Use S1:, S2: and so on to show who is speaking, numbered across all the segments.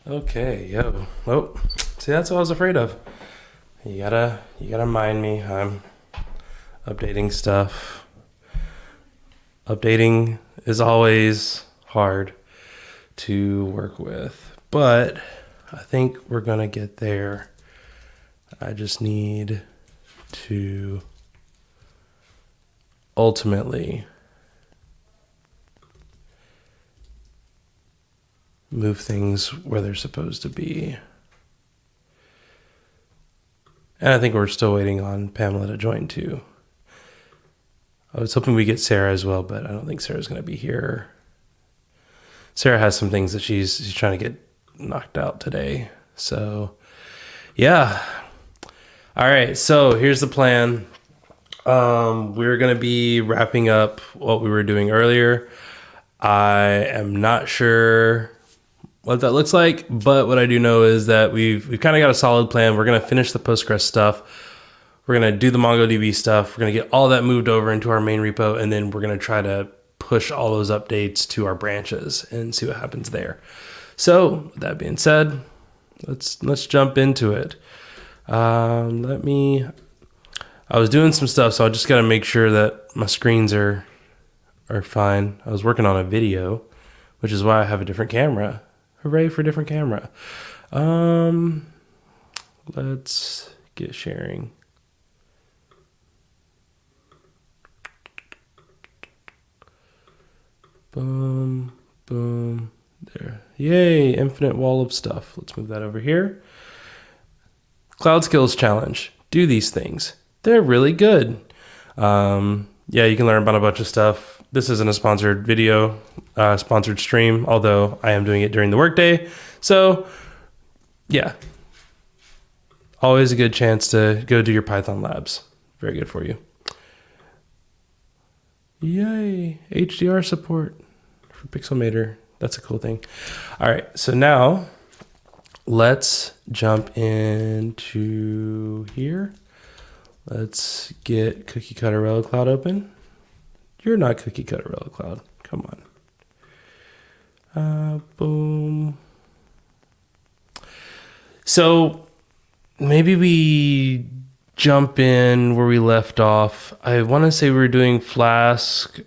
S1: Okay, yo. Oh, see, that's what I was afraid of. You gotta mind me. I'm updating stuff. Updating is always hard to work with, but I think we're gonna get there. I just need to ultimately move things where they're supposed to be. And I think we're still waiting on Pamela to join too. I was hoping we get Sarah as well, but I don't think Sarah's going to be here. Sarah has some things that she's trying to get knocked out today. So, yeah. All right. So here's the plan. We're going to be wrapping up what we were doing earlier. I am not sure what that looks like, but what I do know is that we've kind of got a solid plan. We're going to finish the Postgres stuff. We're going to do the MongoDB stuff. We're going to get all that moved over into our main repo, and then we're going to try to push all those updates to our branches and see what happens there. So with that being said, let's jump into it. I was doing some stuff, so I just got to make sure that my screens are fine. I was working on a video, which is why I have a different camera. Hooray for different camera. Let's get sharing. Boom, boom, there. Yay, infinite wall of stuff. Let's move that over here. Cloud Skills Challenge. Do these things. They're really good. Yeah, you can learn about a bunch of stuff. This isn't a sponsored video, sponsored stream, although I am doing it during the workday. So, yeah. Always a good chance to go do your Python labs. Very good for you. Yay, HDR support for Pixelmator. That's a cool thing. All right, so now let's jump into here. Let's get Cookie Cutter Relic Cloud open. You're not Cookie Cutter Relic Cloud. Come on. Boom. So maybe we jump in where we left off. I want to say we were doing Flask,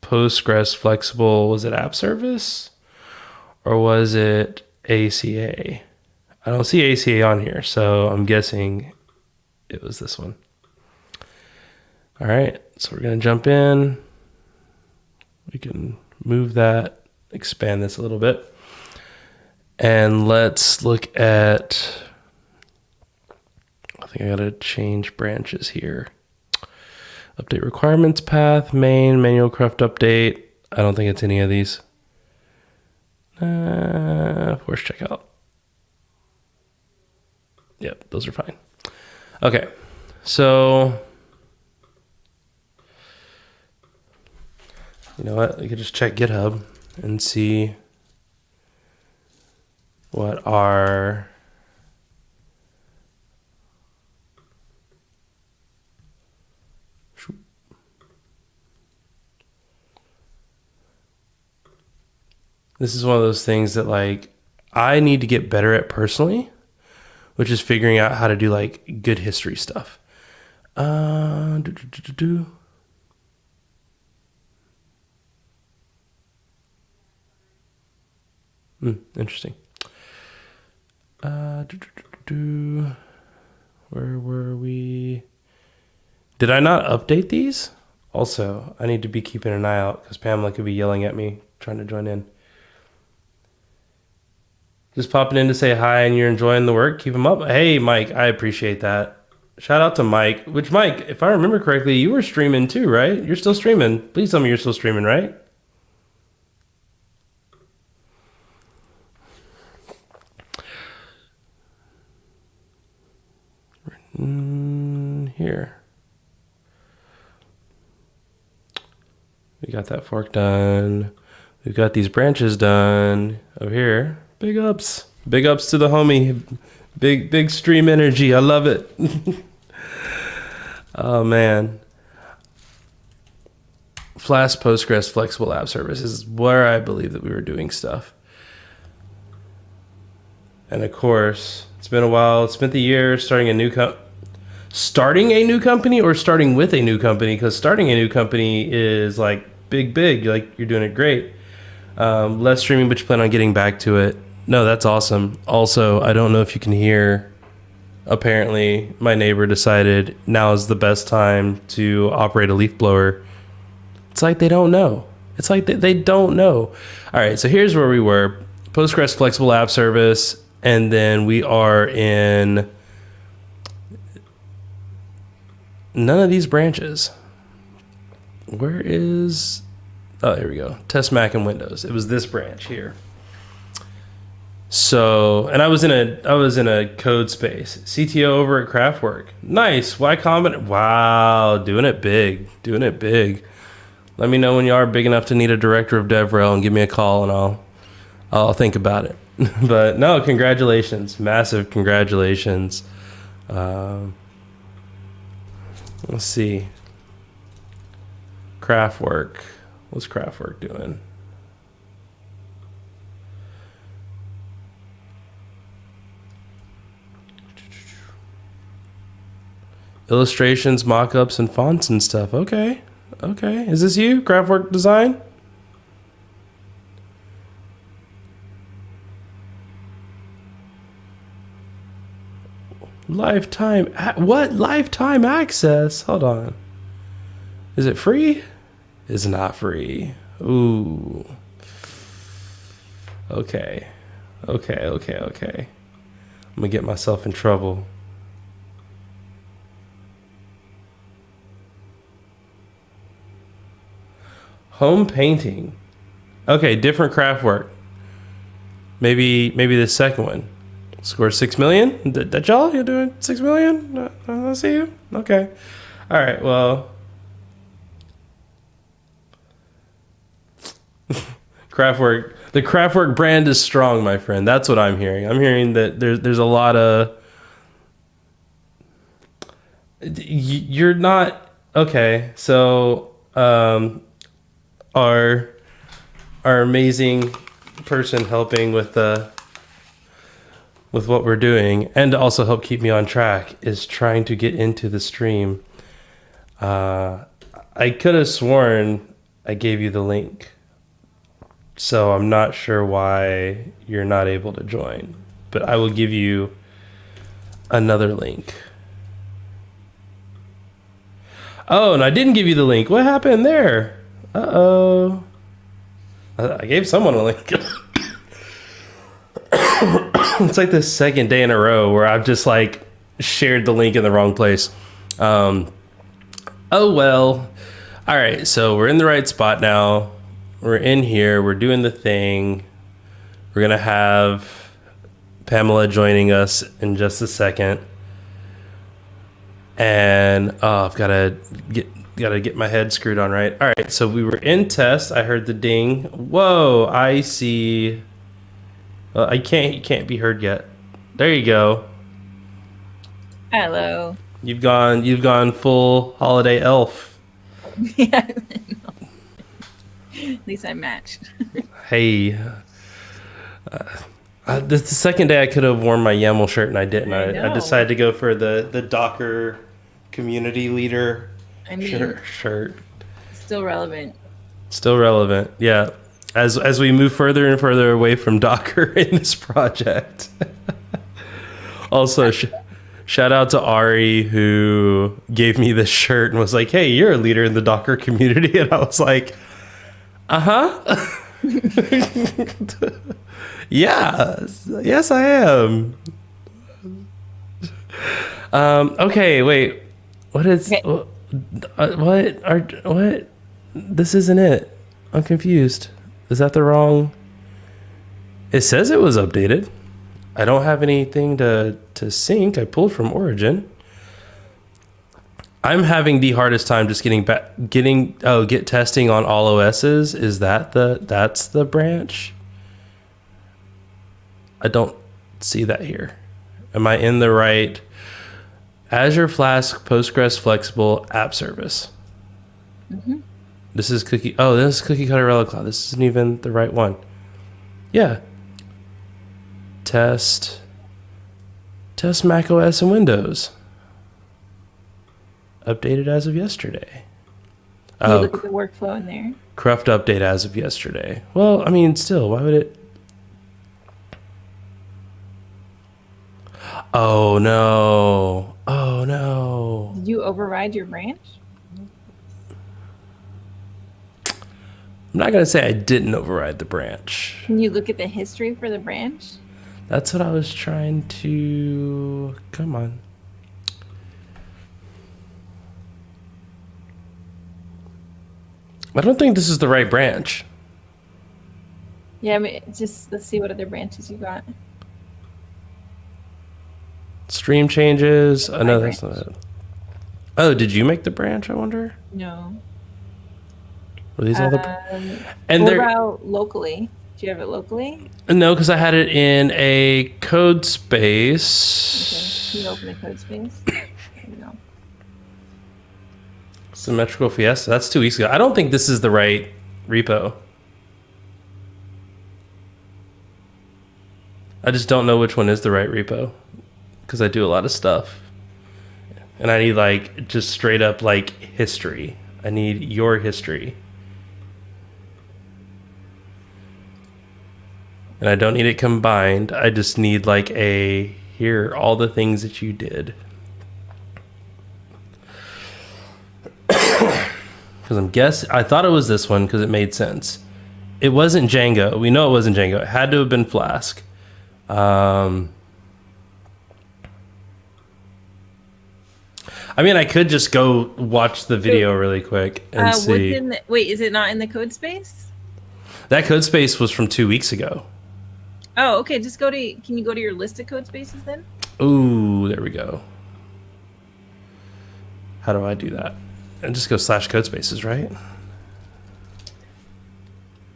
S1: Postgres, Flexible. Was it App Service? Or was it ACA? I don't see ACA on here, so I'm guessing it was this one. All right, so we're going to jump in. We can move that, expand this a little bit. And let's look at, I think I got to change branches here. Update requirements path, main, manual craft update. I don't think it's any of these. Force checkout. Yep, those are fine. Okay, so you know what? We could just check GitHub and see what our this is one of those things that like I need to get better at personally, which is figuring out how to do like good history stuff. Interesting. Where were we? Did I not update these? Also, I need to be keeping an eye out because Pamela could be yelling at me trying to join in. Just popping in to say hi and you're enjoying the work. Keep them up. Hey, Mike, I appreciate that. Shout out to Mike. Which, Mike, if I remember correctly, you were streaming too, right? You're still streaming. Please tell me you're still streaming, right? Here. We got that fork done. We've got these branches done over here. Big ups. Big ups to the homie. Big stream energy. I love it. Oh, man. Flask, Postgres, Flexible App Service is where I believe that we were doing stuff. And of course, it's been a while. Spent the year starting a new company or starting with a new company, because starting a new company is like big. Like, you're doing it great. Less streaming, but you plan on getting back to it. No, that's awesome. Also, I don't know if you can hear. Apparently, my neighbor decided now is the best time to operate a leaf blower. It's like they don't know. It's like they don't know. All right, so here's where we were. Postgres Flexible App Service, and then we are in none of these branches. Where is... Oh, here we go. Test Mac and Windows. It was this branch here. So, and I was in a code space. CTO over at Craftwork. Nice. Y Combinator. Wow, doing it big. Let me know when you are big enough to need a director of DevRel and give me a call, and I'll think about it. But no, congratulations. Massive congratulations. Let's see. Craftwork. What's Craftwork doing? Illustrations, mock-ups, and fonts and stuff. Okay. Is this you, Craftwork Design? Lifetime. What? Lifetime access? Hold on. Is it free? It's not free. Ooh. Okay. I'm gonna get myself in trouble. Home painting. Okay, different Craftwork. Maybe the second one. Score 6 million? That y'all? You're doing 6 million? I see you. Okay. All right, well. Craftwork. The Craftwork brand is strong, my friend. That's what I'm hearing. I'm hearing that there's a lot of... You're not... Okay, so our amazing person helping with what we're doing, and to also help keep me on track, is trying to get into the stream. I could have sworn I gave you the link, so I'm not sure why you're not able to join, but I will give you another link. Oh, and I didn't give you the link. What happened there? Uh-oh. I gave someone a link. It's like the second day in a row where I've just like shared the link in the wrong place. Oh well. All right, so we're in the right spot now. We're in here. We're doing the thing. We're gonna have Pamela joining us in just a second. And I've gotta get my head screwed on right. All right, so we were in test. I heard the ding. Whoa, I see. You can't be heard yet. There you go.
S2: Hello.
S1: You've gone full holiday elf.
S2: Yeah. At least I matched.
S1: Hey. This is the second day I could have worn my YAML shirt and I didn't. I decided to go for the Docker community leader shirt.
S2: Still relevant.
S1: Still relevant, yeah. As we move further and further away from Docker in this project. Also, shout out to Ari, who gave me this shirt and was like, "Hey, you're a leader in the Docker community," and I was like, "Uh-huh." Yes, I am. Okay, wait. What? This isn't it. I'm confused. Is that the wrong? It says it was updated. I don't have anything to sync. I pulled from Origin. I'm having the hardest time just getting git testing on all OSs. Is that's the branch? I don't see that here. Am I in the right? Azure Flask Postgres Flexible App Service.
S2: Mm-hmm.
S1: This is Cookie. Oh, this is Cookie Cutter Relic Cloud. This isn't even the right one. Yeah. test Mac OS and Windows. Updated as of yesterday.
S2: Can you
S1: Oh,
S2: look at the workflow in there?
S1: Cruft update as of yesterday. Well, I mean, still, why would it? Oh no! Oh no!
S2: Did you override your branch?
S1: I'm not gonna say I didn't override the branch.
S2: Can you look at the history for the branch?
S1: That's what I was trying to. Come on. I don't think this is the right branch.
S2: Yeah, I mean, just let's see what other branches you got.
S1: Stream changes. Oh, no, that's
S2: branch.
S1: not it. Oh, did you make the branch? I wonder.
S2: No.
S1: Were these all the? And
S2: What
S1: they're
S2: about locally? Do you have it locally?
S1: no, because I had it in a code
S2: Okay.
S1: space.
S2: Can you open the code space? There we go.
S1: Symmetrical Fiesta. That's 2 weeks ago. I don't think this is the right repo. I just don't know which one is the right repo because I do a lot of stuff, and I need like just straight up like history. I need your history. And I don't need it combined. I just need like a here are all the things that you did. Because I thought it was this one because it made sense. It wasn't Django. We know it wasn't Django. It had to have been Flask. I mean, I could just go watch the video really quick and see.
S2: Wait, is it not in the code space?
S1: That code space was from 2 weeks ago.
S2: Oh, okay. Just go to. Can you go to your list of code spaces then?
S1: Ooh, there we go. How do I do that? And just go /code spaces, right?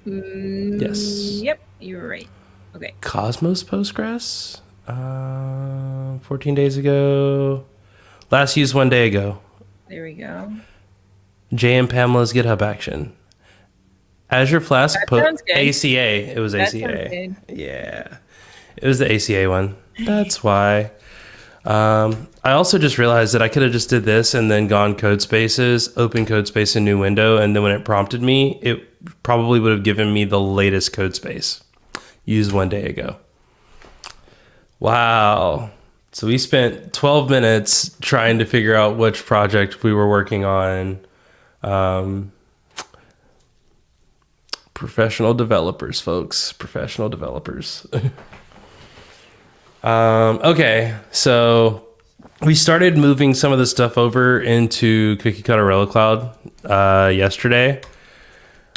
S1: Yes.
S2: Yep, you're right. Okay.
S1: Cosmos Postgres. 14 days ago. Last used 1 day ago.
S2: There we go.
S1: Jay and Pamela's GitHub action. Azure Flask
S2: sounds good.
S1: ACA. It was
S2: That
S1: ACA.
S2: sounds good.
S1: Yeah. It was the ACA one. That's why. I also just realized that I could have just did this and then gone code spaces, open code space in new window, and then when it prompted me, it probably would have given me the latest code space used 1 day ago. Wow. So we spent 12 minutes trying to figure out which project we were working on. Professional developers, folks. Professional developers. Okay, so we started moving some of the stuff over into Cookie Cutter Relic Cloud yesterday.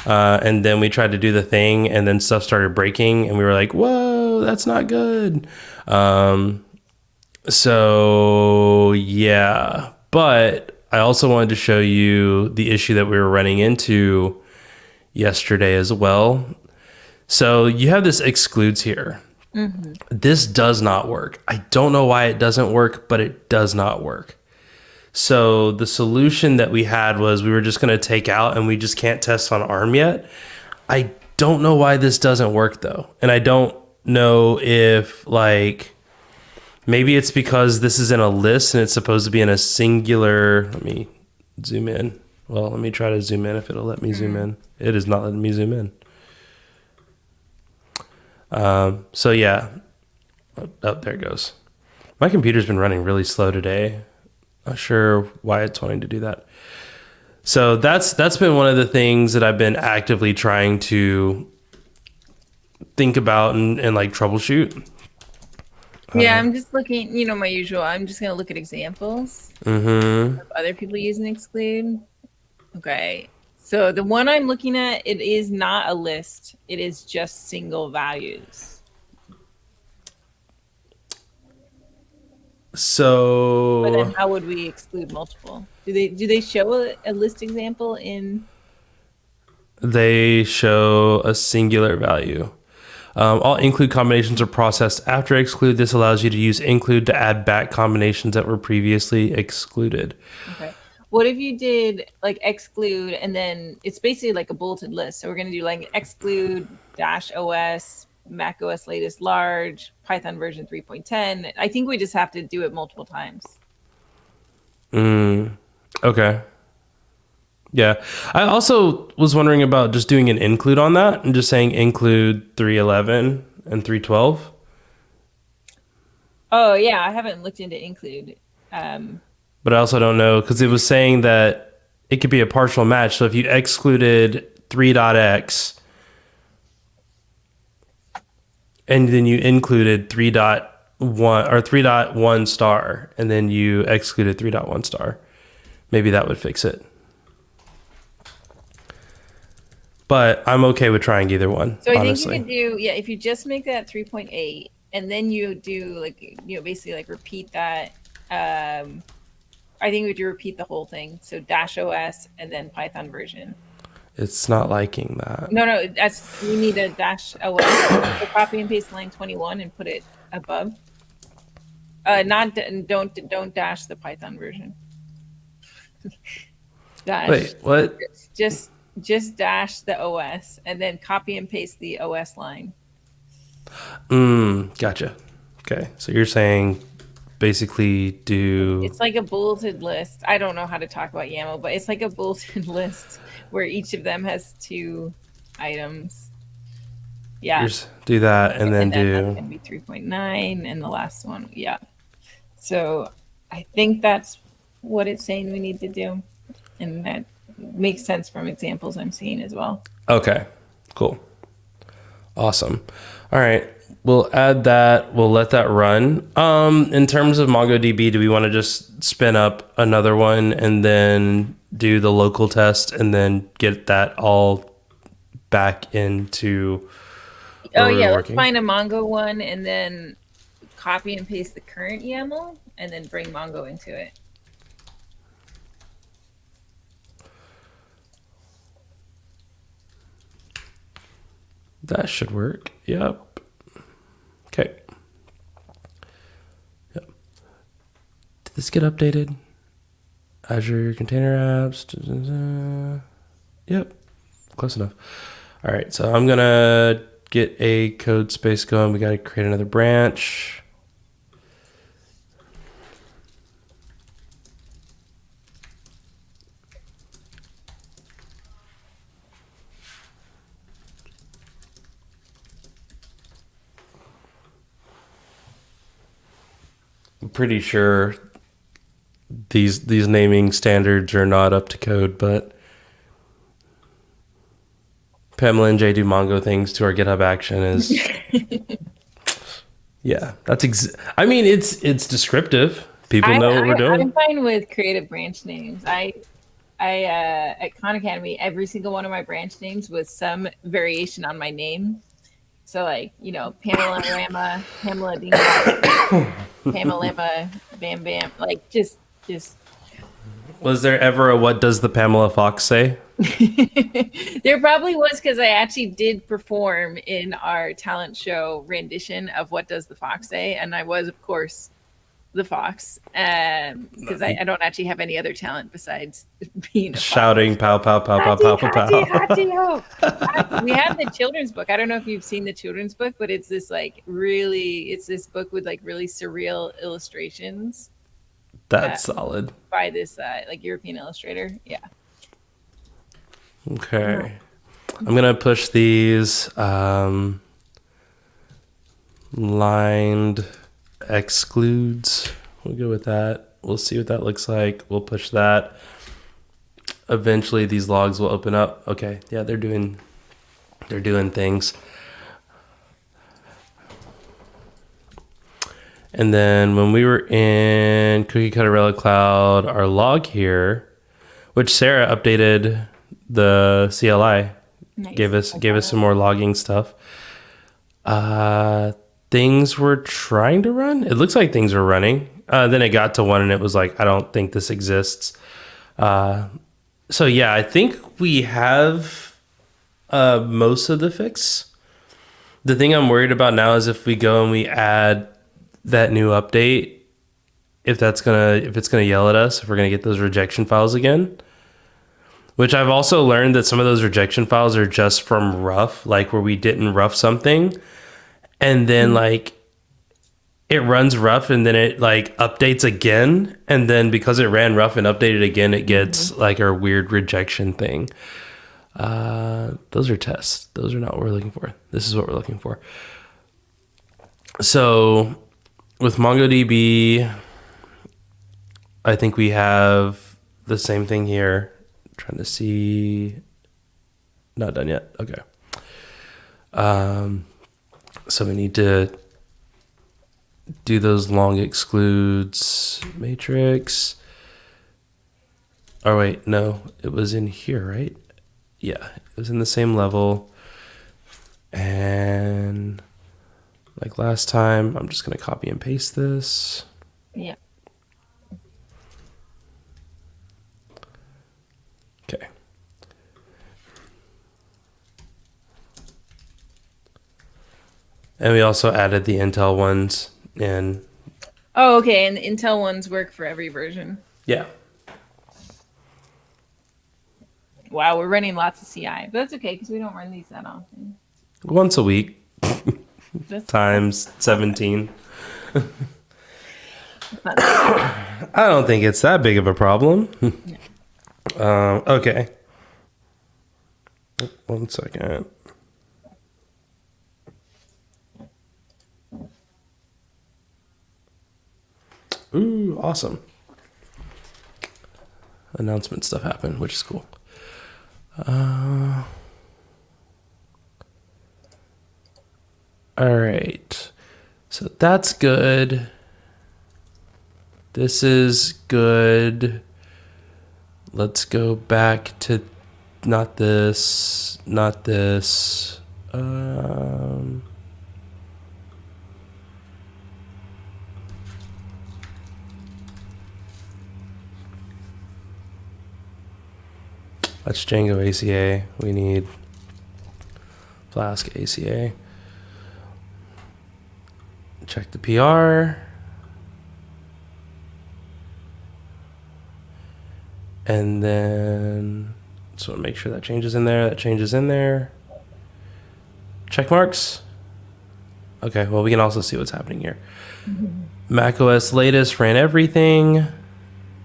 S1: And then we tried to do the thing, and then stuff started breaking, and we were like, whoa, that's not good. So, yeah. But I also wanted to show you the issue that we were running into yesterday as well. So you have this excludes here. Mm-hmm. This does not work. I don't know why it doesn't work, but it does not work. So the solution that we had was we were just going to take out, and we just can't test on ARM yet. I don't know why this doesn't work though. And I don't know if like, maybe it's because this is in a list and it's supposed to be in a singular, let me zoom in. Well, let me try to zoom in if it'll let me zoom in. It is not letting me zoom in. So yeah. Oh, there it goes. My computer's been running really slow today. Not sure why it's wanting to do that. So that's been one of the things that I've been actively trying to think about and like troubleshoot.
S2: Yeah, I'm just looking, my usual. I'm just going to look at examples of other people using exclude. Okay. So the one I'm looking at, it is not a list. It is just single values.
S1: So
S2: But then how would we exclude multiple? Do they show a list example in?
S1: they show a singular value. All include combinations are processed after exclude. This allows you to use include to add back combinations that were previously excluded.
S2: Okay. What if you did like exclude and then it's basically like a bulleted list. So we're going to do like exclude -os Mac OS latest large, Python version 3.10. I think we just have to do it multiple times.
S1: Okay. Yeah. I also was wondering about just doing an include on that and just saying include 311 and 312.
S2: Oh, yeah. I haven't looked into include.
S1: But I also don't know because it was saying that it could be a partial match. So if you excluded 3.x and then you included 3.1 or 3.1 star and then you excluded 3.1 star, maybe that would fix it. But I'm okay with trying either one.
S2: So I
S1: honestly.
S2: think you could do, if you just make that 3.8 and then you do like, basically like repeat that. I think we would repeat the whole thing. So dash OS and then Python version.
S1: It's not liking that.
S2: No, we need a dash OS. So copy and paste line 21 and put it above. Don't dash the Python version. Dash.
S1: Wait, what?
S2: Just dash the OS and then copy and paste the OS line.
S1: Gotcha. Okay, so you're saying basically
S2: it's like a bulleted list. I don't know how to talk about YAML, but it's like a bulleted list where each of them has 2 items. Yeah.
S1: Just do that and then do.
S2: That's gonna be 3.9 and the last one. Yeah. So I think that's what it's saying we need to do, and that makes sense from examples I'm seeing as well.
S1: Okay, cool. Awesome. All right. We'll add that. We'll let that run. In terms of MongoDB, do we want to just spin up another one and then do the local test and then get that all back into
S2: let's find a Mongo one and then copy and paste the current YAML and then bring Mongo into it.
S1: That should work. Yep. Okay. Yep. Did this get updated? Azure Container Apps. Yep. Close enough. All right. So I'm going to get a code space going. We got to create another branch. I'm pretty sure these naming standards are not up to code, but Pamela and Jay do Mongo things to our GitHub action is yeah, that's I mean it's descriptive. People know what we're doing.
S2: I'm fine with creative branch names. I at Khan Academy, every single one of my branch names was some variation on my name. So like, Pamela Rama, Pamela Ding, Pamela Lima, Bam Bam, like just.
S1: Was there ever a what does the Pamela Fox say?
S2: There probably was, because I actually did perform in our talent show rendition of What Does the Fox Say? And I was, of course, the fox, because I don't actually have any other talent besides being a
S1: shouting pow pow pow pow pow pow pow.
S2: We have the children's book. I don't know if you've seen the children's book, but it's this it's this book with really surreal illustrations.
S1: That's solid.
S2: By this European illustrator. Yeah.
S1: Okay. I'm gonna push these lined excludes. We'll go with that. We'll see what that looks like. We'll push that. Eventually these logs will open up. Okay, yeah, they're doing things. And then when we were in Cookie Cutter Relic Cloud, our log here, which Sarah updated the CLI, nice. gave us some more logging stuff. Things were trying to run. It looks like things were running. Then it got to one and it was like, I don't think this exists. So yeah, I think we have most of the fix. The thing I'm worried about now is if we go and we add that new update, if it's gonna yell at us, if we're gonna get those rejection files again. Which I've also learned that some of those rejection files are just from rough, like where we didn't rough something. and then like it runs rough and then it like updates again, and then because it ran rough and updated again, it gets like a weird rejection thing. Those are tests. Those are not what we're looking for. This is what we're looking for. So with MongoDB, I think we have the same thing here. Trying to see. Not done yet. Okay. So we need to do those long excludes matrix. Oh wait, no, it was in here, right? Yeah, it was in the same level. And like last time, I'm just gonna copy and paste this.
S2: Yeah.
S1: Okay. And we also added the Intel ones in.
S2: Oh, okay. And the Intel ones work for every version.
S1: Yeah.
S2: Wow, we're running lots of CI, but that's okay because we don't run these that often.
S1: Once a week.
S2: Just
S1: Times 17. I don't think it's that big of a problem. Okay. 1 second. Ooh, awesome. Announcement stuff happened, which is cool. All right. So that's good. This is good. Let's go back to not this, not this. That's Django ACA. We need Flask ACA. Check the PR. And then, just want to make sure that changes in there. That changes in there. Check marks. Okay, well, we can also see what's happening here. macOS latest ran everything.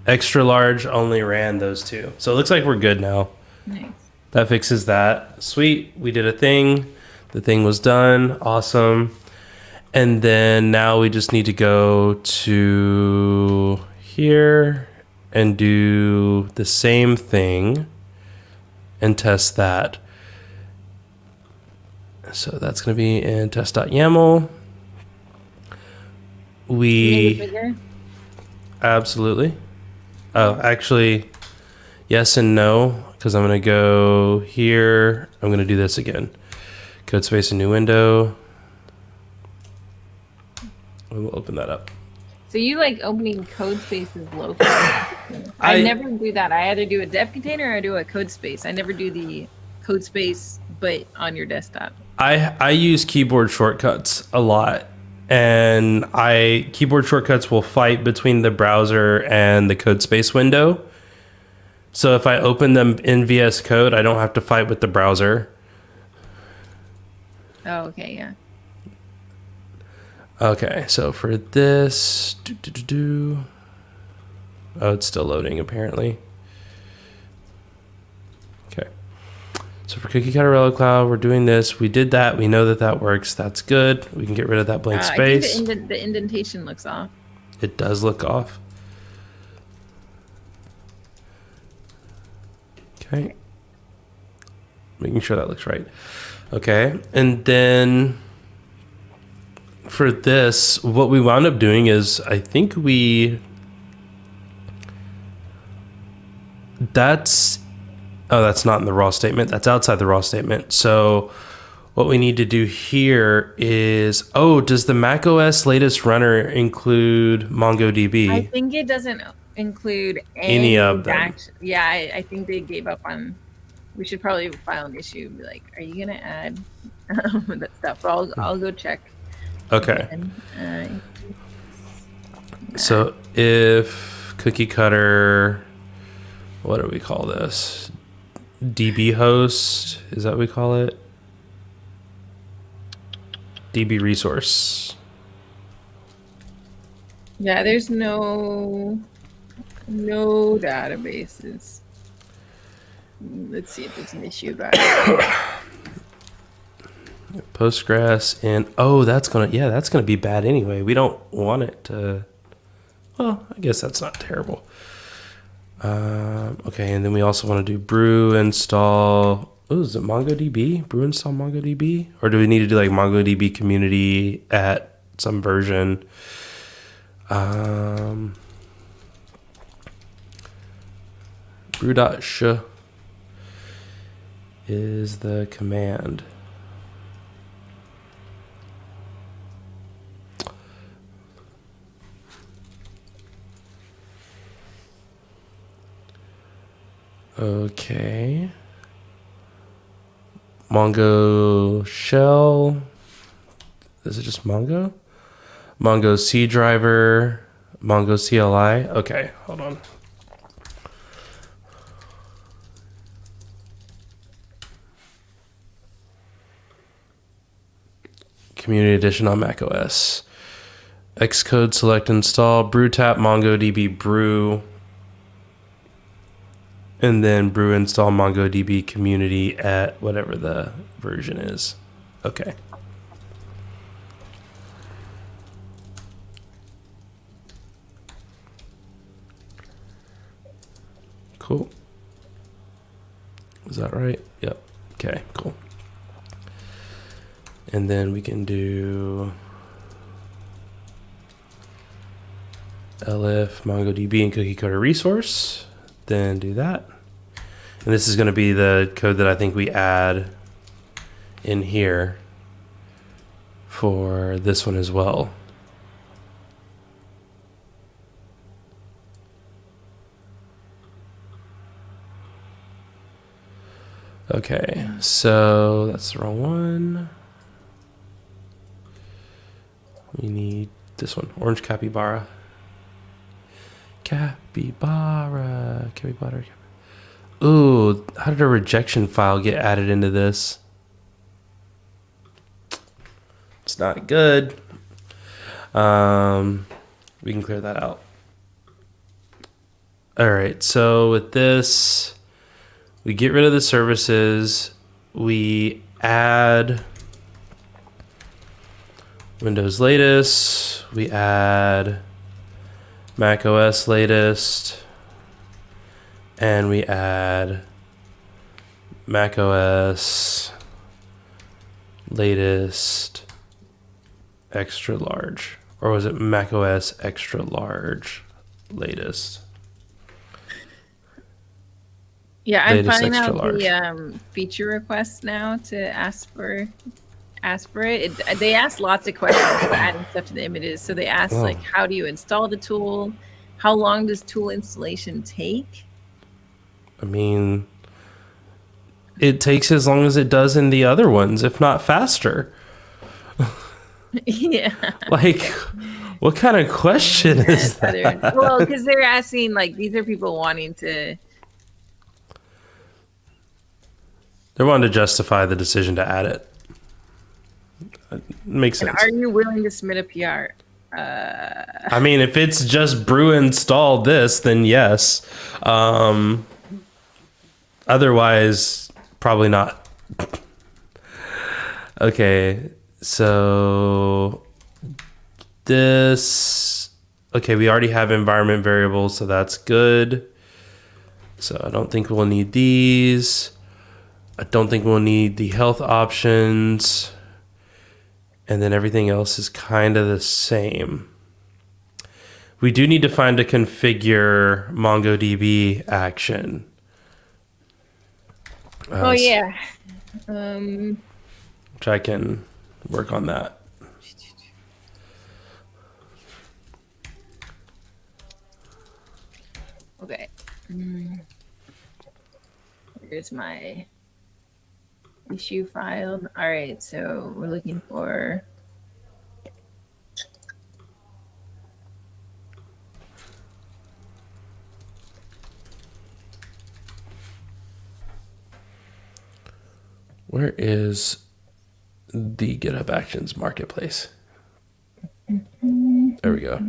S1: Extra large only ran those two. So it looks like we're good now.
S2: Nice.
S1: That fixes that. Sweet. We did a thing. The thing was done. Awesome. And then now we just need to go to here and do the same thing and test that. So that's going to be in test.yaml.
S2: Make it bigger?
S1: Absolutely. Oh, actually, yes and no, because I'm going to go here. I'm going to do this again. Code space, a new window. And we'll open that up.
S2: So you like opening code spaces locally? I never do that. I either do a dev container or I do a code space. I never do the code space, but on your desktop.
S1: I use keyboard shortcuts a lot. And keyboard shortcuts will fight between the browser and the code space window. So if I open them in VS Code, I don't have to fight with the browser.
S2: Oh, okay, yeah.
S1: Okay, so for this, oh, it's still loading apparently. Okay, so for Cookie Cutter Relic Cloud, we're doing this. We did that. We know that that works. That's good. We can get rid of that blank space.
S2: I think the indentation looks off.
S1: It does look off. Okay, making sure that looks right. Okay, and then for this, what we wound up doing is, I think that's not in the raw statement. That's outside the raw statement. So what we need to do here is, does the macOS latest runner include MongoDB?
S2: I think it doesn't include
S1: any of them.
S2: Yeah, I think they gave up on. We should probably file an issue and be like, are you going to add that stuff? But I'll go check.
S1: Okay.
S2: And,
S1: so if Cookie Cutter, what do we call this? DB host, is that what we call it? DB resource.
S2: Yeah, there's no databases. Let's see if there's an issue about it.
S1: Postgres and that's gonna be bad anyway. We don't want it to. Well, I guess that's not terrible. Okay, and then we also want to do brew install. Oh, is it MongoDB? Brew install MongoDB, or do we need to do like MongoDB community at some version? Brew.sh is the command. Okay. Mongo shell. Is it just Mongo? Mongo C driver. Mongo CLI. Okay, hold on. Community edition on macOS. Xcode select install. Brew tap MongoDB brew. And then brew install MongoDB community at whatever the version is. Okay. Cool. Is that right? Yep. Okay, cool. And then we can do elif MongoDB and cookie cutter resource. Then do that. And this is going to be the code that I think we add in here for this one as well. Okay, so that's the wrong one. We need this one, orange capybara. Capybara. Ooh, how did a rejection file get added into this? It's not good. We can clear that out. All right, so with this, we get rid of the services. We add Windows latest. We add Mac OS latest. And we add Mac OS latest extra large. Or was it Mac OS extra large latest?
S2: Yeah, I'm finding out the feature requests now to ask for it. They ask lots of questions for adding stuff to the images. So they ask like, how do you install the tool? How long does tool installation take?
S1: I mean, it takes as long as it does in the other ones, if not faster.
S2: Yeah.
S1: Like, what kind of question is that?
S2: Well, because they're asking, like, these are people wanting to...
S1: They're wanting to justify the decision to add it. It makes sense.
S2: And are you willing to submit a PR?
S1: I mean, if it's just brew install this, then yes. Otherwise, probably not. Okay, so this... Okay, we already have environment variables, so that's good. So I don't think we'll need these. I don't think we'll need the health options. And then everything else is kind of the same. We do need to find a configure MongoDB action.
S2: Oh, yeah.
S1: Which I can work on that.
S2: Okay. Here's my issue file. All right, so we're looking for...
S1: Where is the GitHub Actions marketplace. There we go.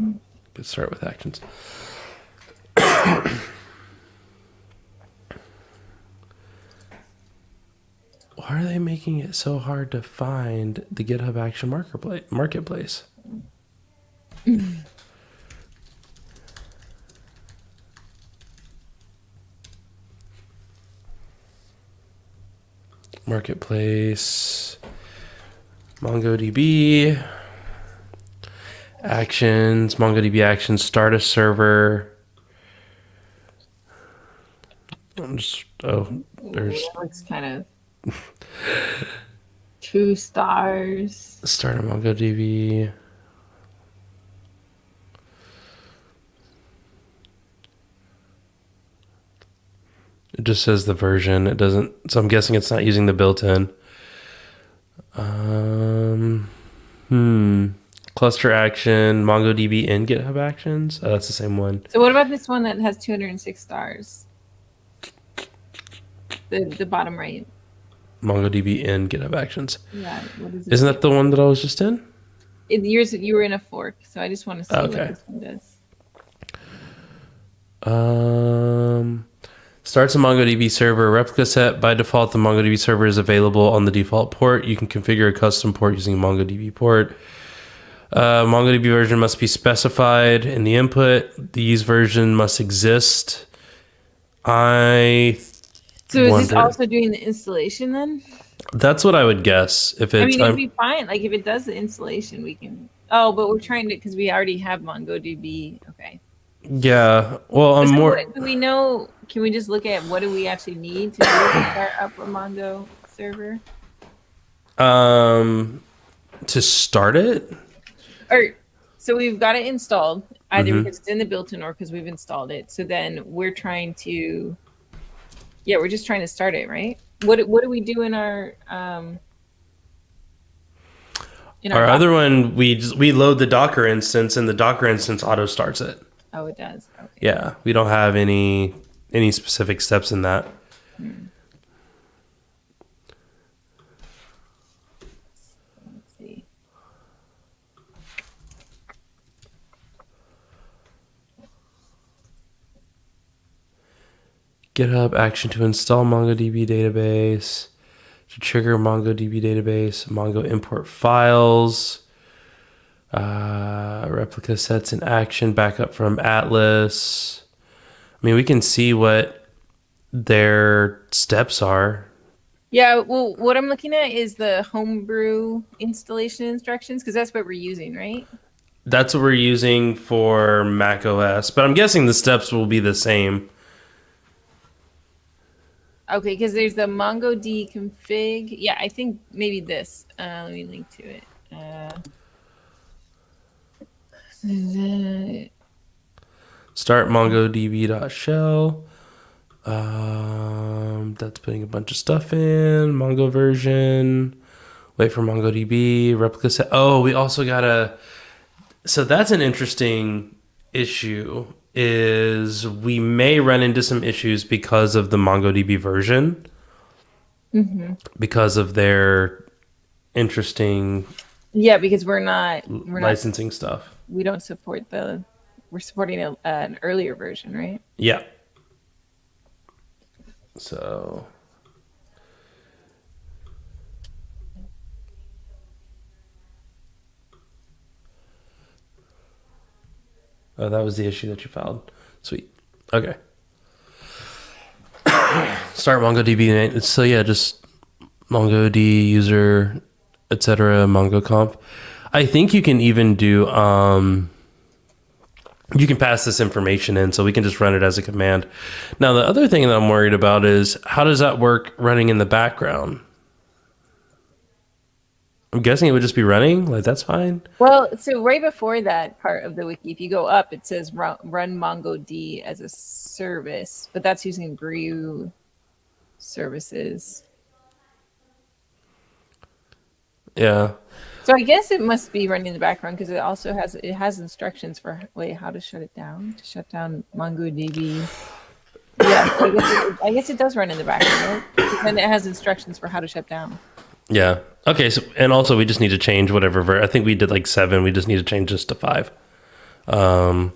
S1: Let's start with Actions. Why are they making it so hard to find the GitHub Action marketplace? Marketplace, MongoDB, Actions, MongoDB Actions, start a server. There's
S2: that looks kind of 2 stars.
S1: Start a MongoDB. It just says the version. It doesn't. So I'm guessing it's not using the built-in. Cluster action, MongoDB in GitHub Actions. Oh, that's the same one.
S2: So what about this one that has 206 stars? The bottom right.
S1: MongoDB in GitHub Actions.
S2: Yeah. What is it?
S1: Isn't that the one that I was just in?
S2: You were in a fork, so I just want to see what this one does.
S1: Starts a MongoDB server replica set. By default, the MongoDB server is available on the default port. You can configure a custom port using MongoDB port. MongoDB version must be specified in the input. The use version must exist. So
S2: is this also doing the installation then?
S1: That's what I would guess. If it's,
S2: it'd be fine. Like if it does the installation, we can. Oh, but we're trying to because we already have MongoDB. Okay.
S1: Yeah. Well, I'm more.
S2: Do we know? Can we just look at what do we actually need to start up a Mongo server?
S1: To start it.
S2: So we've got it installed either because it's in the built-in or because we've installed it. So then we're trying to. Yeah, we're just trying to start it, right? What do we do in our
S1: other one? We load the Docker instance, and the Docker instance auto starts it.
S2: Oh, it does. Okay.
S1: Yeah, we don't have any specific steps in that.
S2: Let's see.
S1: GitHub action to install MongoDB database, to trigger MongoDB database, Mongo import files, replica sets in action, backup from Atlas. I mean, we can see what their steps are.
S2: Yeah, well, what I'm looking at is the homebrew installation instructions because that's what we're using, right?
S1: That's what we're using for Mac OS, but I'm guessing the steps will be the same.
S2: Okay, because there's the MongoD config. Yeah, I think maybe this. Let me link to it.
S1: Start MongoDB.shell. That's putting a bunch of stuff in. Mongo version. Wait for MongoDB. Replica set. Oh, we also gotta. So that's an interesting issue. Is we may run into some issues because of the MongoDB version. Because of their interesting.
S2: Yeah, because we're not
S1: licensing stuff.
S2: We don't support we're supporting an earlier version, right?
S1: Yeah. So. Oh, that was the issue that you filed. Sweet. Okay. Start MongoDB. So yeah, just MongoD user, etc. Mongo conf. I think you can even do. You can pass this information in, so we can just run it as a command. Now, the other thing that I'm worried about is how does that work running in the background? I'm guessing it would just be running. Like, that's fine.
S2: Well, so right before that part of the wiki, if you go up, it says run MongoD as a service, but that's using Brew services.
S1: Yeah.
S2: So I guess it must be running in the background because it also has instructions for how to shut it down, to shut down MongoDB. Yeah, so I guess it does run in the background, right? Because then it has instructions for how to shut down.
S1: Yeah. Okay. So, and also we just need to change whatever. I think we did like 7. We just need to change this to 5. Um,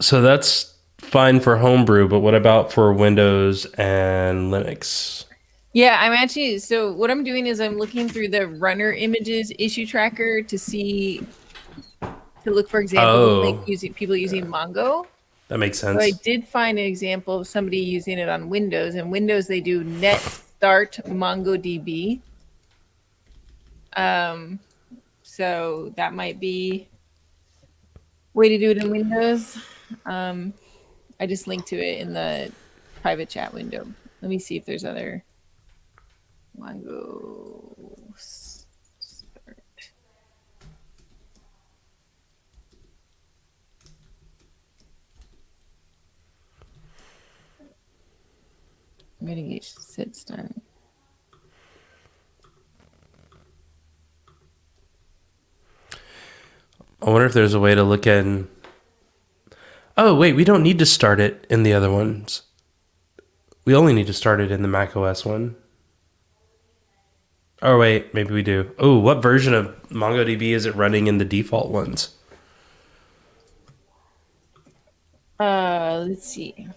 S1: so that's fine for Homebrew, but what about for Windows and Linux?
S2: Yeah, I'm actually, so what I'm doing is I'm looking through the runner images issue tracker to look for examples of like
S1: Oh,
S2: using people using Mongo.
S1: that makes
S2: So I
S1: sense.
S2: did find an example of somebody using it on Windows. And Windows, they do net start MongoDB. So that might be way to do it in Windows. Um, I just linked to it in the private chat window. Let me see if there's other Mongo start. Mitigation set start.
S1: I wonder if there's a way to look in. Oh, wait, we don't need to start it in the other ones. We only need to start it in the macOS one. Oh, wait, maybe we do. Oh, what version of MongoDB is it running in the default ones?
S2: Let's see.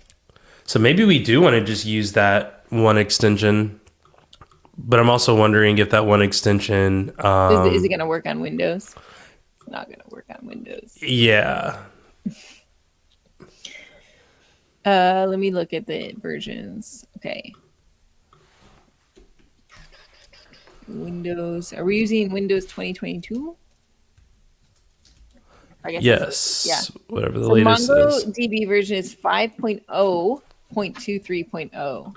S1: So maybe we do want to just use that one extension, but I'm also wondering if that one extension,
S2: Is it going to work on Windows? It's not going to work on Windows.
S1: yeah.
S2: Let me look at the versions. Okay. Windows. Are we using Windows 2022? I guess
S1: Yes.
S2: yeah.
S1: Whatever the
S2: So
S1: latest is.
S2: MongoDB version is 5.0.23.0.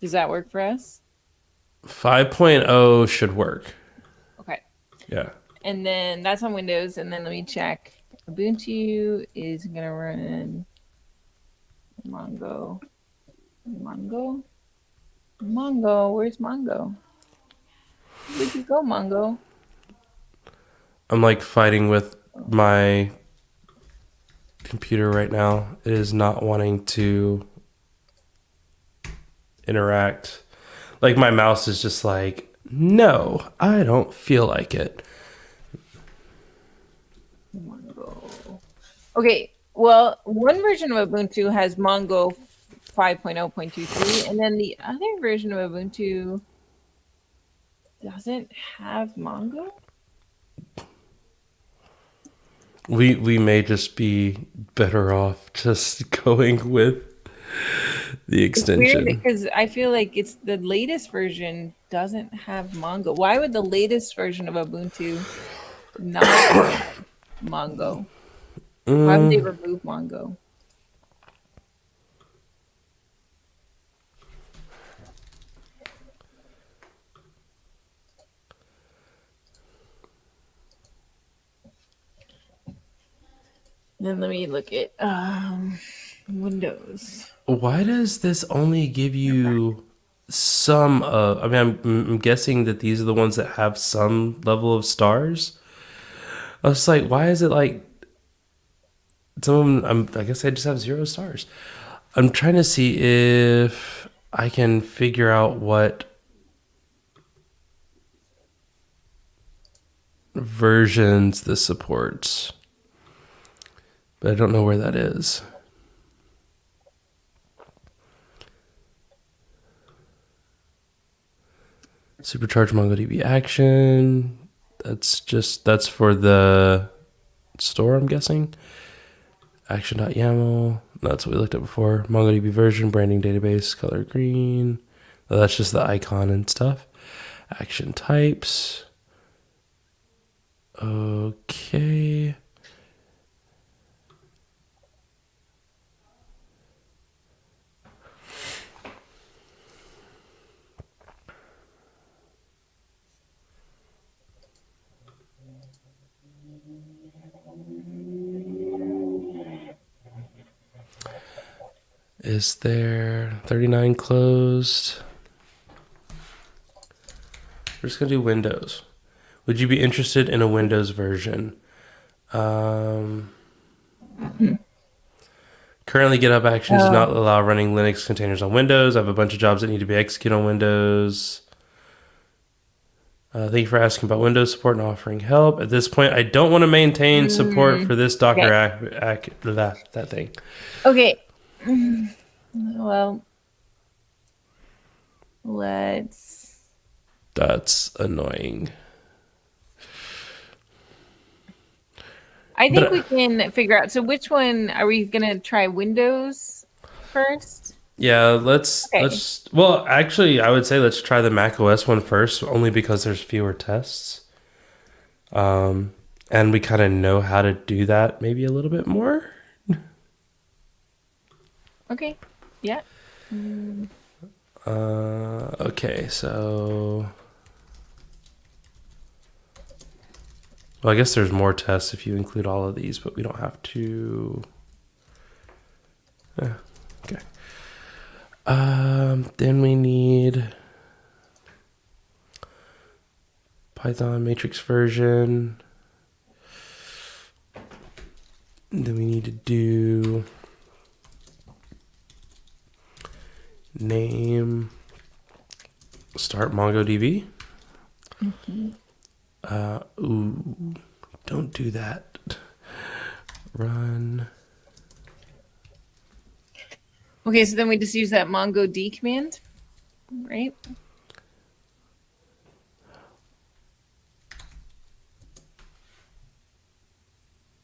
S2: Does that work for us?
S1: 5.0 should work.
S2: Okay.
S1: Yeah.
S2: And then that's on Windows. And then let me check. Ubuntu is going to run Mongo. Mongo? Mongo. Where's Mongo? Where'd you go, Mongo?
S1: I'm like fighting with my computer right now. It is not wanting to interact. Like my mouse is just like, no, I don't feel like it.
S2: Mongo. Okay, well, one version of Ubuntu has Mongo 5.0.23, and then the other version of Ubuntu doesn't have Mongo.
S1: We may just be better off just going with the extension.
S2: It's weird because I feel like it's the latest version doesn't have Mongo. Why would the latest version of Ubuntu not have Mongo? Why would they remove Mongo? Then let me look at Windows.
S1: Why does this only give you some I mean, I'm guessing that these are the ones that have some level of stars. I was like, why is it like some of them? I guess I just have 0 stars. I'm trying to see if I can figure out what versions this supports, but I don't know where that is. Supercharged MongoDB action. That's for the store, I'm guessing. Action.yaml. That's what we looked at before. MongoDB version, branding database, color green. Oh, that's just the icon and stuff. Action types. Okay. Is there 39 closed? We're just going to do Windows. Would you be interested in a Windows version? Currently, GitHub Actions do not allow running Linux containers on Windows. I have a bunch of jobs that need to be executed on Windows. Thank you for asking about Windows support and offering help. At this point, I don't want to maintain support for this Docker that thing.
S2: Okay. Well, let's.
S1: That's annoying.
S2: I think we can figure out. So which one are we going to try? Windows first?
S1: Yeah, let's well, actually I would say let's try the Mac OS one first, only because there's fewer tests. And we kind of know how to do that maybe a little bit more.
S2: Okay. Yeah.
S1: Okay, so well, I guess there's more tests if you include all of these, but we don't have to. Okay. Then we need Python matrix version. And then we need to do name start MongoDB. Ooh, don't do that. Run.
S2: Okay, so then we just use that MongoD command, right?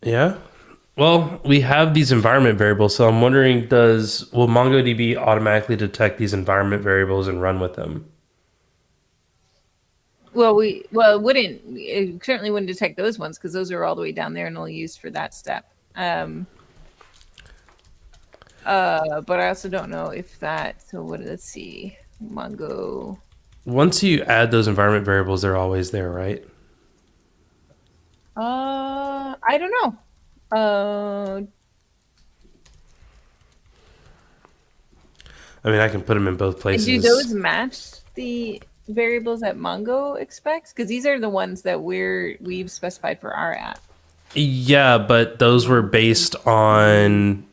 S1: Yeah. Well, we have these environment variables, so I'm wondering, will MongoDB automatically detect these environment variables and run with them?
S2: Well, it wouldn't. It certainly wouldn't detect those ones because those are all the way down there and only used for that step. But I also don't know if that. So let's see, Mongo.
S1: Once you add those environment variables, they're always there, right?
S2: I don't know.
S1: I mean, I can put them in both places.
S2: Do those match the variables that Mongo expects? Because these are the ones that we've specified for our app.
S1: Yeah, but those were based on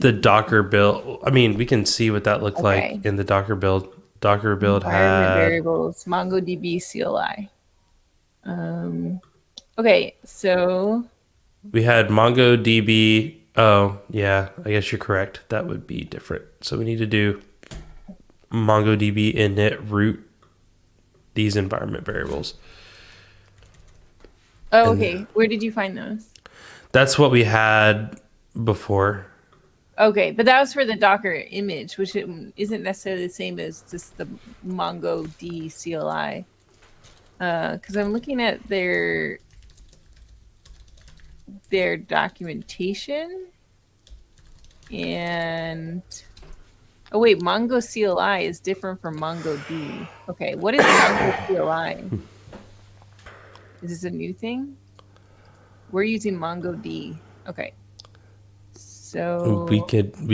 S1: the Docker build. I mean, we can see what that looked like in the Docker build. Docker build had
S2: variables, MongoDB CLI. Okay, so
S1: we had MongoDB. Oh, yeah, I guess you're correct. That would be different. So we need to do MongoDB init root these environment variables.
S2: Oh, okay. Where did you find those?
S1: That's what we had before.
S2: Okay, but that was for the Docker image, which isn't necessarily the same as just the MongoD CLI. Because I'm looking at their documentation, and oh wait, Mongo CLI is different from MongoD. Okay, what is Mongo CLI? Is this a new thing? We're using MongoD. Okay. So
S1: we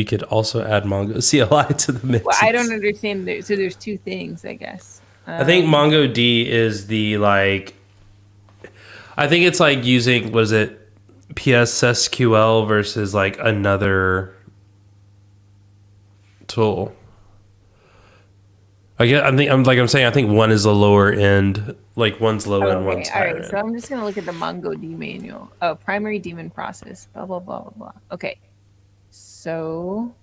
S1: could also add Mongo CLI to the mix.
S2: Well, I don't understand. So there's two things, I guess.
S1: I think MongoD is the like. I think it's like using PSSQL versus like another tool. I think one is a lower end, like one's low end, one's higher end.
S2: All right, so I'm just gonna look at the MongoD manual. Oh, primary daemon process. Blah blah blah blah blah. Okay, so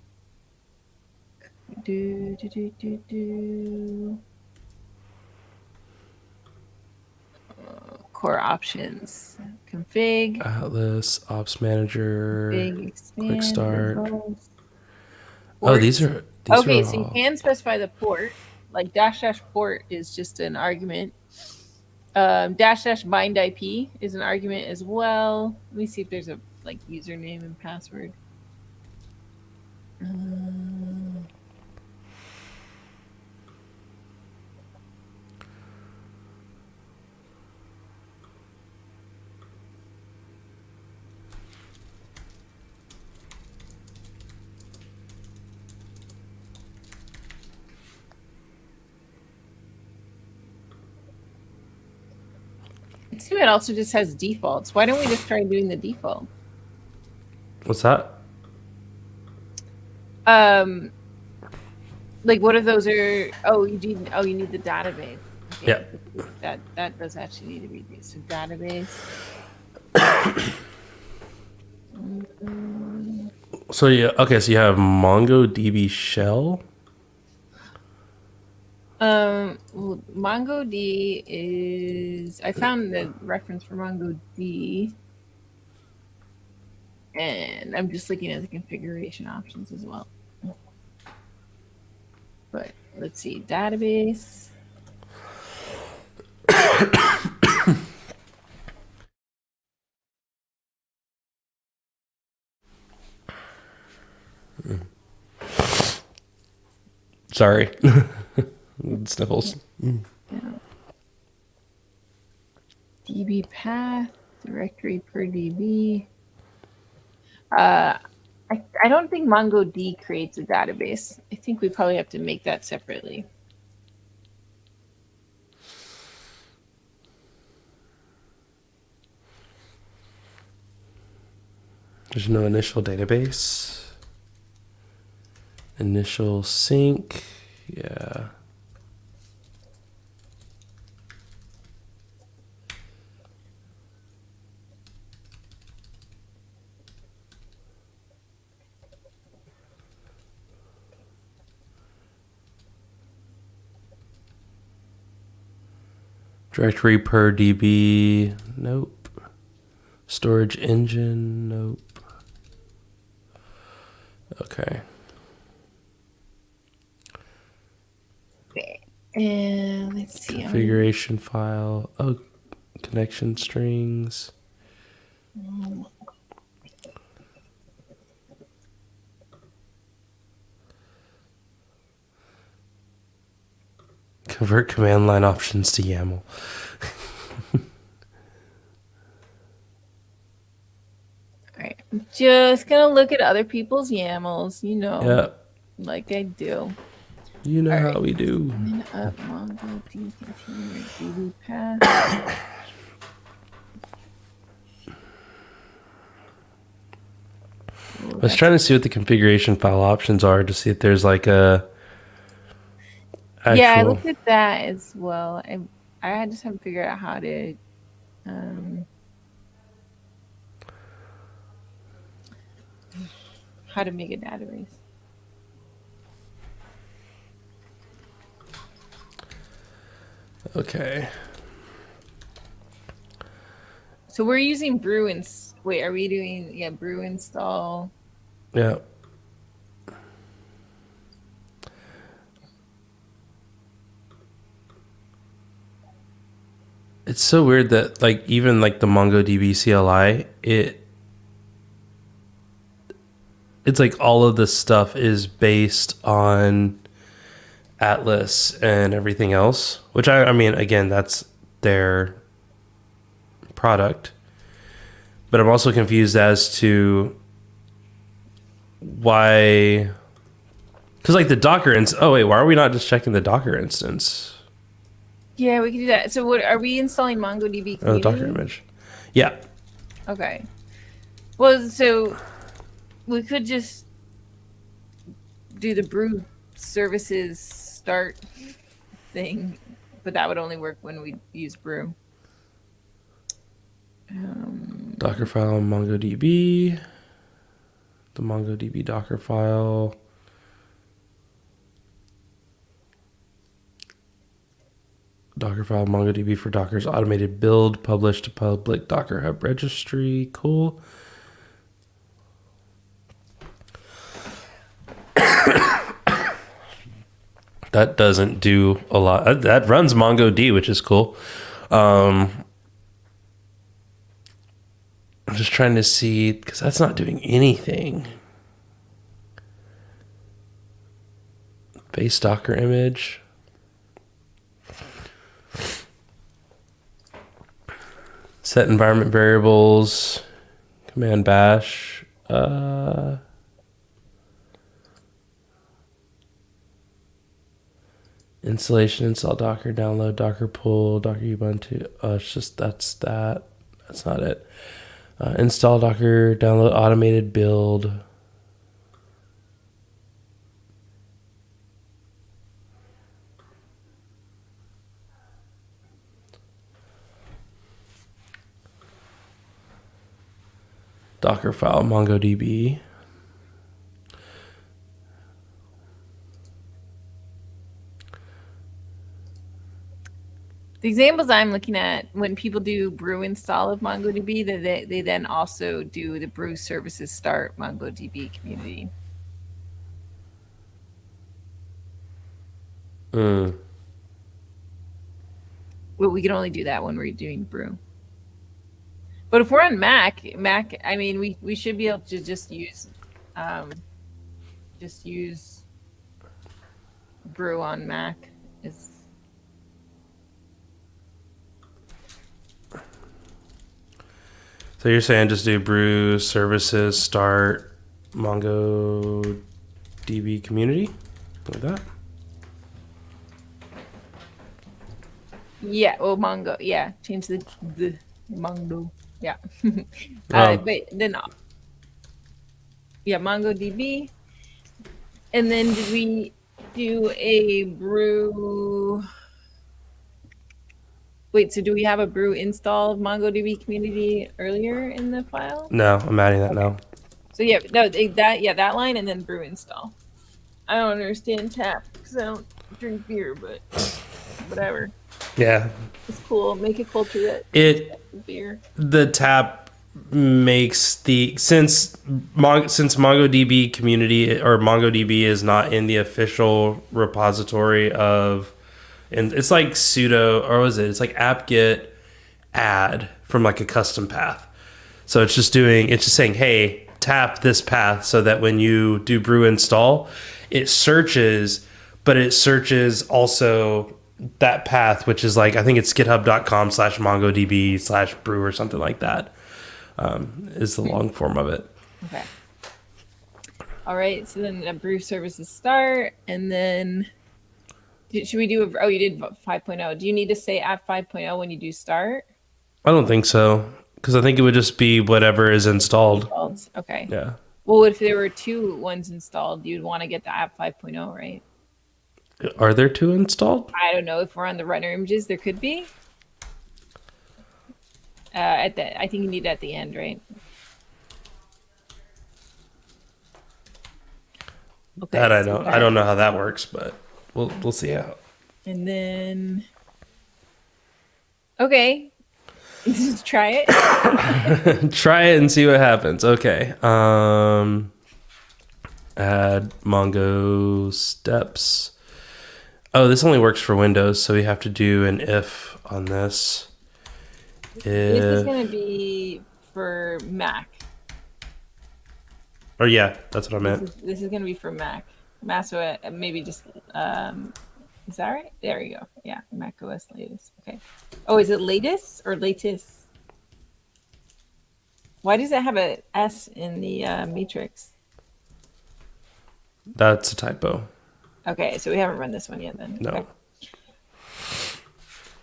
S2: core options, config,
S1: Atlas, Ops Manager,
S2: config,
S1: quick start.
S2: Oh,
S1: these are
S2: okay. So you can specify the port. Like -- port is just an argument. -- bind IP is an argument as well. Let me see if there's a like username and password. See, it also just has defaults. Why don't we just try doing the default?
S1: What's that?
S2: Like what if those are? Oh, you need. Oh, you need the database.
S1: Yeah.
S2: Okay, that does actually need to be used. So database.
S1: So yeah, okay. So you have MongoDB shell.
S2: Well, MongoD is. I found the reference for MongoD, and I'm just looking at the configuration options as well. But let's see, database.
S1: Sorry. Sniffles.
S2: Yeah. DB path, directory per DB. I don't think MongoD creates a database. I think we probably have to make that separately.
S1: There's no initial database. Initial sync. Yeah. Directory per DB. Nope. Storage engine. Nope. Okay.
S2: And let's see.
S1: Configuration file. Oh, connection strings. Convert command line options to YAML.
S2: All right. I'm just going to look at other people's YAMLs,
S1: Yeah.
S2: like I do.
S1: You know how we do.
S2: Up MongoDB container DB path.
S1: I was trying to see what the configuration file options are to see if there's like a actual...
S2: Yeah, I looked at that as well. I just haven't figured out how to make a database.
S1: Okay.
S2: So we're using brew and wait, are we doing brew install?
S1: Yeah. It's so weird that like even like the MongoDB CLI, it's like all of this stuff is based on Atlas and everything else, which I mean, again, that's their product. But I'm also confused as to why, because like the Docker instance, oh wait, why are we not just checking the Docker instance?
S2: Yeah, we can do that. So what are we installing MongoDB?
S1: Oh, the Docker image. Yeah.
S2: Okay. Well, so we could just do the brew services start thing, but that would only work when we use brew.
S1: Docker file MongoDB. The MongoDB Docker file. Docker file MongoDB for Docker's automated build published to public Docker Hub registry. Cool. That doesn't do a lot. That runs MongoD, which is cool. I'm just trying to see, because that's not doing anything. Base Docker image. Set environment variables. Command bash. Installation, install Docker, download Docker pull, Docker Ubuntu. It's just that's that. That's not it. Install Docker, download automated build. Docker file, MongoDB.
S2: The examples I'm looking at, when people do brew install of MongoDB, they then also do the brew services start MongoDB community. But we can only do that when we're doing brew. But if we're on Mac, I mean, we should be able to just use brew on Mac.
S1: So you're saying just do brew services start MongoDB community like that?
S2: Yeah, well, Mongo. Yeah, change the Mongo. Yeah, but then yeah, MongoDB, and then did we do a brew? Wait, so do we have a brew install of MongoDB community earlier in the file?
S1: No, I'm adding that now.
S2: So yeah, no, that line and then brew install. I don't understand tap because I don't drink beer, but whatever.
S1: Yeah,
S2: it's cool. Make a culture that beer.
S1: The tap makes since MongoDB community or MongoDB is not in the official repository of. And it's like sudo, or was it? It's like apt-get add from like a custom path. So it's just saying, hey, tap this path so that when you do brew install, it searches, but it searches also that path, which is like, I think it's github.com/mongodb/brew or something like that, is the long form of it.
S2: Okay. All right. So then the brew services start, and then should we do you did 5.0. Do you need to say at 5.0 when you do start?
S1: I don't think so, because I think it would just be whatever is installed.
S2: Okay.
S1: Yeah.
S2: Well, if there were 2 ones installed, you'd want to get the app 5.0, right?
S1: Are there 2 installed?
S2: I don't know. If we're on the runner images, there could be. I think you need it at the end, right?
S1: Okay. That I don't know how that works, but we'll see how.
S2: And then, okay, just try it.
S1: Try it and see what happens. Okay. Add Mongo steps. Oh, this only works for Windows, so we have to do an if on this.
S2: This is going to be for Mac.
S1: Or yeah, that's what I meant.
S2: This is going to be for Mac. So maybe just, is that right? There you go. Yeah, Mac OS latest. Okay. Oh, is it latest or latest? Why does it have a S in the matrix?
S1: That's a typo.
S2: Okay, so we haven't run this one yet then.
S1: No.
S2: Okay.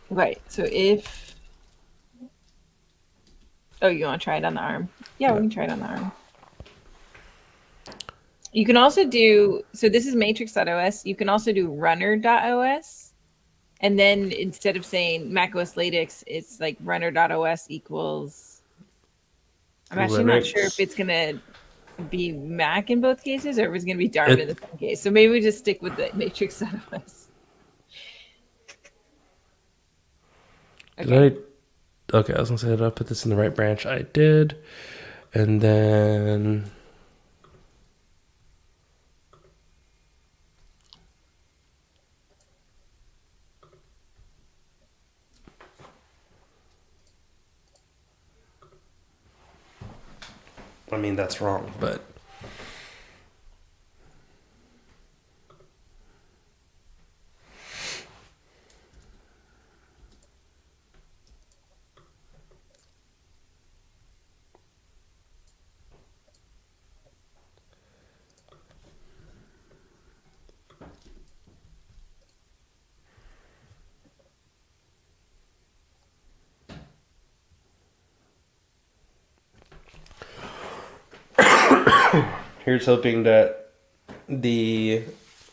S2: Right, so if... Oh, you want to try it on the ARM? Yeah, we can try it on the ARM. You can also do... So this is matrix.os. You can also do runner.os. And then instead of saying macOS Latex, it's like runner.os equals... I'm actually not sure if it's going to be Mac in both cases or if it's going to be Darwin in the same case. So maybe we just stick with the matrix.os.
S1: Okay. Okay, I was going to say, did I put this in the right branch? I did. And then... I mean, that's wrong, but... Here's hoping that the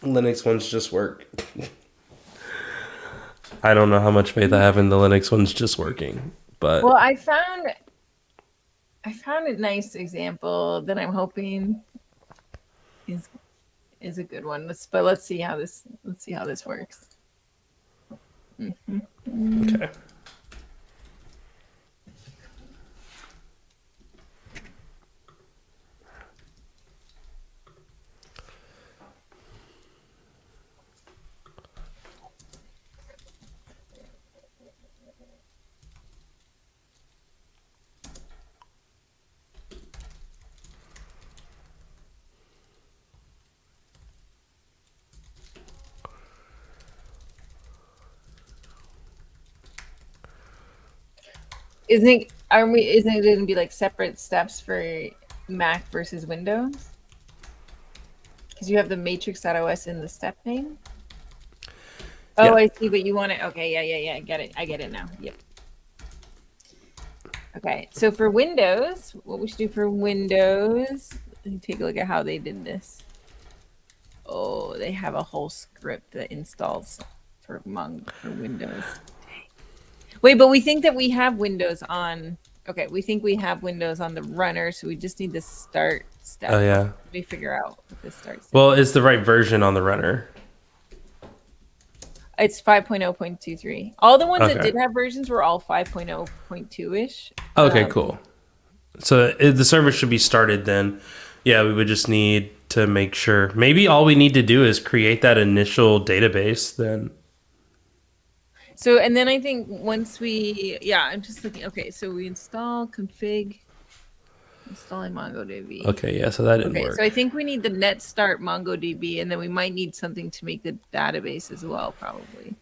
S1: Linux ones just work. I don't know how much faith I have in the Linux ones just working, but...
S2: Well, I found... I found a nice example that I'm hoping is a good one. Let's see how this works.
S1: Okay.
S2: Isn't it going to be like separate steps for Mac versus Windows? Because you have the matrix.os in the step name. Oh,
S1: Yeah.
S2: I see, but you want it. Okay, yeah. I get it now. Yep. Okay, so for Windows, what we should do for Windows, let me take a look at how they did this. Oh, they have a whole script that installs for Windows. Wait, but we think that we have Windows on. Okay, we think we have Windows on the runner, so we just need the start step.
S1: Oh yeah.
S2: Let me figure out what this start step.
S1: Well, it's the right version on the runner.
S2: It's 5.0.23. All the ones that did have versions were all 5.0.2-ish.
S1: Okay, cool. So the server should be started then. Yeah, we would just need to make sure. Maybe all we need to do is create that initial database then.
S2: So, and then I think once I'm just looking. Okay, so we install config, installing MongoDB.
S1: Okay, yeah, so that didn't work.
S2: So I think we need the net start MongoDB, and then we might need something to make the database as well, probably.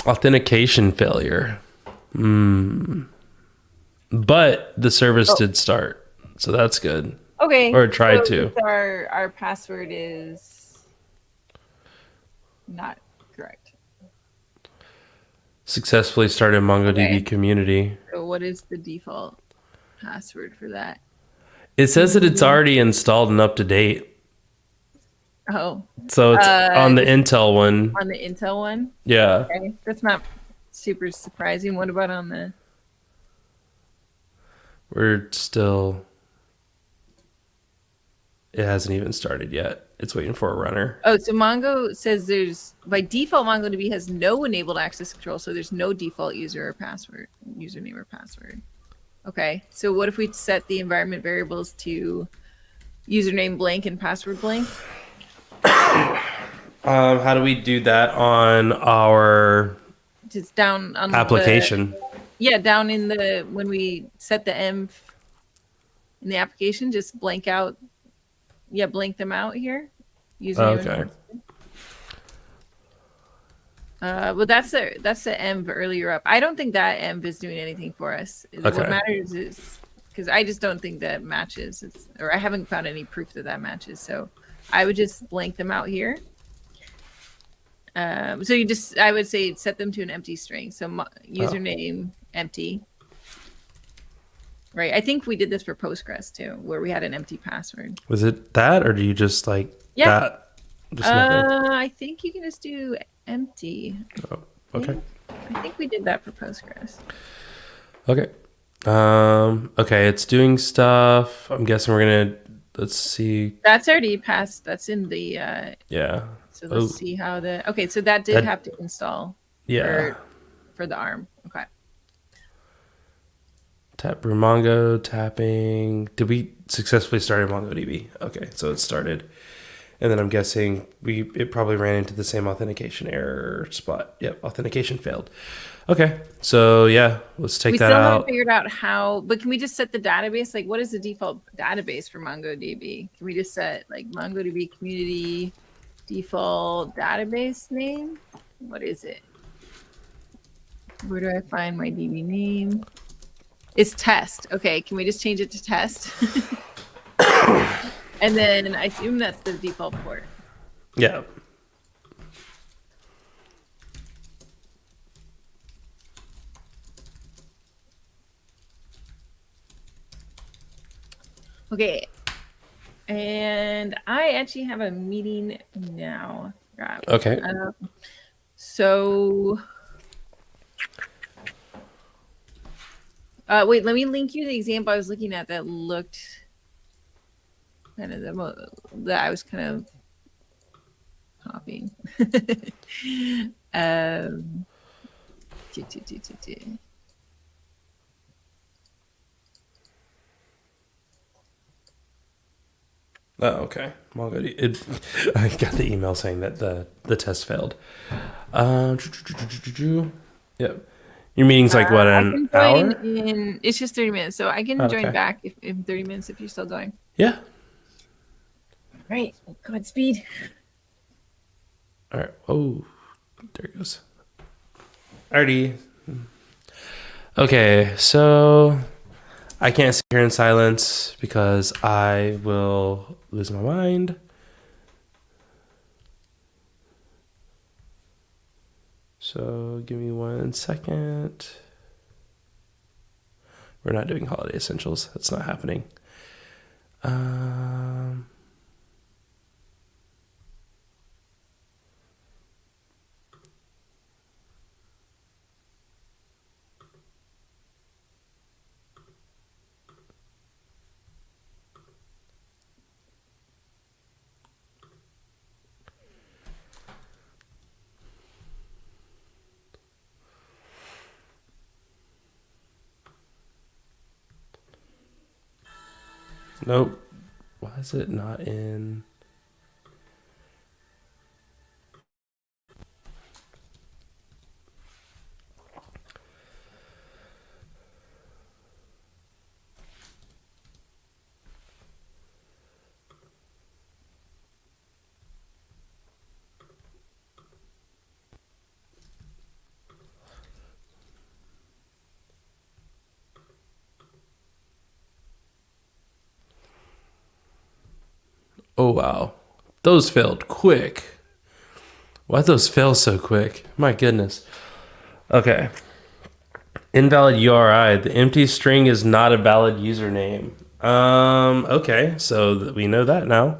S1: Authentication failure. But the service did start, so that's good.
S2: Okay.
S1: Or tried to.
S2: Our password is not correct.
S1: Successfully started MongoDB community.
S2: So what is the default password for that?
S1: It says that it's already installed and up to date.
S2: Oh.
S1: So it's on the Intel one.
S2: On the Intel one?
S1: Yeah.
S2: Okay. That's not super surprising. What about on the...
S1: We're still... It hasn't even started yet. It's waiting for a runner.
S2: Oh, so Mongo says there's... By default, MongoDB has no enabled access control, so there's no default username or password. Okay. So what if we set the environment variables to username blank and password blank?
S1: How do we do that on our
S2: Just down on
S1: application?
S2: Down in the when we set the env in the application, just blank out. Yeah, blank them out here.
S1: Okay.
S2: Well, that's the env earlier up. I don't think that env is doing anything for us. What matters is because I just don't think that matches, or I haven't found any proof that matches. So I would just blank them out here. So I would say set them to an empty string. So username empty. Right. I think we did this for Postgres too, where we had an empty password.
S1: Was it that, or do you just that? Just
S2: I think you can just do empty.
S1: Oh, okay.
S2: I think we did that for Postgres.
S1: Okay. Okay, it's doing stuff. I'm guessing let's see.
S2: That's already passed. That's in the
S1: yeah.
S2: So let's see how so that did have to install.
S1: Yeah.
S2: For the ARM. Okay.
S1: Tap brew Mongo, tapping. Did we successfully start MongoDB? Okay, so it started. And then I'm guessing it probably ran into the same authentication error spot. Yep, authentication failed. Okay, so yeah, let's take that out. We still haven't
S2: figured out how, but can we just set the database? Like, what is the default database for MongoDB? Can we just set like MongoDB community default database name? What is it? Where do I find my DB name? It's test. Okay, can we just change it to test? And then I assume that's the default port.
S1: Yeah.
S2: Okay. And I actually have a meeting now.
S1: Okay.
S2: So Wait, let me link you the example I was looking at that looked kind of that I was kind of copying. um,
S1: Oh, okay. Well, good. I got the email saying that the test failed. Yep. Your meeting's like what,
S2: I
S1: an
S2: can join
S1: hour?
S2: in. It's just 30 minutes, so I can
S1: Oh,
S2: join
S1: okay.
S2: back if in 30 minutes if you're still going.
S1: Yeah.
S2: All right. Godspeed.
S1: All right. Oh, there it goes. Alrighty. Okay, so I can't sit here in silence because I will lose my mind. So give me 1 second. We're not doing holiday essentials. That's not happening. Nope. Why is it not in? Oh, wow. Those failed quick. Why'd those fail so quick? My goodness. Okay. Invalid URI. The empty string is not a valid username. Okay. So we know that now.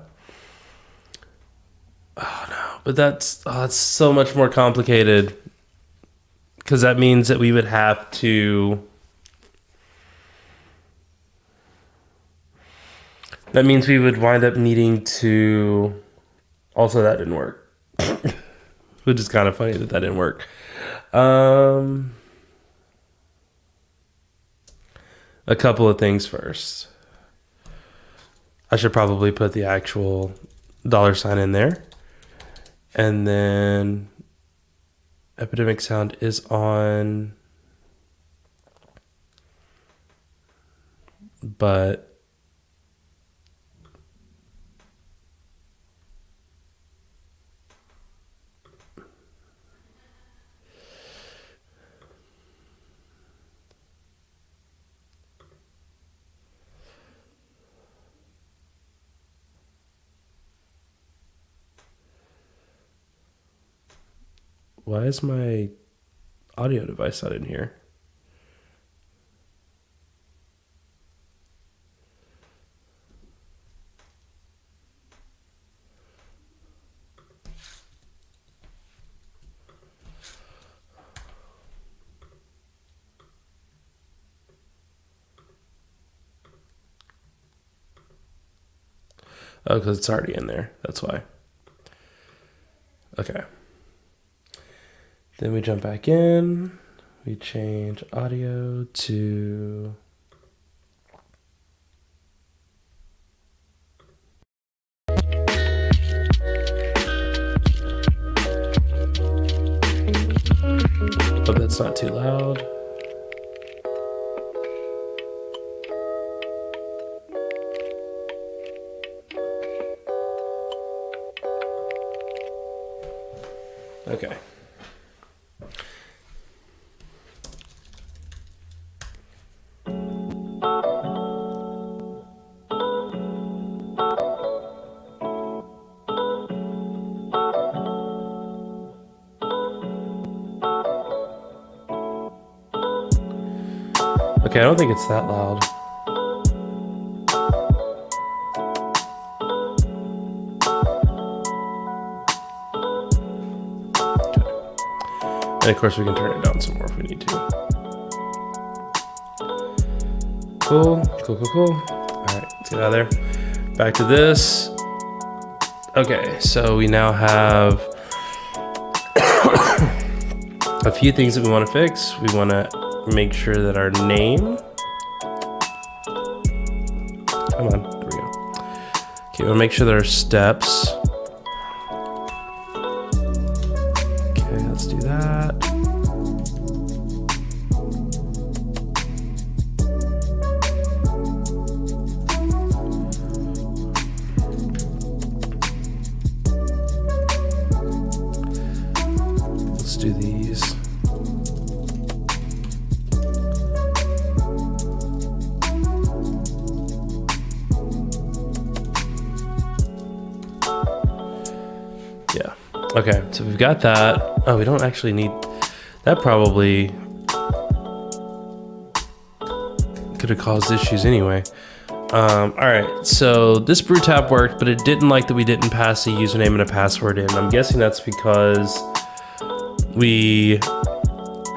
S1: Oh, no. But that's so much more complicated. Because that means that we would have to... That means we would wind up needing to... Also, that didn't work. Which is kind of funny that didn't work. A couple of things first. I should probably put the actual $ in there. And then Epidemic Sound is on, but why is my audio device not in here? Oh, because it's already in there. That's why. Okay. Then we jump back in. We change audio to... Hope that's not too loud. Okay. Okay, I don't think it's that loud. And of course we can turn it down some more if we need to. Cool. All right, let's get out of there. Back to this. Okay, so we now have a few things that we want to fix. We want to make sure that our name. Come on, there we go. Okay, we'll make sure that our steps. Okay, let's do that. Let's do these. Yeah. Okay, so we've got that. Oh, we don't actually need that. Probably could have caused issues anyway. All right, so this brew tab worked, but it didn't like that we didn't pass a username and a password in. I'm guessing that's because we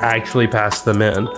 S1: actually passed them in.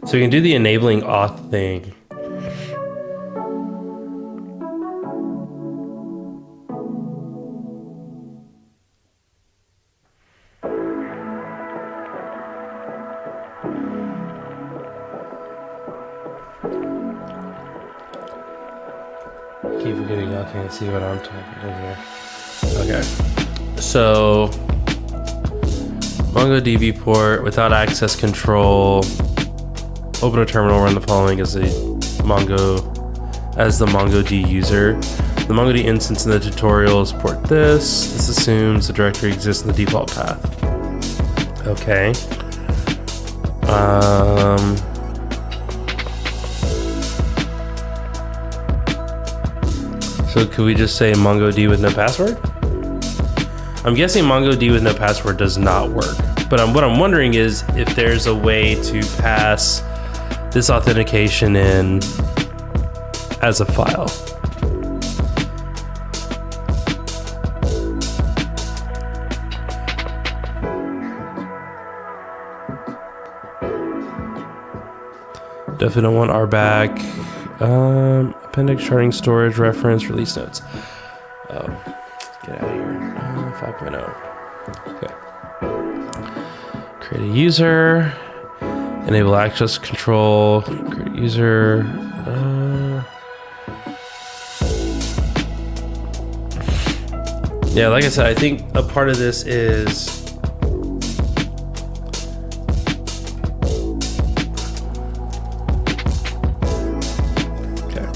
S1: So we can do the enabling auth thing. Keep forgetting y'all can't see what I'm typing in here. Okay. So MongoDB port without access control. Open a terminal, run the following as the MongoD user. The MongoD instance in the tutorial support this. This assumes the directory exists in the default path. Okay. So could we just say MongoD with no password? I'm guessing MongoD with no password does not work. But what I'm wondering is if there's a way to pass this authentication in as a file. Definitely don't want RBAC. Appendix, charting, storage, reference, release notes. Oh, get out of here. 5.0. Okay. Create a user. Enable access control. Create a user. Yeah, like I said, I think a part of this is okay.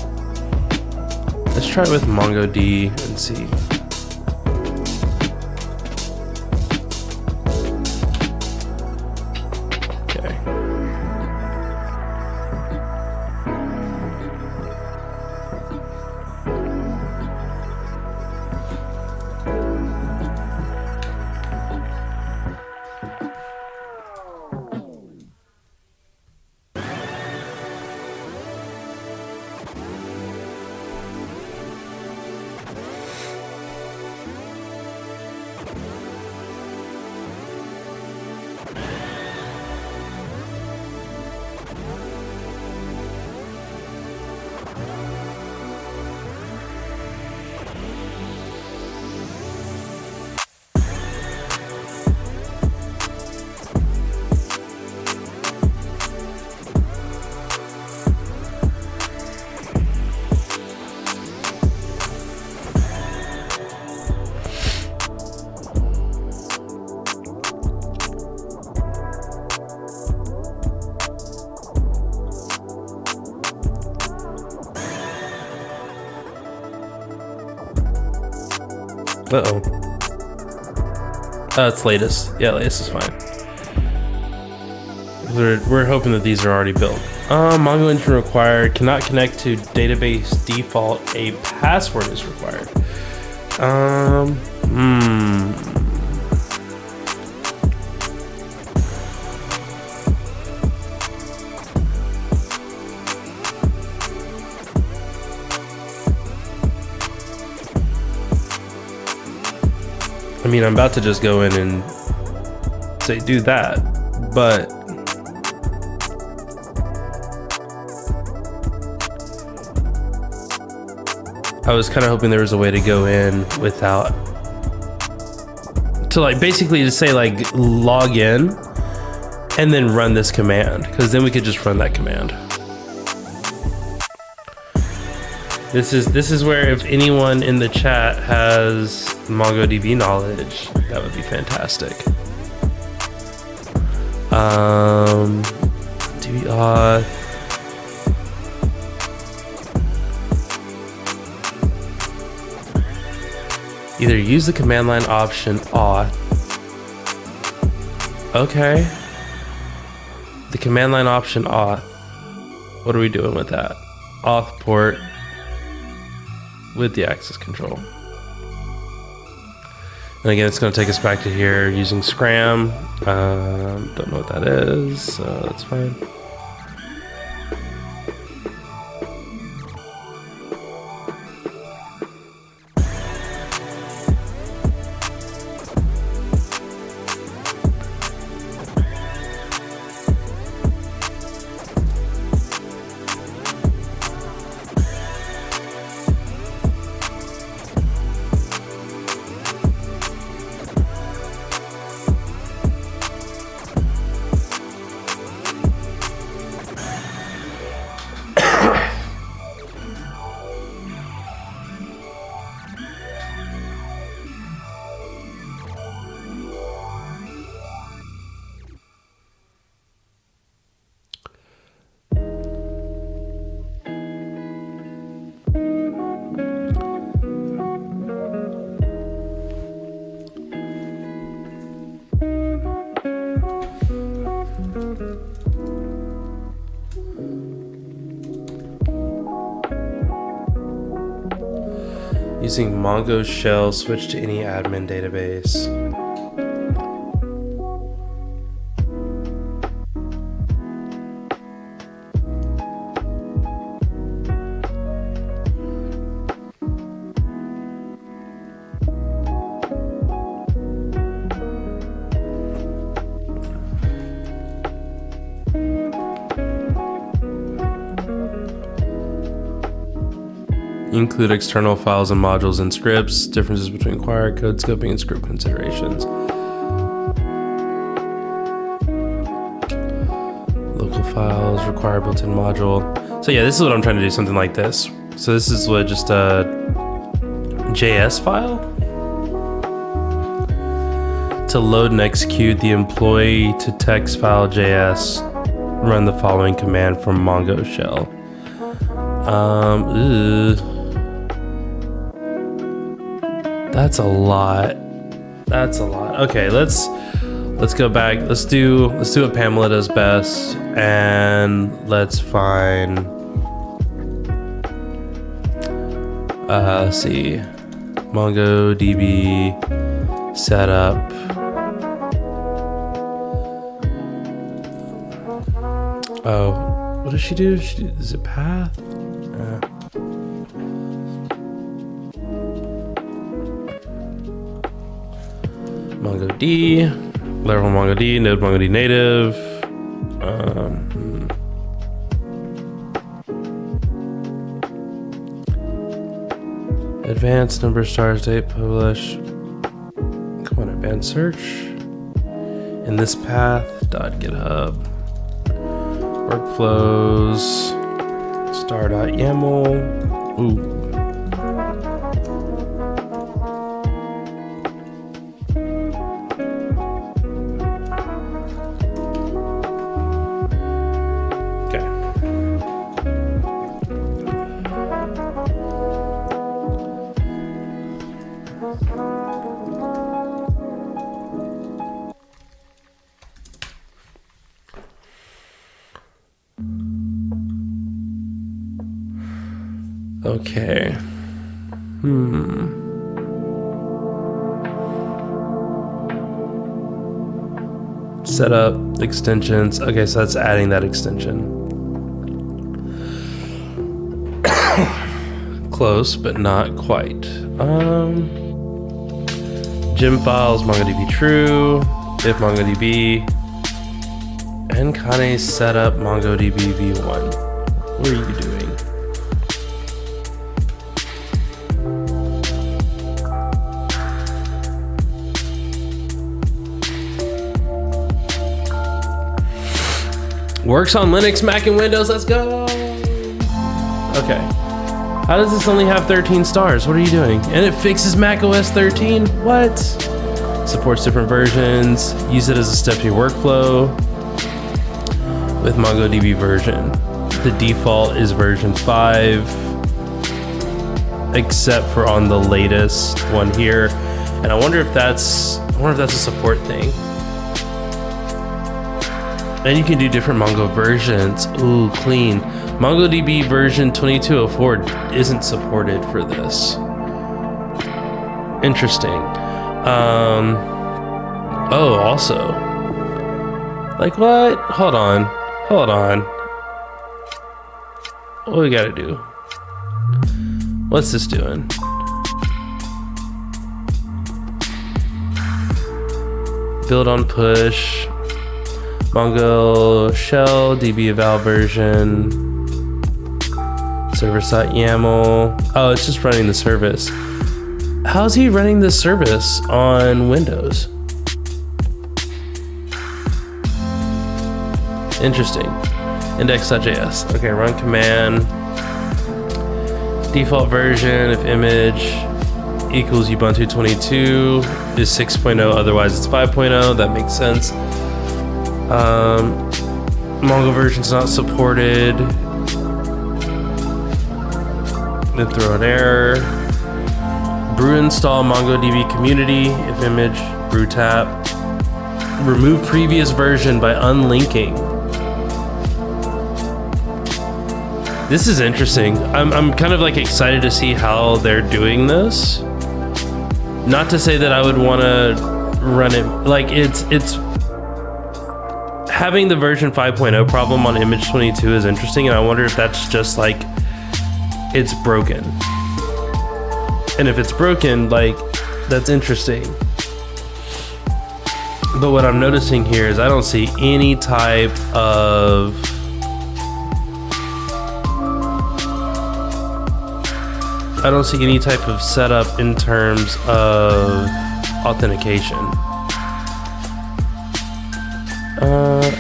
S1: Let's try it with MongoD and see. Uh-oh. It's latest. Yeah, latest is fine. We're hoping that these are already built. Mongo engine required. Cannot connect to database default. A password is required. I mean, I'm about to just go in and say do that, but I was kind of hoping there was a way to go in without, to like basically to say like log in and then run this command, because then we could just run that command. This is where if anyone in the chat has MongoDB knowledge, that would be fantastic. DB auth. Either use the command line option auth. Okay. The command line option auth. What are we doing with that? Auth port with the access control. And again, it's going to take us back to here using Scram. Don't know what that is, so that's fine. Using Mongo shell, switch to any admin database. Include external files and modules and scripts, differences between required code scoping and script considerations. Local files, require built-in module. So yeah, this is what I'm trying to do, something like this. So this is what, just a JS file? To load and execute the employee to text file JS, run the following command from Mongo shell. That's a lot. That's a lot. Okay, let's go back. Let's do what Pamela does best, and let's find. Let's see, MongoDB setup. Oh, what does she do? Is it path? MongoD, Laravel MongoD, Node MongoD native. Advanced number, stars, date, publish. Come on, advanced search. In this path, .github. Workflows, star.yaml. Ooh. Okay. Setup extensions. Okay, so that's adding that extension. Close, but not quite. Gem files, MongoDB true. If MongoDB. Nkane setup MongoDB v1. What are you doing? Works on Linux, Mac, and Windows. Let's go. Okay. How does this only have 13 stars? What are you doing? And it fixes macOS 13? What? Supports different versions. Use it as a step to your workflow with MongoDB version. The default is version 5, except for on the latest one here. And I wonder if that's a support thing. And you can do different Mongo versions. Ooh, clean. MongoDB version 2204 isn't supported for this. Interesting. Oh, also. Like what? Hold on. What we gotta do? What's this doing? Build on push. Mongo shell, DB eval version, service.yaml. Oh, it's just running the service. How's he running this service on Windows? Interesting. Index.js. Okay, run command. Default version of image equals Ubuntu 22 is 6.0, otherwise it's 5.0. That makes sense. Mongo version's not supported. Then throw an error. Brew install MongoDB community if image brew tap. Remove previous version by unlinking. This is interesting. I'm kind of like excited to see how they're doing this. Not to say that I would want to run it like it's having the version 5.0 problem on image 22 is interesting, and I wonder if that's just like it's broken. And if it's broken, like that's interesting. But what I'm noticing here is I don't see any type of setup in terms of authentication.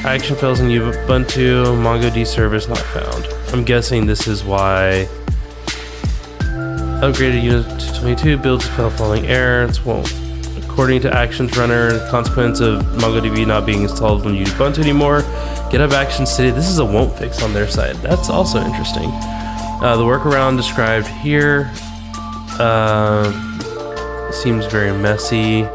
S1: Action fails in Ubuntu, MongoDB service not found. I'm guessing this is why. Upgraded unit to 22 builds fail following error. It won't. According to Actions Runner, consequence of MongoDB not being installed on Ubuntu anymore. GitHub Actions stated this is a won't fix on their side. That's also interesting. The workaround described here seems very messy.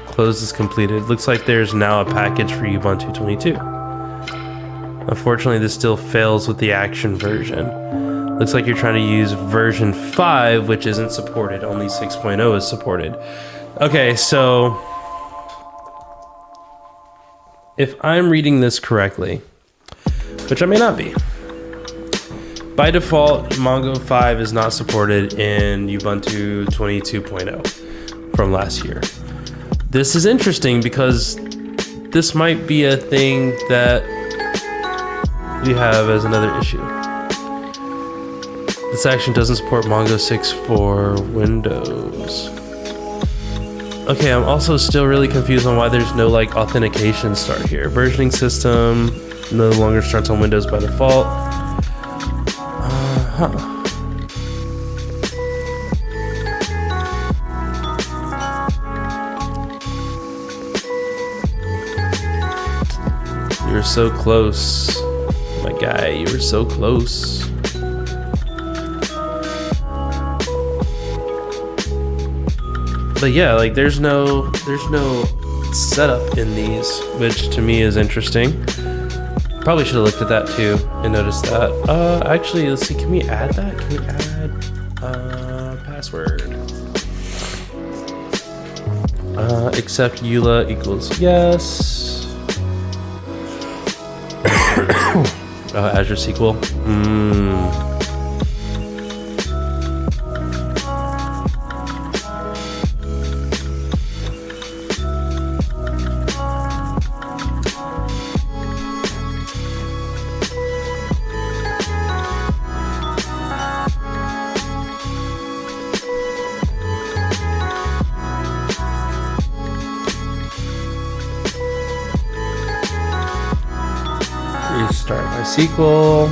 S1: Close is completed. Looks like there's now a package for Ubuntu 22. Unfortunately, this still fails with the action version. Looks like you're trying to use version 5, which isn't supported. Only 6.0 is supported. Okay, so if I'm reading this correctly, which I may not be, by default, Mongo 5 is not supported in Ubuntu 22.0 from last year. This is interesting because this might be a thing that we have as another issue. This action doesn't support Mongo 6 for Windows. Okay, I'm also still really confused on why there's no like authentication start here. Versioning system no longer starts on Windows by default. You were so close, my guy. You were so close. But yeah, like there's no setup in these, which to me is interesting. Probably should have looked at that too and noticed that. Actually, let's see. Can we add that? Can we add password? Accept EULA equals yes. Azure SQL. Restart MySQL.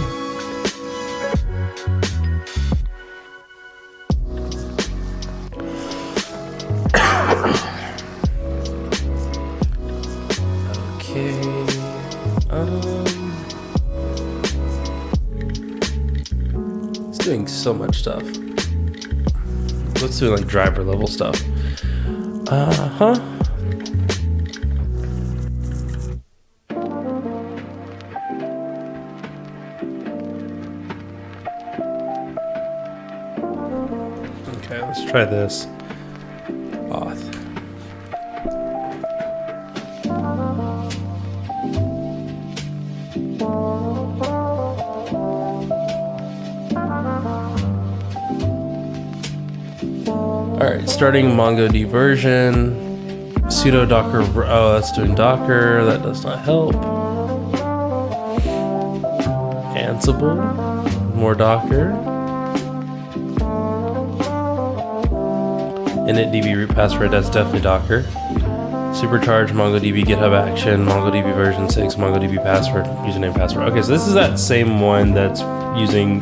S1: Okay. It's doing so much stuff. Let's do like driver level stuff. Okay, let's try this. Auth. Alright, starting MongoDB version. Sudo docker. Oh, that's doing Docker. That does not help. Ansible. More Docker. initdb root password, that's definitely Docker. Supercharge, MongoDB, GitHub action, MongoDB version 6, MongoDB password, username, password. Okay, so this is that same one they're using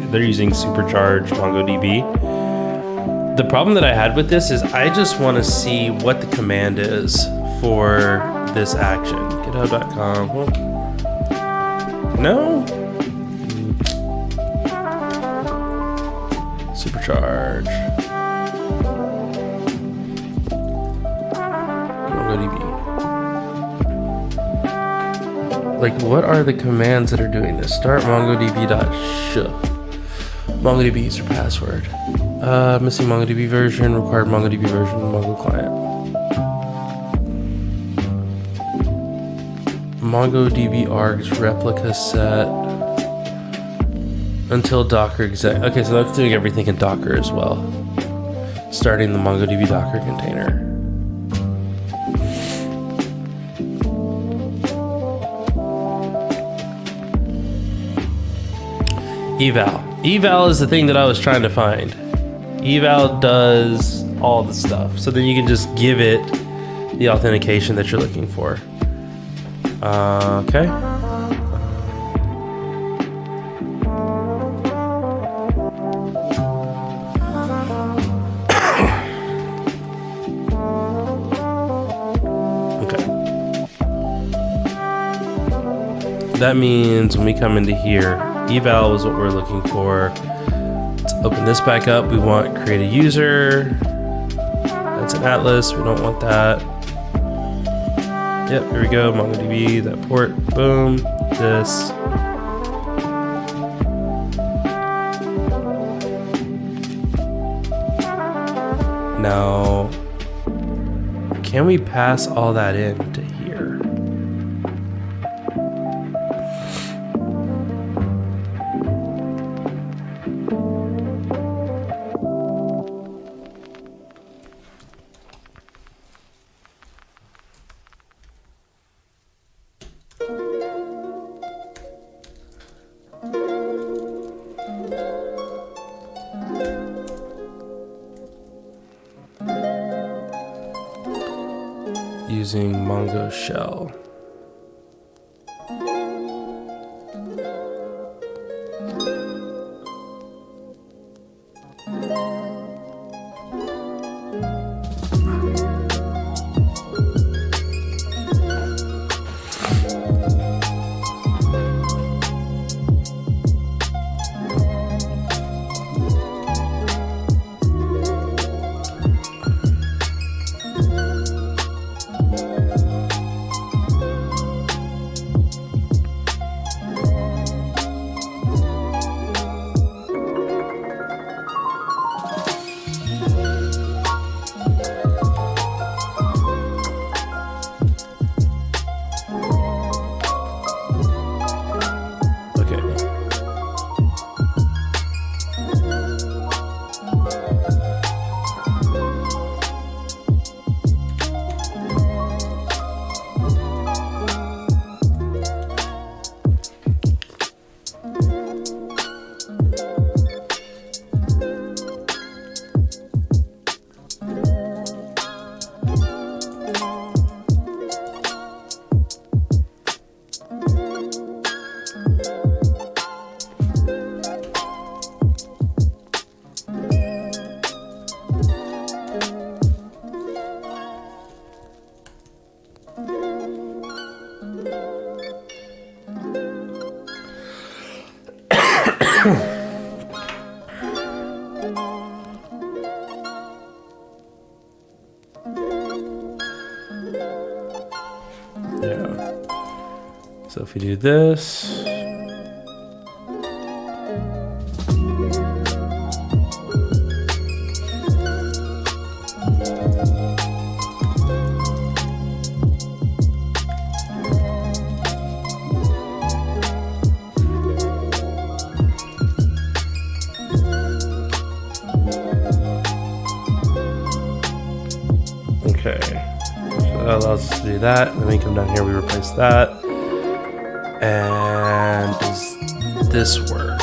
S1: Supercharge MongoDB. The problem that I had with this is I just want to see what the command is for this action. GitHub.com. No? Supercharge. MongoDB. Like, what are the commands that are doing this? Start MongoDB.sh. MongoDB user password. Missing MongoDB version, required MongoDB version, Mongo client. MongoDB args replica set until Docker exec. Okay, so that's doing everything in Docker as well. Starting the MongoDB Docker container. Eval is the thing that I was trying to find. Eval does all the stuff. So then you can just give it the authentication that you're looking for. Okay. Okay. That means when we come into here, eval is what we're looking for. Let's open this back up. We want create a user. That's an atlas. We don't want that. Yep, here we go. MongoDB, that port. Boom. This. Now, can we pass all that into here? Using Mongo shell. Yeah. So if we do this. Okay, so that allows us to do that. Then we come down here, we replace that. And does this work?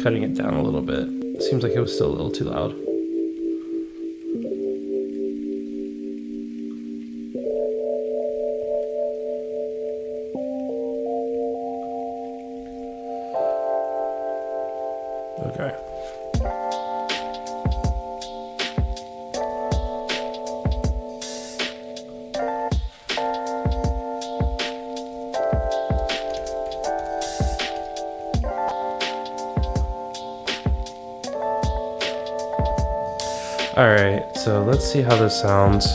S1: Cutting it down a little bit. It seems like it was still a little too loud. Okay. All right, so let's see how this sounds.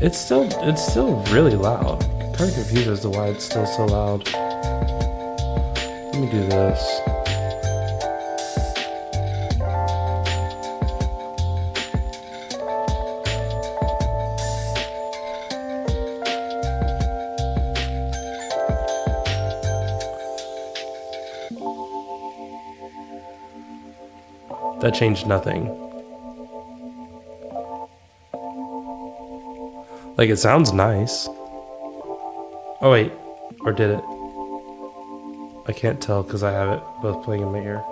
S1: It's still really loud. I'm kind of confused as to why it's still so loud. Let me do this. That changed nothing. Like, it sounds nice. Oh wait, or did it? I can't tell because I have it both playing in my ear.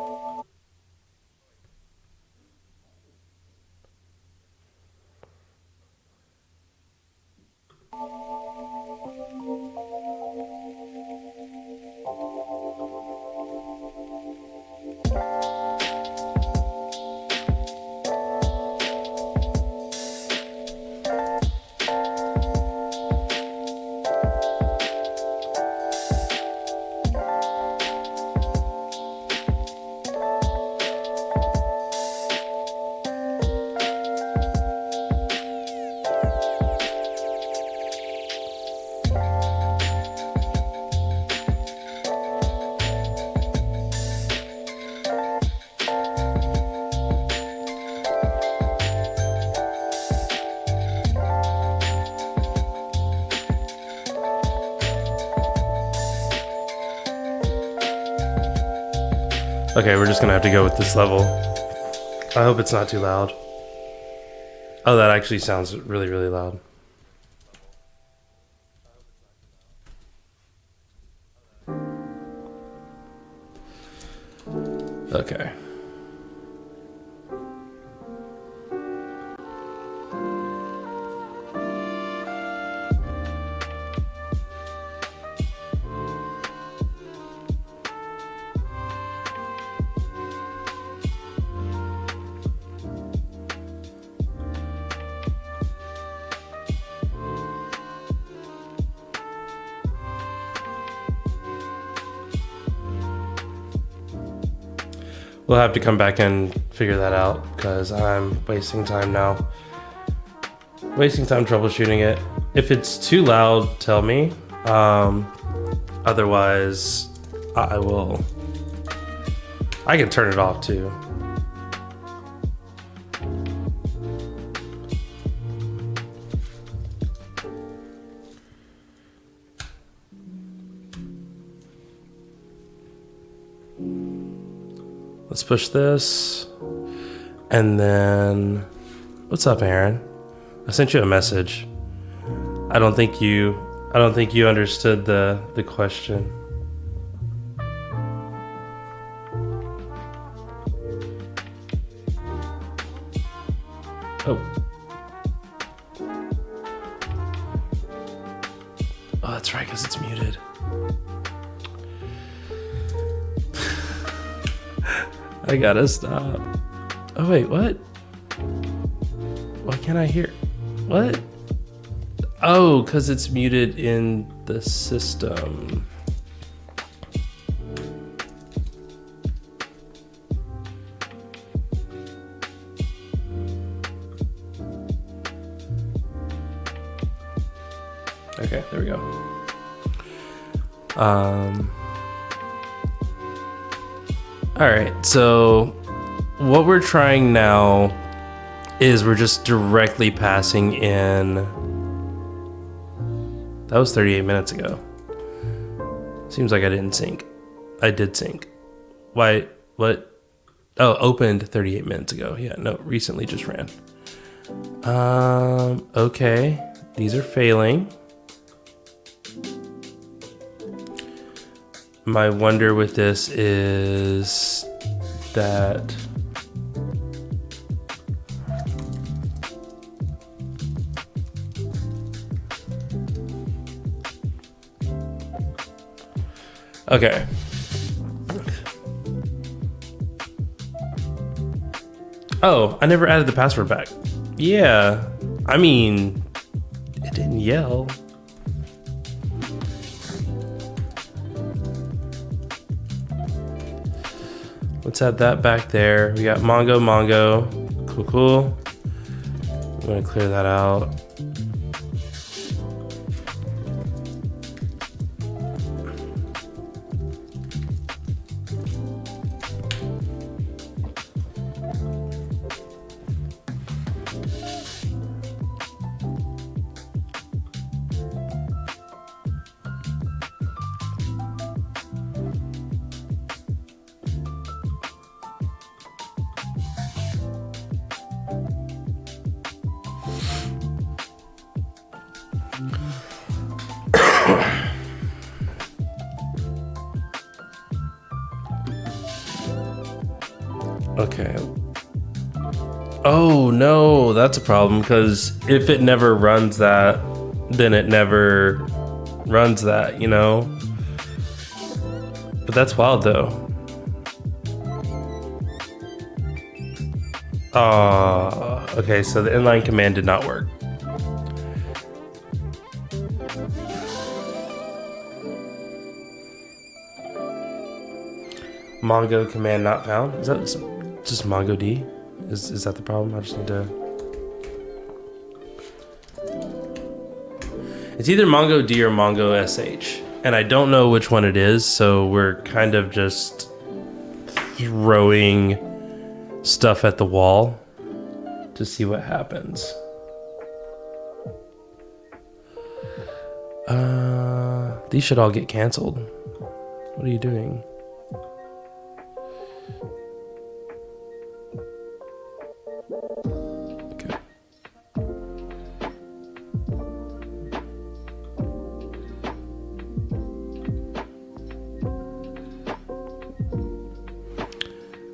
S1: Okay, we're just gonna have to go with this level. I hope it's not too loud. Oh, that actually sounds really, really loud. Okay. We'll have to come back and figure that out because I'm wasting time now. Wasting time troubleshooting it. If it's too loud, tell me. Otherwise, I can turn it off too. Let's push this. And then, what's up, Aaron? I sent you a message. I don't think you understood the question. Oh. Oh, that's right, because it's muted. I gotta stop. Oh, wait, what? Why can't I hear? What? Oh, because it's muted in the system. Okay, there we go. All right, so what we're trying now is we're just directly passing in. That was 38 minutes ago. Seems like I didn't sync. I did sync. Why? What? Oh, opened 38 minutes ago. Yeah, no, recently just ran. Okay, these are failing. My wonder with this is that okay. Oh, I never added the password back. Yeah, I mean, it didn't yell. Let's add that back there. We got Mongo. Cool. I'm gonna clear that out. Okay. Oh no, that's a problem, because if it never runs that, then it never runs that, you know? But that's wild though. Okay, so the inline command did not work. Mongo command not found? Is that just Mongo D? Is that the problem? I just need to... It's either Mongo D or Mongo SH. And I don't know which one it is, so we're kind of just throwing stuff at the wall to see what happens. These should all get canceled. What are you doing? Okay.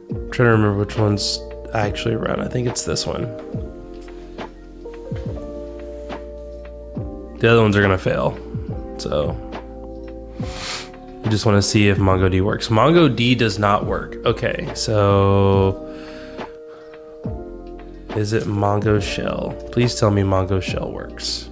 S1: I'm trying to remember which ones actually run. I think it's this one. The other ones are gonna fail. So you just want to see if MongoD works. MongoD does not work. Okay, so is it Mongo Shell? Please tell me Mongo Shell works.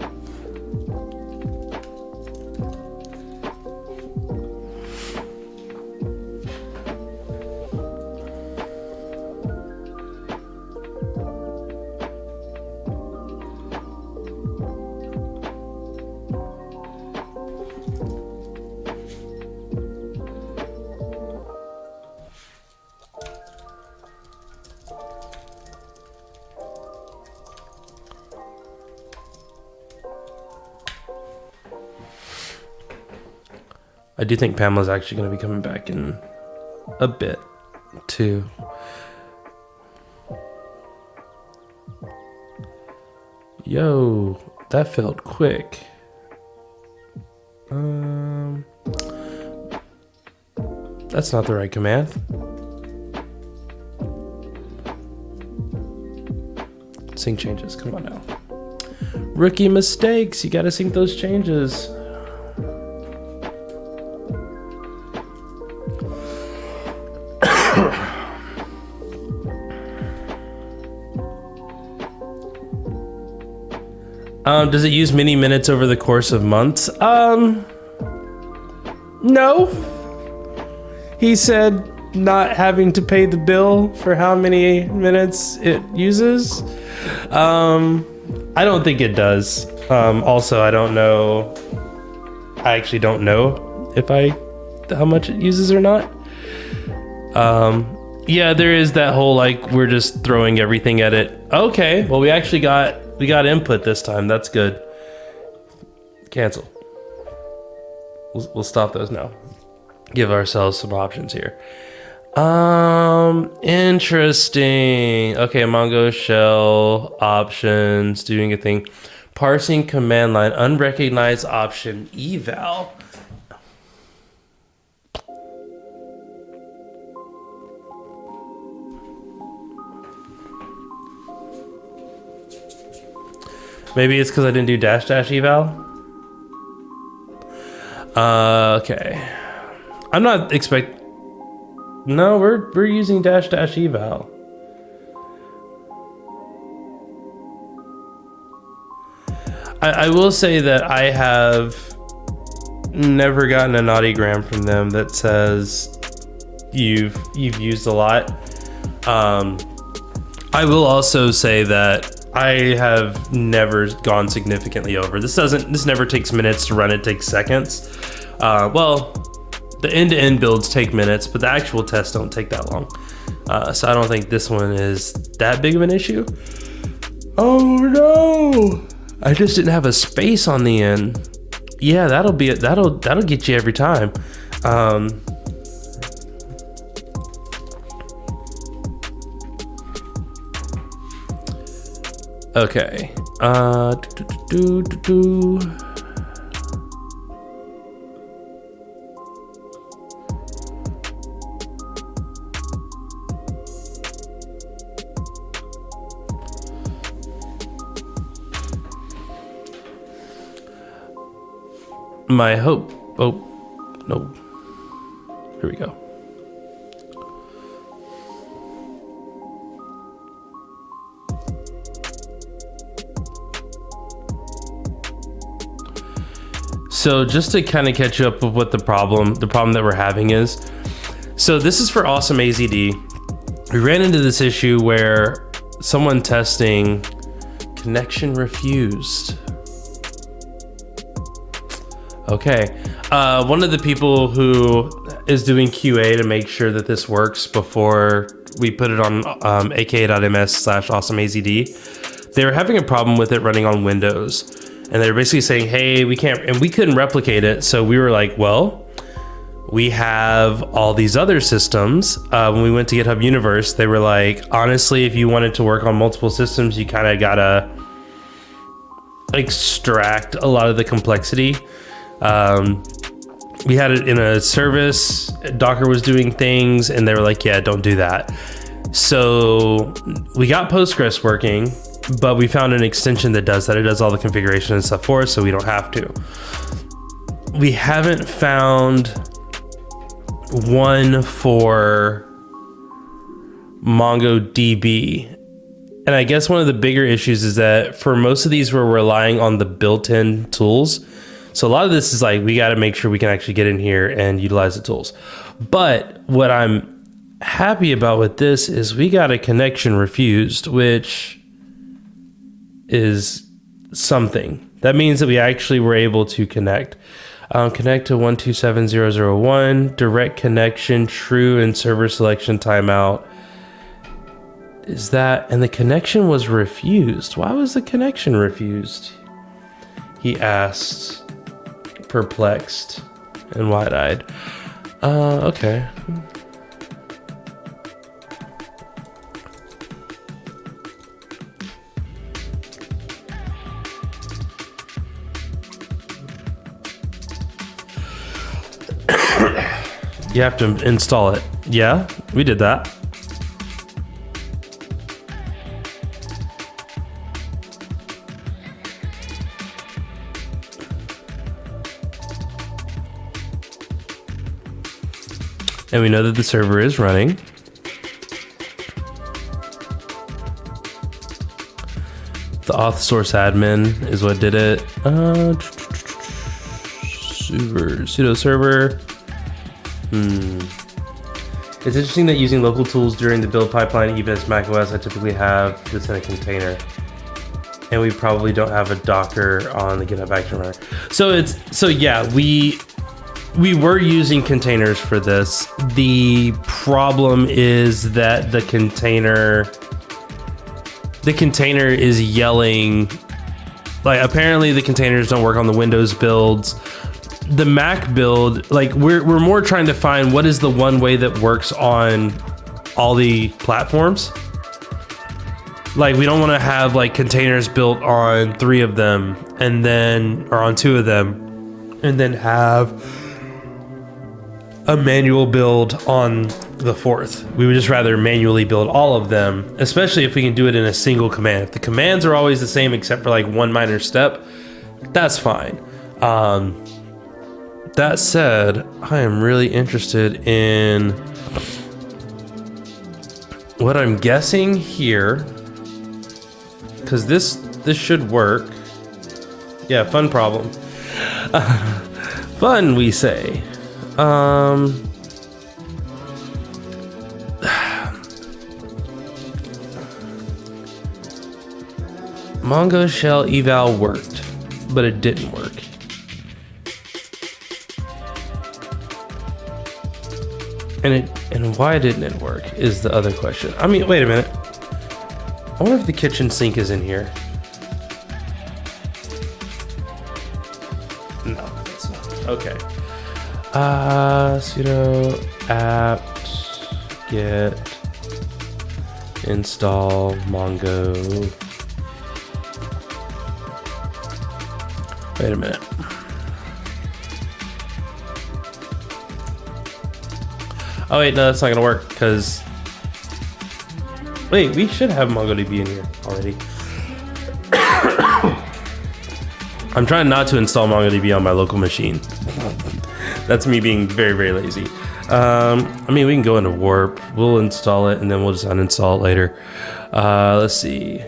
S1: I do think Pamela's actually going to be coming back in a bit. too. Yo, that felt quick. That's not the right command. Sync changes, come on now. Rookie mistakes, you gotta sync those changes. Does it use many minutes over the course of months? No. He said not having to pay the bill for how many minutes it uses. I don't think it does. Also, I don't know. I actually don't know how much it uses or not. Yeah, there is that whole like we're just throwing everything at it. Okay, well we actually got input this time. That's good. Cancel. We'll stop those now. Give ourselves some options here. Interesting. Okay, Mongo shell options, doing a thing. Parsing command line, unrecognized option, eval. Maybe it's because I didn't do dash eval. Okay. I'm not No, we're using dash eval. I will say that I have never gotten a naughtygram from them that says you've used a lot. I will also say that I have never gone significantly over. This never takes minutes to run, it takes seconds. Well, the end-to-end builds take minutes, but the actual tests don't take that long. So I don't think this one is that big of an issue. Oh no! I just didn't have a space on the end. Yeah, that'll get you every time. Okay. My hope. Oh, no. Here we go. So just to kind of catch you up with what the problem that we're having is. So this is for Awesome AZD. We ran into this issue where someone testing connection refused. Okay, one of the people who is doing QA to make sure that this works before we put it on aka.ms/awesomeazd, they were having a problem with it running on Windows. And they're basically saying, hey, we can't, and we couldn't replicate it. So we were like, well, we have all these other systems. When we went to GitHub Universe, they were like, honestly, if you wanted to work on multiple systems, you kind of gotta extract a lot of the complexity. We had it in a service, Docker was doing things, and they were like, yeah, don't do that. So we got Postgres working, but we found an extension that does that. It does all the configuration and stuff for us, so we don't have to. We haven't found one for MongoDB. And I guess one of the bigger issues is that for most of these, we're relying on the built-in tools. So a lot of this is like, we got to make sure we can actually get in here and utilize the tools. But what I'm happy about with this is we got a connection refused, which is something. That means that we actually were able to connect. Connect to 127.0.0.1, direct connection, true, and server selection timeout. Is that, and the connection was refused. Why was the connection refused? He asked, perplexed and wide-eyed. Okay. You have to install it. Yeah, we did that. And we know that the server is running. The auth source admin is what did it. Sudo server. It's interesting that using local tools during the build pipeline, even as macOS, I typically have this in a container. And we probably don't have a Docker on the GitHub Action Runner. So yeah, we were using containers for this. The problem is that the container is yelling, like apparently the containers don't work on the Windows builds. The Mac build, like we're more trying to find what is the one way that works on all the platforms. Like we don't want to have like containers built on 3 of them or on 2 of them and then have a manual build on the 4th. We would just rather manually build all of them, especially if we can do it in a single command. If the commands are always the same except for like one minor step, that's fine. That said, I am really interested in what I'm guessing here, because this should work. Yeah, fun problem. Fun, we say. Mongo shell eval worked, but it didn't work. And why didn't it work is the other question. I mean, wait a minute. I wonder if the kitchen sink is in here. No, it's not. Okay. Sudo apt get install Mongo. Wait a minute. Oh wait, no, that's not gonna work because wait, we should have MongoDB in here already. I'm trying not to install MongoDB on my local machine. That's me being very, very lazy. I mean, we can go into Warp. We'll install it and then we'll just uninstall it later. Let's see.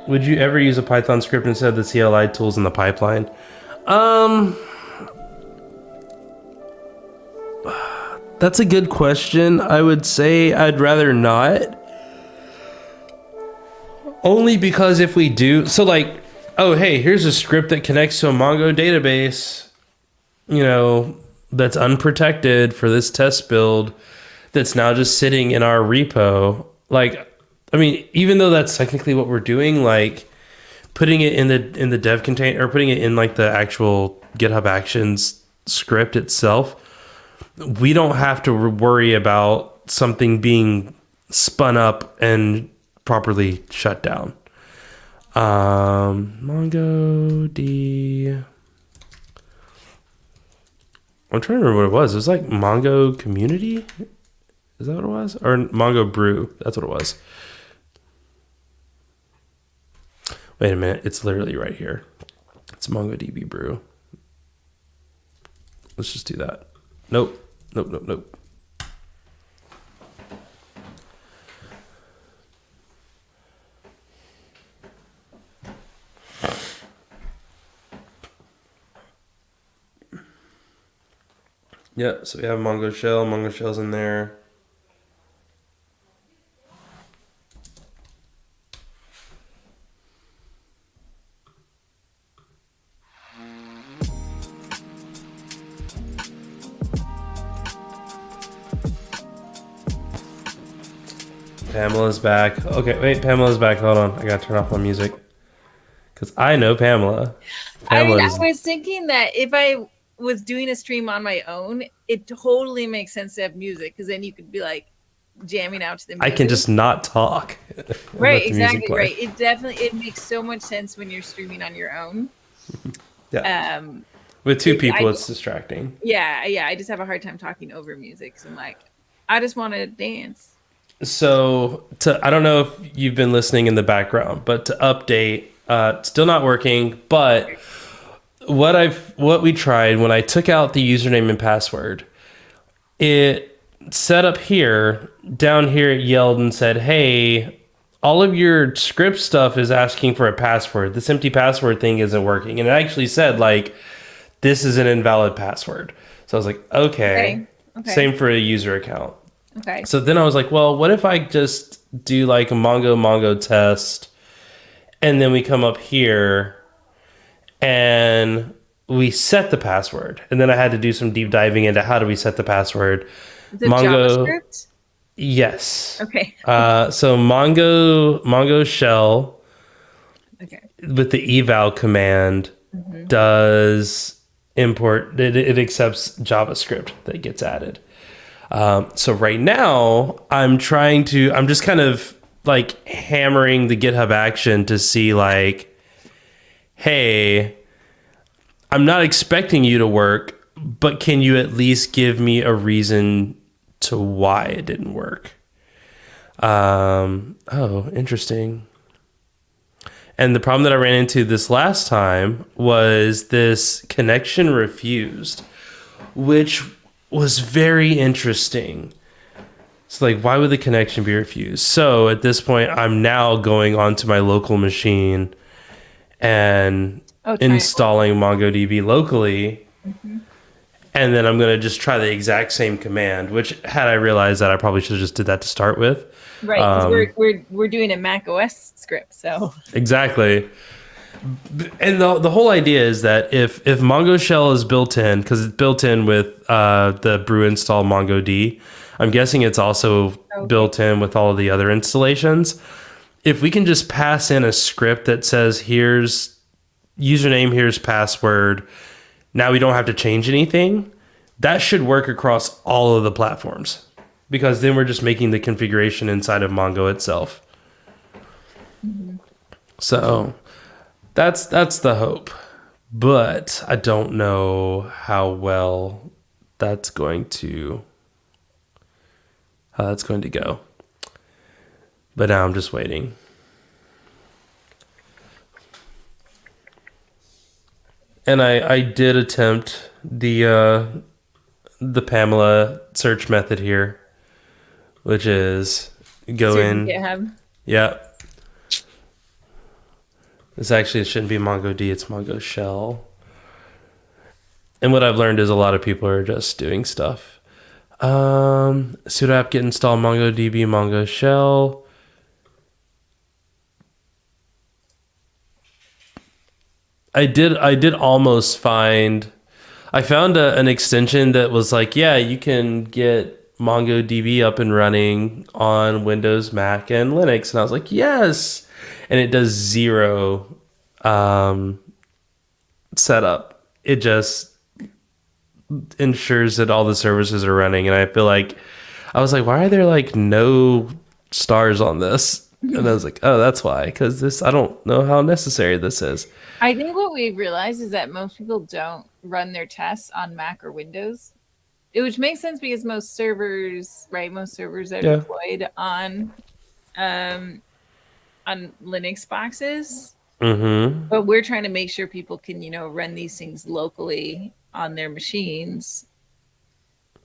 S1: Would you ever use a Python script instead of the CLI tools in the pipeline? That's a good question. I would say I'd rather not. Only because if we do, so like, oh, hey, here's a script that connects to a Mongo database, you know, that's unprotected for this test build that's now just sitting in our repo. Like, I mean, even though that's technically what we're doing, like putting it in the dev container or putting it in like the actual GitHub Actions script itself, we don't have to worry about something being spun up and properly shut down. MongoD. I'm trying to remember what it was. It was like Mongo Community. Is that what it was? Or Mongo Brew. That's what it was. Wait a minute. It's literally right here. It's MongoDB Brew. Let's just do that. Nope. Nope. Yeah, so we have Mongo Shell. Mongo Shell's in there. Pamela's back. Okay, wait, Pamela's back. Hold on. I gotta turn off my music. Because I know Pamela.
S2: I was thinking that if I was doing a stream on my own, it totally makes sense to have music because then you could be like jamming out to the music.
S1: I can just not talk.
S2: Right, exactly. Right. It makes so much sense when you're streaming on your own.
S1: Yeah. With two people, it's distracting.
S2: Yeah. I just have a hard time talking over music. So I'm like, I just want to dance.
S1: So I don't know if you've been listening in the background, but to update, still not working. But what we tried when I took out the username and password, it set up here, down here it yelled and said, hey, all of your script stuff is asking for a password. This empty password thing isn't working. And it actually said like, this is an invalid password. So I was like, okay. Same for a user account.
S2: Okay.
S1: So then I was like, well, what if I just do like a Mongo test, and then we come up here and we set the password. And then I had to do some deep diving into how do we set the password.
S2: Is it JavaScript?
S1: Yes.
S2: Okay.
S1: So Mongo shell with the eval command does import. It accepts JavaScript that gets added. So right now I'm just kind of like hammering the GitHub action to see like, hey, I'm not expecting you to work, but can you at least give me a reason to why it didn't work? Oh, interesting. And the problem that I ran into this last time was this connection refused, which was very interesting. It's like, why would the connection be refused? So at this point, I'm now going onto my local machine and installing MongoDB locally. And then I'm going to just try the exact same command, which had I realized that, I probably should have just did that to start with.
S2: Right, because we're doing a Mac OS script, so.
S1: Exactly. And the whole idea is that if Mongo Shell is built in, because it's built in with the brew install MongoD, I'm guessing it's also built in with all of the other installations. If we can just pass in a script that says, here's username, here's password, now we don't have to change anything, that should work across all of the platforms, because then we're just making the configuration inside of Mongo itself. So that's the hope, but I don't know how well that's going to go. But now I'm just waiting. And I did attempt the Pamela search method here, which is go in
S2: GitHub.
S1: Yeah. This actually shouldn't be MongoD, it's Mongo Shell. And what I've learned is a lot of people are just doing stuff. Sudo apt get install MongoDB Mongo Shell. I did almost find. I found an extension that was like, yeah, you can get MongoDB up and running on Windows, Mac, and Linux, and I was like, yes, and it does zero setup. It just ensures that all the services are running, and I was like, why are there like no stars on this? And I was like, oh, that's why, because this, I don't know how necessary this is.
S2: I think what we've realized is that most people don't run their tests on Mac or Windows, which makes sense because most servers are deployed on Linux boxes.
S1: Mm-hmm.
S2: But we're trying to make sure people can, run these things locally on their machines.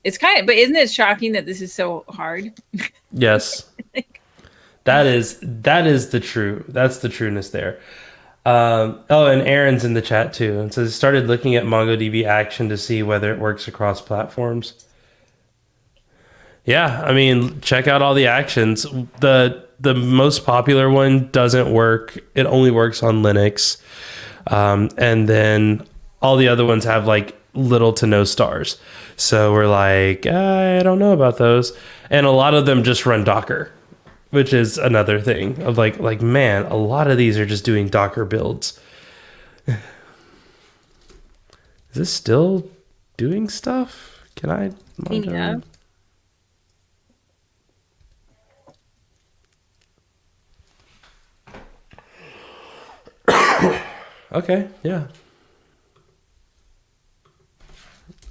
S2: It's but isn't it shocking that this is so hard?
S1: Yes. That's the trueness there. And Aaron's in the chat too, and says started looking at MongoDB action to see whether it works across platforms. Yeah, I mean, check out all the actions. The most popular one doesn't work. It only works on Linux, and then all the other ones have like little to no stars. So we're like, I don't know about those, and a lot of them just run Docker, which is another thing of like, man, a lot of these are just doing Docker builds. Is this still doing stuff? Can I?
S2: Yeah.
S1: Okay, yeah.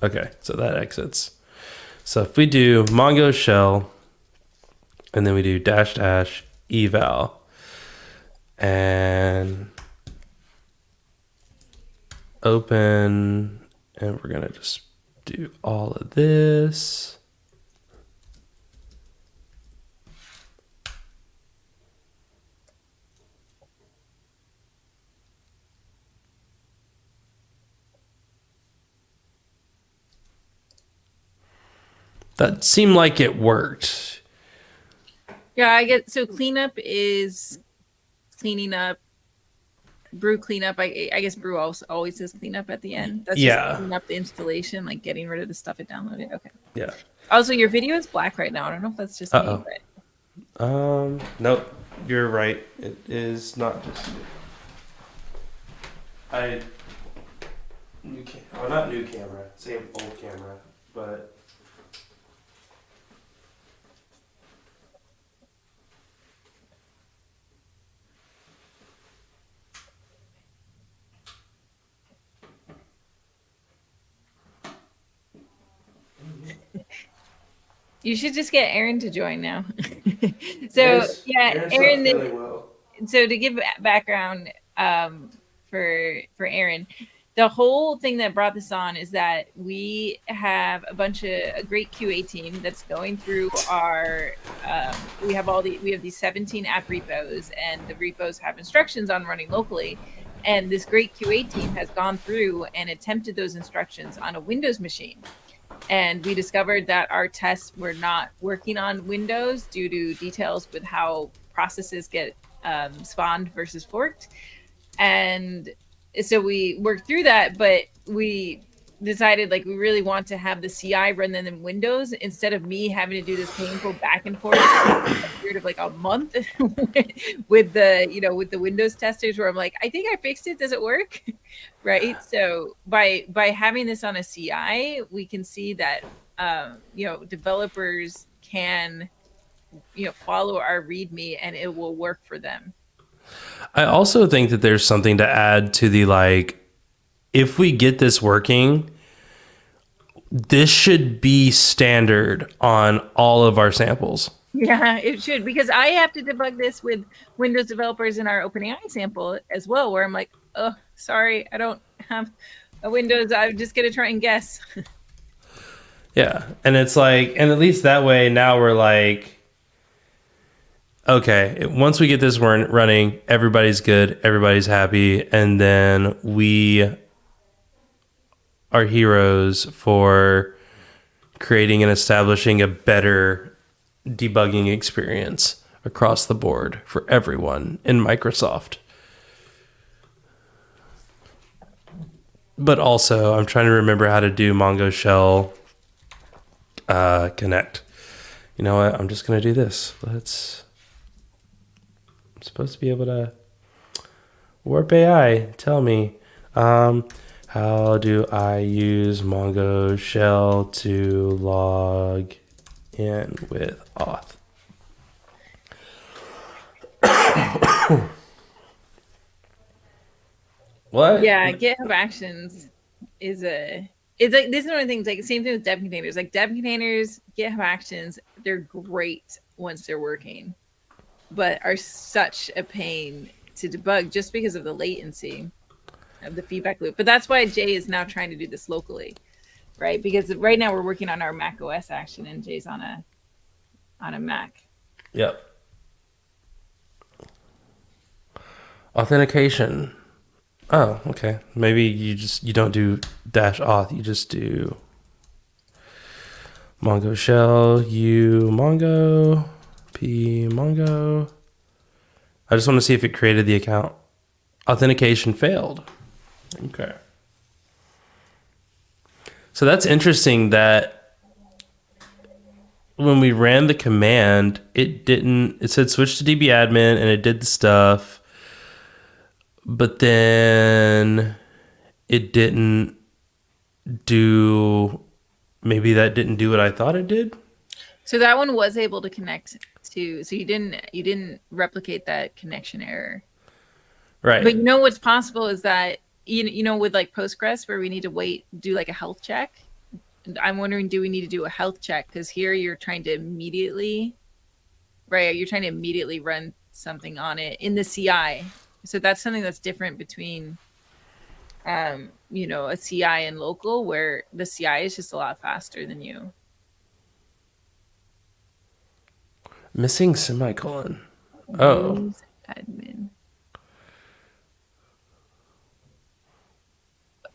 S1: Okay, so that exits. So if we do Mongo shell, and then we do dash dash eval, and open, and we're going to just do all of this. That seemed like it worked.
S2: Yeah, I get so cleanup is cleaning up. Brew cleanup. I guess brew always says cleanup at the end. That's just cleaning up the installation, like getting rid of the stuff it downloaded. Okay.
S1: Yeah.
S2: Also, your video is black right now. I don't know if that's just me, but
S1: Nope. You're right. It is not just you. Not new camera, same old camera, but
S2: you should just get Aaron to join now. So yeah, Aaron. So to give background for Aaron, the whole thing that brought this on is that we have a great QA team that's going through our we have these 17 app repos, and the repos have instructions on running locally, and this great QA team has gone through and attempted those instructions on a Windows machine. And we discovered that our tests were not working on Windows due to details with how processes get spawned versus forked. And so we worked through that, but we decided like we really want to have the CI run them in Windows instead of me having to do this painful back and forth period of like a month with the Windows testers, where I'm like, I think I fixed it. Does it work? Right. So by having this on a CI, we can see that developers can follow our README and it will work for them.
S1: I also think that there's something to add to the if we get this working, this should be standard on all of our samples.
S2: Yeah, it should, because I have to debug this with Windows developers in our OpenAI sample as well, where I'm like, oh, sorry, I don't have a Windows. I'm just going to try and guess.
S1: Yeah. And it's and at least that way now we're like, okay, once we get this running, everybody's good, everybody's happy, and then we are heroes for creating and establishing a better debugging experience across the board for everyone in Microsoft. But also, I'm trying to remember how to do Mongo Shell connect. You know what? I'm just going to do this. I'm supposed to be able to Warp AI. Tell me, how do I use Mongo Shell to log in with auth? What?
S2: Yeah, GitHub Actions is it's like, this is one of the things, like same thing with dev containers. Like dev containers, GitHub Actions, they're great once they're working, but are such a pain to debug just because of the latency of the feedback loop. But that's why Jay is now trying to do this locally, right? Because right now we're working on our Mac OS action, and Jay's on a Mac.
S1: Yep. Authentication. Oh, okay. Maybe you don't do -auth. You just do Mongo Shell, U Mongo, P Mongo. I just want to see if it created the account. Authentication failed. Okay. So that's interesting that when we ran the command, it said switch to DB admin and it did the stuff. But then it didn't maybe that didn't do what I thought it did.
S2: So that one was able to connect to, so you didn't replicate that connection error.
S1: Right.
S2: But what's possible is that, with like Postgres, where we need to do like a health check I'm wondering, do we need to do a health check? Because here you're trying to immediately, right? You're trying to immediately run something on it in the CI. So that's something that's different between, a CI and local, where the CI is just a lot faster than you.
S1: Missing semicolon. Oh.
S2: Use admin.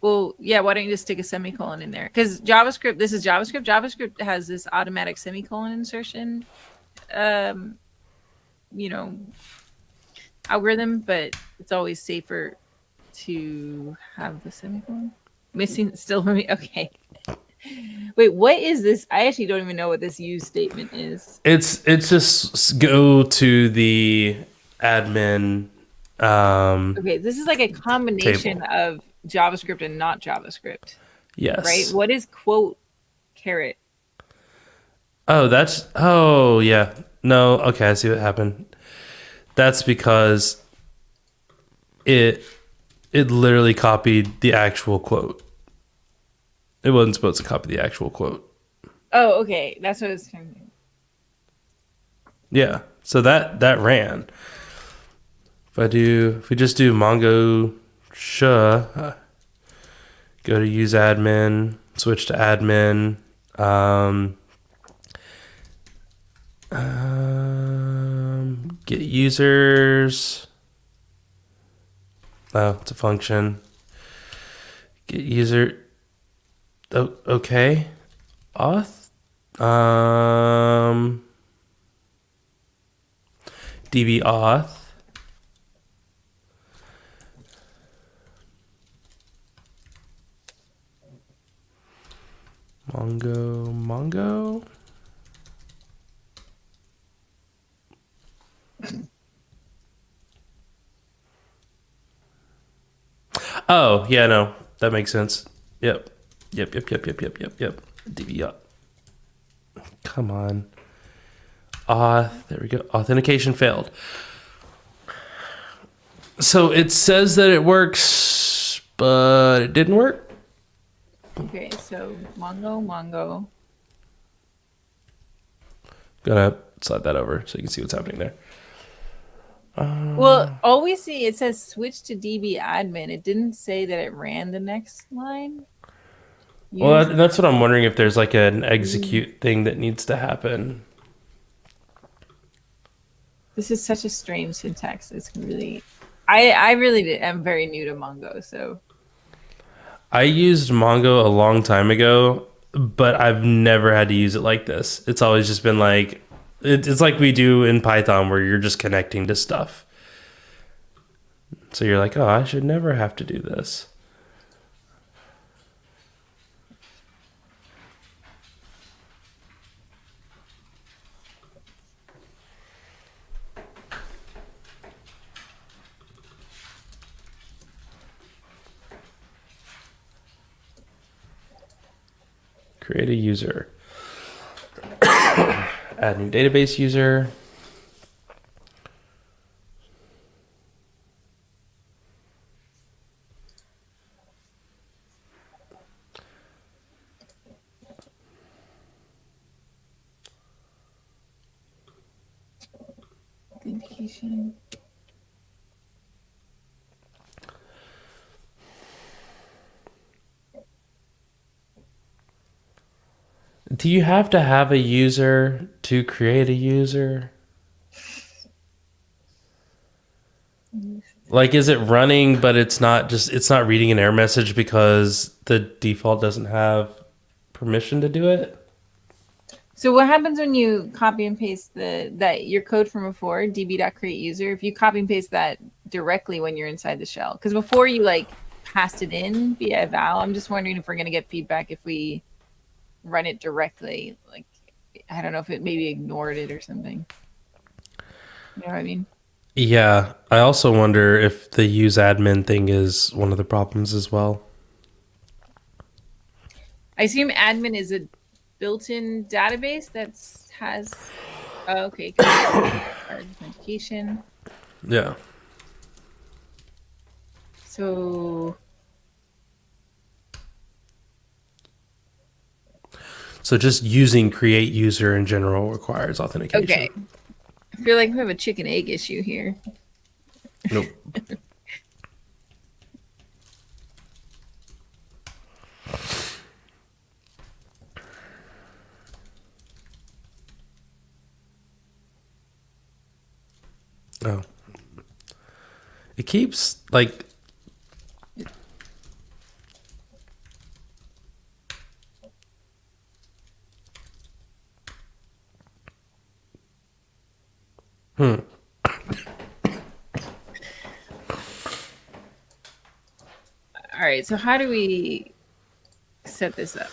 S2: Well, yeah, why don't you just stick a semicolon in there? Because JavaScript, this is JavaScript. JavaScript has this automatic semicolon insertion, um, you know, algorithm, but it's always safer to have the semicolon. Missing still for me. Okay. Wait, what is this? I actually don't even know what this use statement is.
S1: It's just go to the admin
S2: Okay, this is like a combination
S1: table.
S2: of JavaScript and not JavaScript, right?
S1: Yes.
S2: What is quote caret?
S1: Oh yeah. No, okay, I see what happened. That's because it literally copied the actual quote. It wasn't supposed to copy the actual quote.
S2: Oh, okay. That's what it's trying to do.
S1: Yeah. So that ran. If we just do Mongo go to use admin, switch to admin, get users. Oh, it's a function. Get user. Oh, okay. Auth. DB auth. Mongo. Oh, yeah, no. That makes sense. Yep. DB auth. Come on. There we go. Authentication failed. So it says that it works, but it didn't work.
S2: Okay, so Mongo.
S1: Gonna slide that over so you can see what's happening there.
S2: Well, all we see, it says switch to DB admin. It didn't say that it ran the next line.
S1: Well, that's what I'm wondering, if there's like an execute thing that needs to happen.
S2: This is such a strange syntax. It's really, I really am very new to Mongo, so.
S1: I used Mongo a long time ago, but I've never had to use it like this. It's always just been like, it's like we do in Python, where you're just connecting to stuff. So you're like, oh, I should never have to do this. Create a user. Add new database user.
S2: Authentication.
S1: Do you have to have a user to create a user? Like, is it running, but it's not reading an error message because the default doesn't have permission to do it?
S2: So what happens when you copy and paste that your code from before, db.createUser, if you copy and paste that directly when you're inside the shell? Because before you like passed it in via eval, I'm just wondering if we're going to get feedback if we run it directly. Like, I don't know if it maybe ignored it or something. You know what I mean?
S1: Yeah. I also wonder if the use admin thing is one of the problems as well.
S2: I assume admin is a built-in database that has okay, authentication.
S1: Yeah.
S2: So
S1: So just using create user in general requires authentication.
S2: Okay. I feel like we have a chicken egg issue here.
S1: Nope. Oh. It keeps like All
S2: right, so how do we set this up?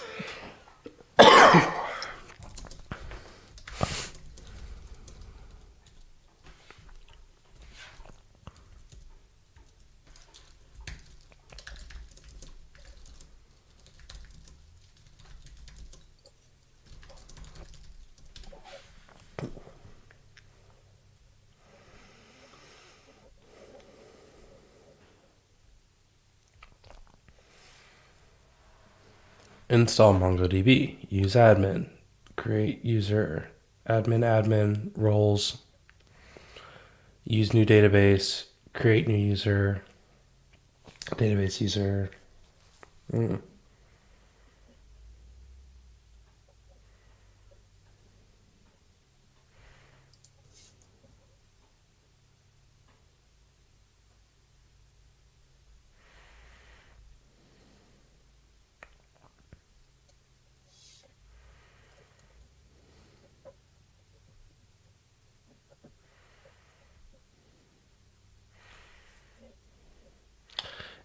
S1: install MongoDB, use admin, create user, admin roles, use new database, create new user, database user.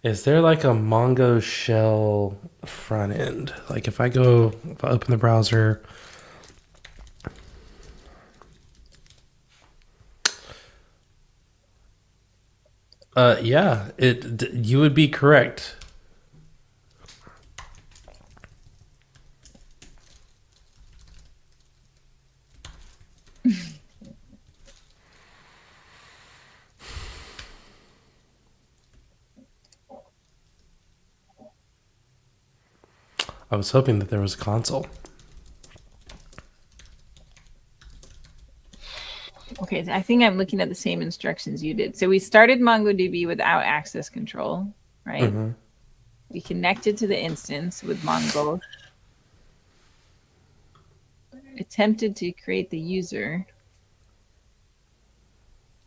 S1: Is there like a Mongo shell front end? Like if I open the browser, yeah, you would be correct. I was hoping that there was a console.
S2: Okay, I think I'm looking at the same instructions you did. So we started MongoDB without access control, right?
S1: Mm-hmm.
S2: We connected to the instance with Mongo. Attempted to create the user.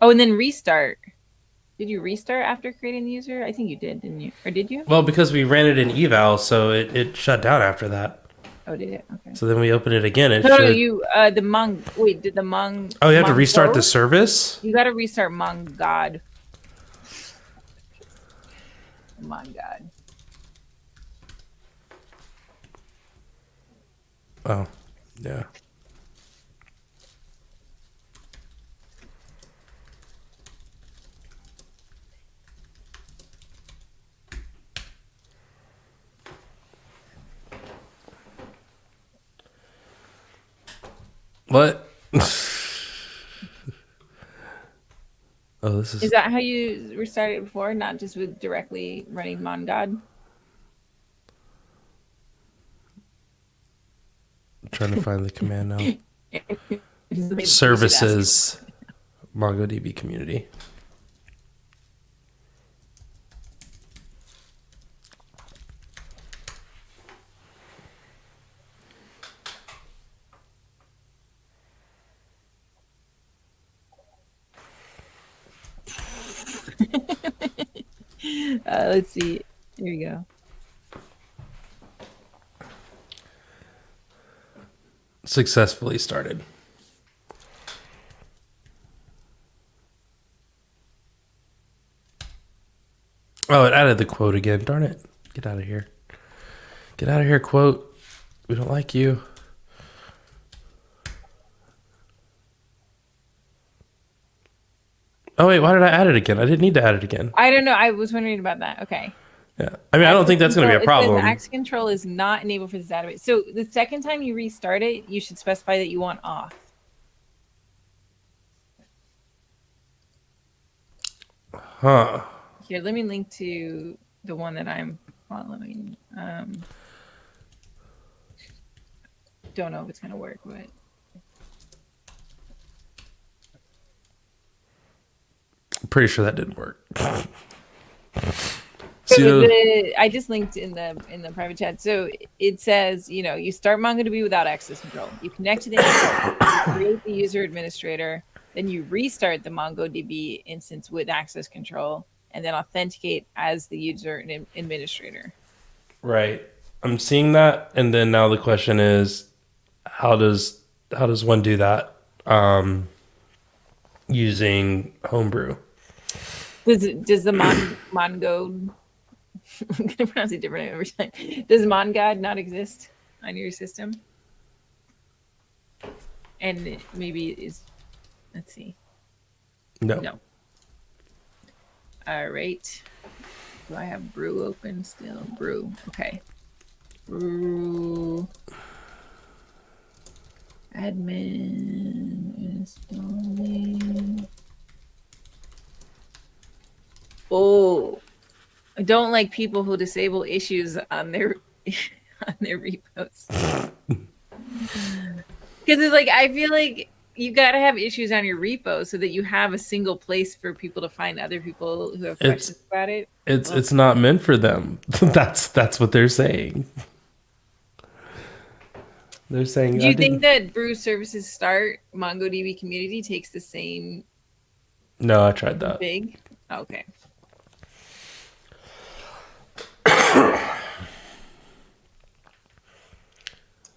S2: Oh, and then restart. Did you restart after creating the user? I think you did, didn't you? Or did you?
S1: Well, because we ran it in eval, so it shut down after that.
S2: Oh, did it? Okay.
S1: So then we open it again.
S2: No, you the Mong. Wait, did the Mong?
S1: Oh, you have
S2: Mongo?
S1: to restart the service.
S2: You got to restart Mongod. Mongod.
S1: Oh, yeah. What? Oh, this is.
S2: Is that how you restarted it before? Not just with directly running Mongod?
S1: I'm trying to find the command now. Services, MongoDB community.
S2: Let's see. Here we go.
S1: Successfully started. Oh, it added the quote again. Darn it. Get out of here. Get out of here, quote. We don't like you. Oh, wait. Why did I add it again? I didn't need to add it again.
S2: I don't know. I was wondering about that. Okay.
S1: Yeah. I mean, I don't think that's going to be a problem.
S2: Access control is not enabled for this database. So the second time you restart it, you should specify that you want auth.
S1: Huh.
S2: Here, let me link to the one that I'm following. don't know if it's going to work, but.
S1: I'm pretty sure that didn't work.
S2: So I just linked in the private chat. So it says, you start MongoDB without access control. You connect to the instance, you create the user administrator, then you restart the MongoDB instance with access control, and then authenticate as the user administrator.
S1: Right. I'm seeing that, and then now the question is, how does one do that using Homebrew?
S2: Does the Mongo I'm gonna pronounce it different every time. Does MonGod not exist on your system? And maybe is, let's see. No. All right. Do I have brew open still? Brew. Okay. Brew. Admin installing. Oh, I don't like people who disable issues on their repos. Because it's like, I feel like you got to have issues on your repo so that you have a single place for people to find other people who have questions about it.
S1: It's not meant for them. That's what they're saying. They're saying.
S2: Do you think that brew services start MongoDB community takes the same?
S1: No, I tried that.
S2: Big. Okay.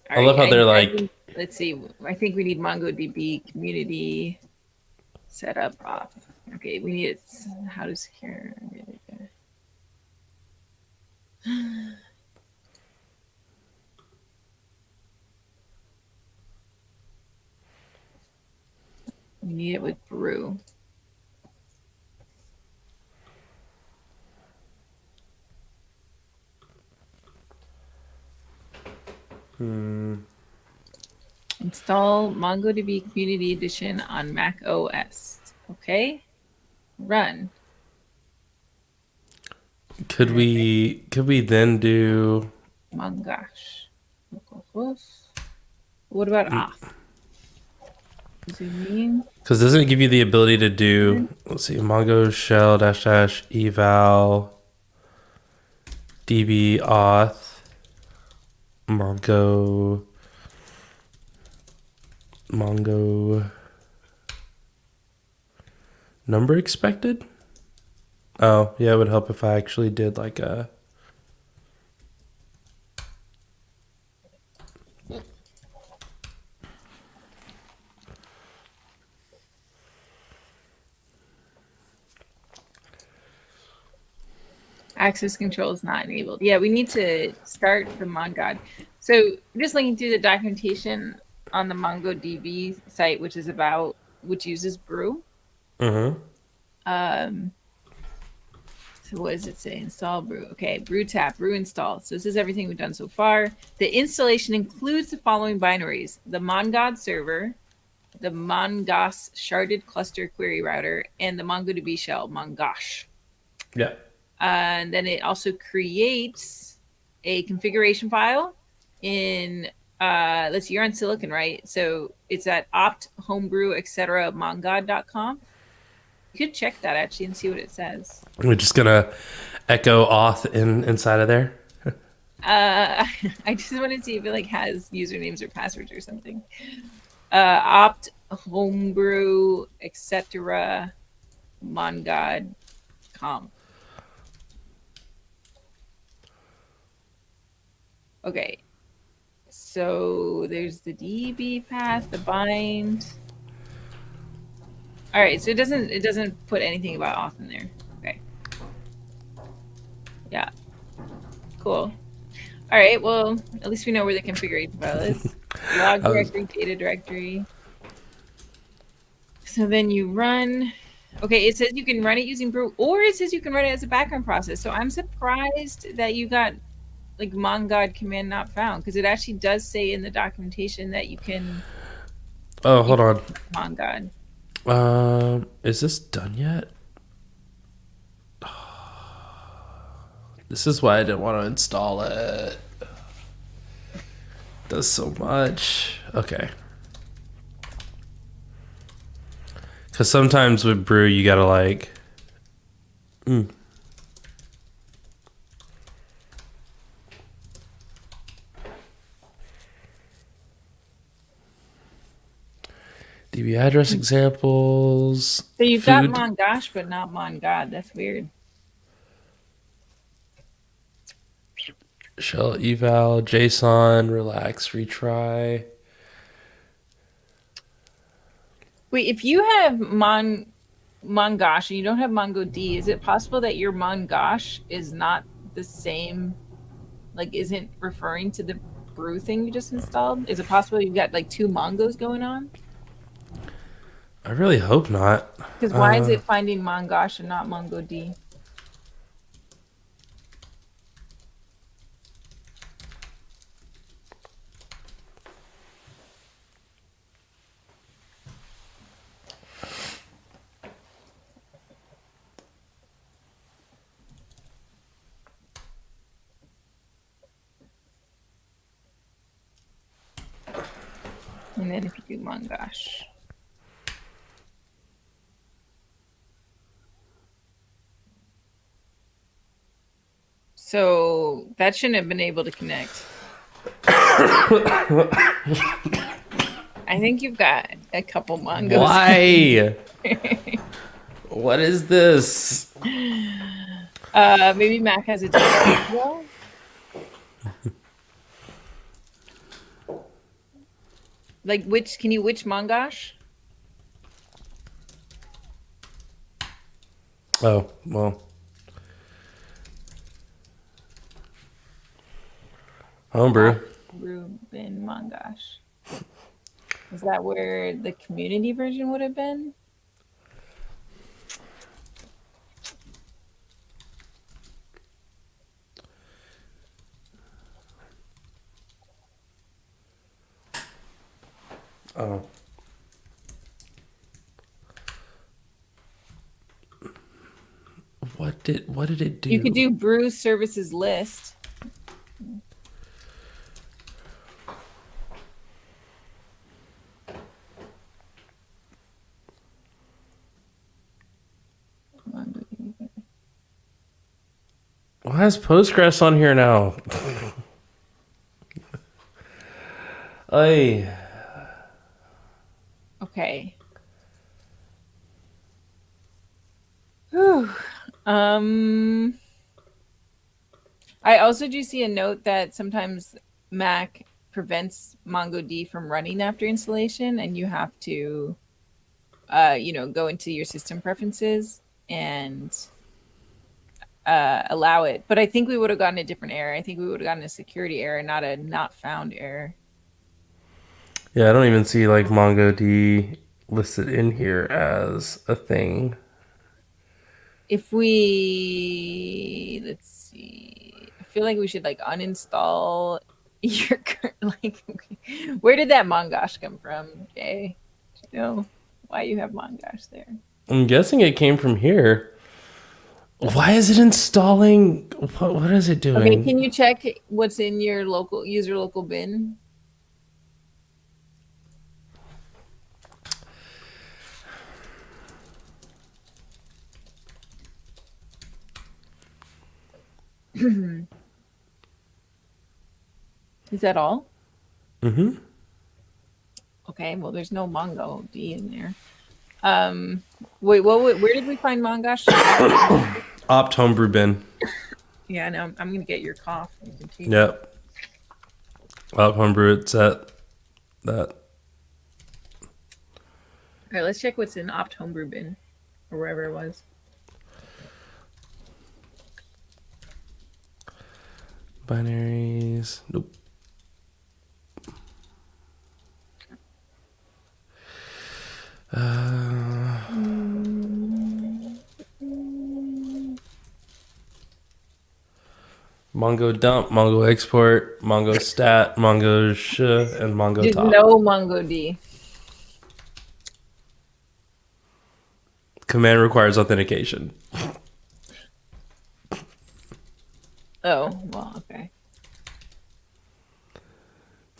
S1: I love how they're like.
S2: Let's see. I think we need MongoDB community set up off. Okay, we need it. How does here? We need it with brew. Install MongoDB Community Edition on Mac OS. Okay. Run.
S1: Could we then do
S2: Mongosh? What about auth?
S1: Because doesn't it give you the ability to do, let's see, Mongo shell -- eval db auth Mongo number expected? Oh, yeah, it would help if I actually did like a
S2: access control is not enabled. Yeah, we need to start the MonGod. So just looking through the documentation on the MongoDB site, which uses brew. So what does it say? Install brew. Okay, brew tap, brew install. So this is everything we've done so far. The installation includes the following binaries: the MonGod server, the Mongosh sharded cluster query router, and the MongoDB shell, Mongosh.
S1: Yeah.
S2: And then it also creates a configuration file in let's see, you're on Silicon, right? So it's at opt homebrew etc mongod.com. You could check that actually and see what it says.
S1: We're just gonna echo auth inside of there.
S2: I just want to see if it has usernames or passwords or something. Opt homebrew etc mongod.com. Okay, so there's the DB path, the bind. All right, so it doesn't put anything about auth in there. Okay. Yeah. Cool. All right. Well, at least we know where the configuration file is. Log directory, data directory. So then you run. Okay, it says you can run it using brew, or it says you can run it as a background process. So I'm surprised that you got MonGod command not found, because it actually does say in the documentation that you can.
S1: Oh, hold on.
S2: MonGod.
S1: Is this done yet? This is why I didn't want to install it. Does so much. Okay. Because sometimes with brew, you gotta like. DB address examples.
S2: So you've
S1: food.
S2: got Mongosh, but not Mongod. That's weird.
S1: Shell eval, JSON, relax, retry.
S2: Wait, if you have Mongosh and you don't have MongoD, is it possible that your Mongosh is not the same, like isn't referring to the brew thing you just installed? Is it possible you've got like two Mongos going on?
S1: I really hope not.
S2: Because why is it finding Mongosh and not MongoD? And then if you do Mongosh. So that shouldn't have been able to connect. I think you've got a couple Mongos.
S1: Why? What is this?
S2: Maybe Mac has a different well. Like which Mongosh?
S1: Oh, well. Homebrew.
S2: Ruben Mongosh. Is that where the community version would have been?
S1: Oh. What did it do?
S2: You could do brew services list.
S1: Why is Postgres on here now? Ay.
S2: Okay. Whew. I also do see a note that sometimes Mac prevents MongoD from running after installation, and you have to, go into your system preferences and allow it. But I think we would have gotten a different error. I think we would have gotten a security error, not a not found error.
S1: Yeah, I don't even see like MongoD listed in here as a thing.
S2: If we, let's see, I feel like we should like uninstall your where did that Mongosh come from? Okay, do you know why you have Mongosh there?
S1: I'm guessing it came from here. Why is it installing? What is it doing?
S2: Okay, can you check what's in your local user local bin? Is that all?
S1: Mm-hmm.
S2: Okay, well, there's no Mongo D in there. Wait, where did we find Mongosh?
S1: Opt homebrew bin.
S2: Yeah, no, I'm gonna get your cough. You can take
S1: Yep. Opt homebrew. It's at that.
S2: All right, let's check what's in opt homebrew bin or wherever it was.
S1: Binaries. Nope. Mongo dump, Mongo export, Mongo stat, Mongo sh, and Mongo
S2: There's
S1: top.
S2: no MongoD.
S1: Command requires authentication.
S2: Oh, well, okay.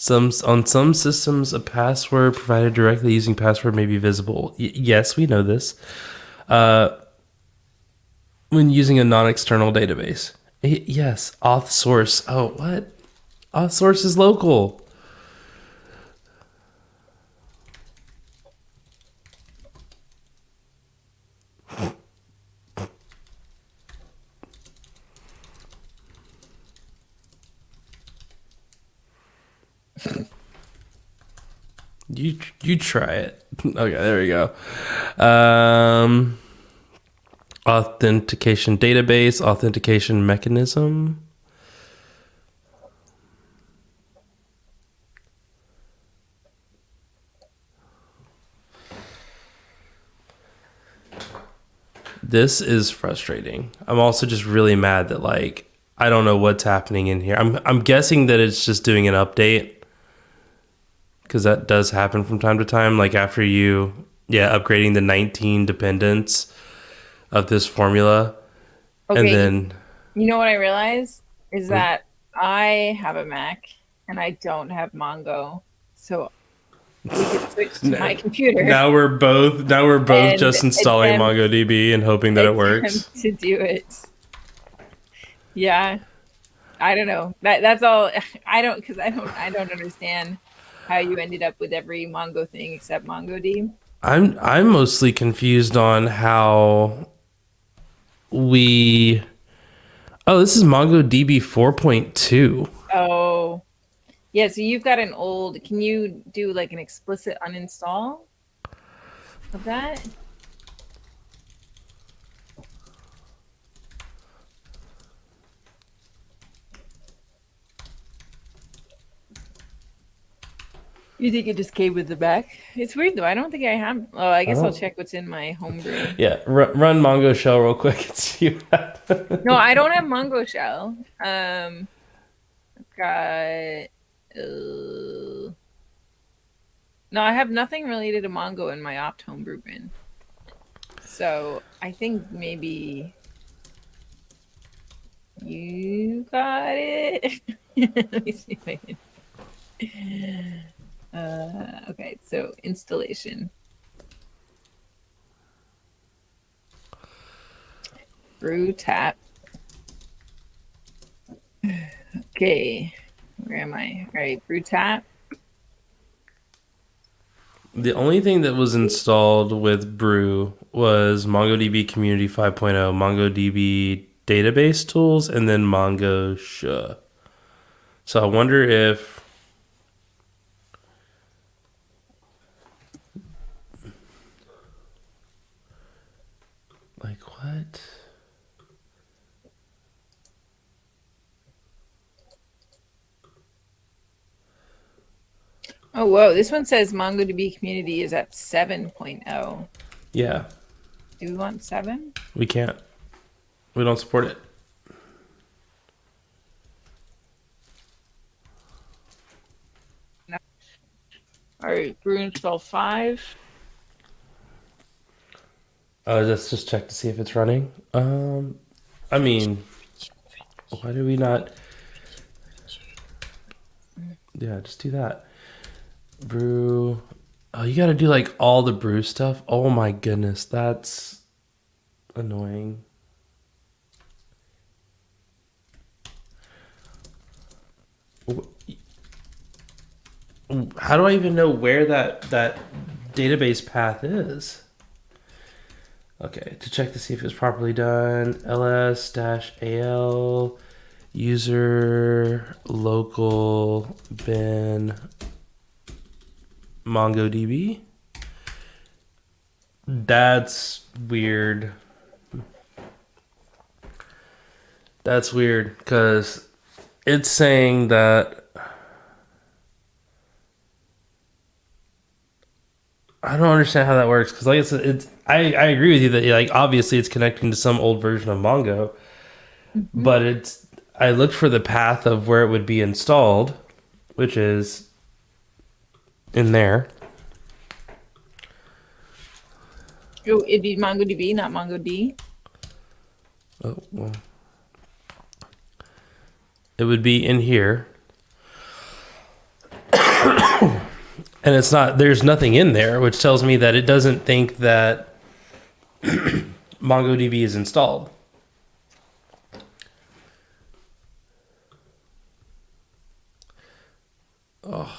S1: On some systems, a password provided directly using password may be visible. Yes, we know this. When using a non-external database. Yes, auth source. Oh, what? Auth source is local. You try it. Okay, there we go. Authentication database, authentication mechanism. This is frustrating. I'm also just really mad that like I don't know what's happening in here. I'm guessing that it's just doing an update because that does happen from time to time. Like after upgrading the 19 dependents of this formula,
S2: Okay,
S1: and then
S2: you know what I realized is that I have a Mac and I don't have Mongo, so we could switch to my computer.
S1: Now we're both just installing MongoDB and hoping that it works.
S2: To do it. Yeah. I don't know. That's all. I don't understand how you ended up with every Mongo thing except MongoDB.
S1: I'm mostly confused on how we. Oh, this is MongoDB 4.2.
S2: Oh, yeah. So you've got an old. Can you do like an explicit uninstall of that? You think it just came with the back? It's weird though. I don't think I have. Oh, I guess I'll check what's in my homebrew.
S1: Yeah, run Mongo shell real quick and see what.
S2: No, I don't have Mongo shell. I've got. No, I have nothing related to Mongo in my opt homebrew bin. So I think maybe you got it. Let me see if I can. Okay, so installation. Brew tap. Okay, where am I? All right, brew tap.
S1: The only thing that was installed with Brew was MongoDB Community 5.0, MongoDB database tools, and then Mongo Sha. So I wonder if like what?
S2: Oh, whoa. This one says MongoDB community is at 7.0.
S1: Yeah.
S2: Do we want 7?
S1: We can't. We don't support it.
S2: No. All right, brew install 5.
S1: Let's just check to see if it's running. I mean, why do we not? Yeah, just do that. Brew. Oh, you got to do like all the brew stuff. Oh my goodness, that's annoying. How do I even know where that database path is? Okay, to check to see if it's properly done, ls-al user local bin MongoDB. That's weird. That's weird because it's saying that I don't understand how that works because, like I said, I agree with you that like obviously it's connecting to some old version of Mongo, but I looked for the path of where it would be installed, which is in there.
S2: Oh, it'd be MongoDB, not MongoD.
S1: Oh well, it would be in here. And it's not, there's nothing in there, which tells me that it doesn't think that MongoDB is installed. Oh.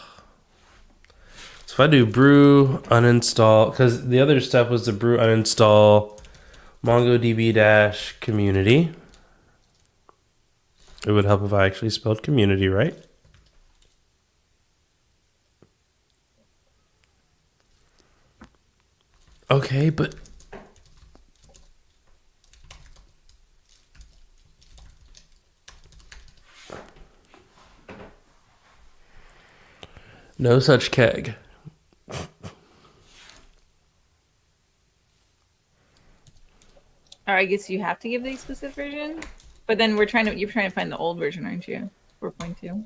S1: So if I do brew uninstall, because the other step was to brew uninstall MongoDB-community. It would help if I actually spelled community right. Okay, but no such keg.
S2: Or I guess you have to give the explicit version, but then you're trying to find the old version, aren't you? 4.2.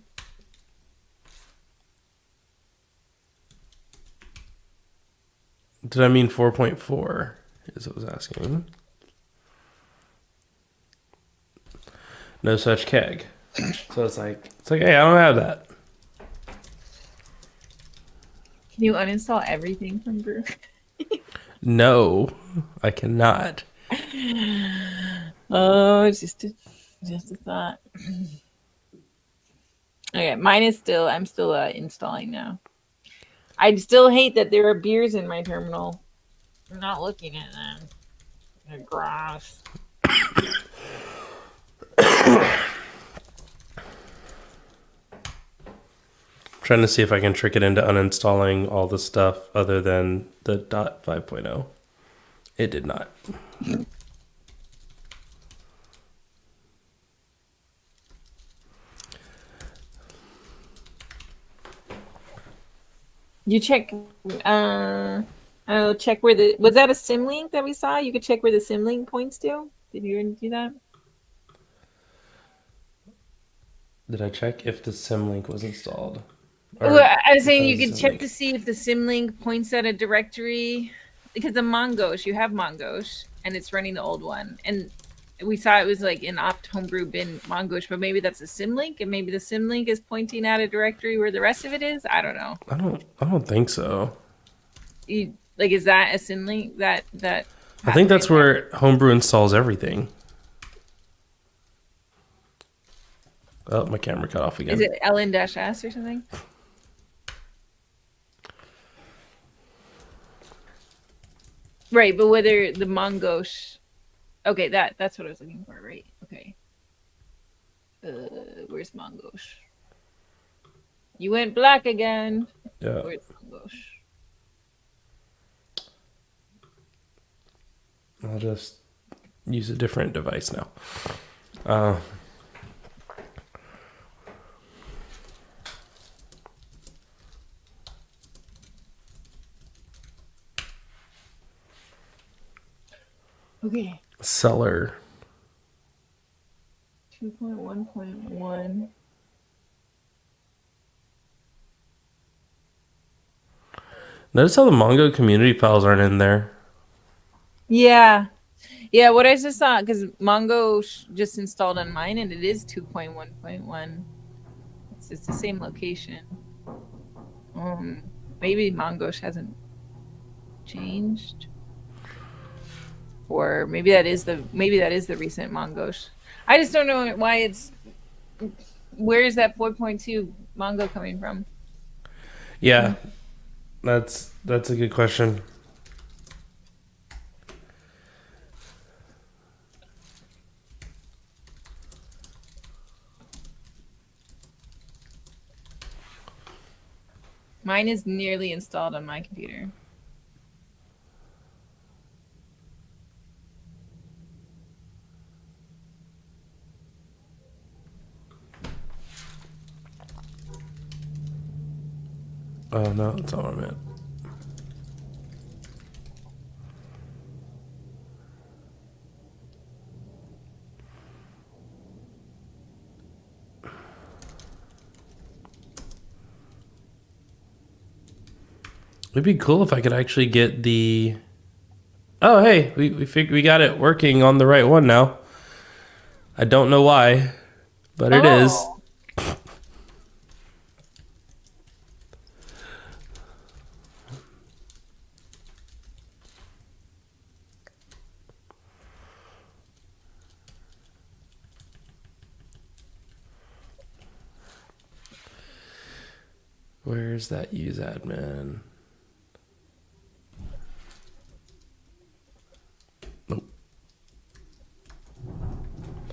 S1: Did I mean 4.4? Is what I was asking. No such keg. So it's like, hey, I don't have that.
S2: Can you uninstall everything from brew?
S1: No, I cannot.
S2: Oh, it's just a thought. Okay, mine is still, I'm still installing now. I still hate that there are beers in my terminal. I'm not looking at them. They're gross.
S1: Trying to see if I can trick it into uninstalling all the stuff other than the .5.0. It did not.
S2: You check. I'll check where the was that a symlink that we saw? You could check where the symlink points to. Did you do that?
S1: Did I check if the symlink was installed?
S2: Well, I was saying you could check to see if the symlink points at a directory, because the Mongosh, you have Mongosh, and it's running the old one, and we saw it was like in opt homebrew bin Mongosh, but maybe that's a symlink, and maybe the symlink is pointing at a directory where the rest of it is. I don't know.
S1: I don't think so.
S2: Is that a symlink that?
S1: I think that's where homebrew installs everything. Oh, my camera cut off again.
S2: Is it ln-s or something? Right, but whether the Mongosh, okay, that's what I was looking for, right? Okay. Where's Mongosh? You went black again.
S1: Yeah.
S2: Where's Mongosh?
S1: I'll just use a different device now.
S2: Okay.
S1: Seller.
S2: 2.1.1.
S1: Notice how the Mongo community files aren't in there.
S2: Yeah. Yeah, what I just saw, because Mongo just installed on mine, and it is 2.1.1. It's the same location. Maybe Mongosh hasn't changed. Or maybe that is the recent Mongosh. I just don't know why it's. Where is that 4.2 Mongo coming from?
S1: Yeah, that's a good question.
S2: Mine is nearly installed on my computer.
S1: Oh no, that's not what I meant. It'd be cool if I could actually get the. Oh hey, we got it working on the right one now. I don't know why, but it is. Where's that use admin? Nope.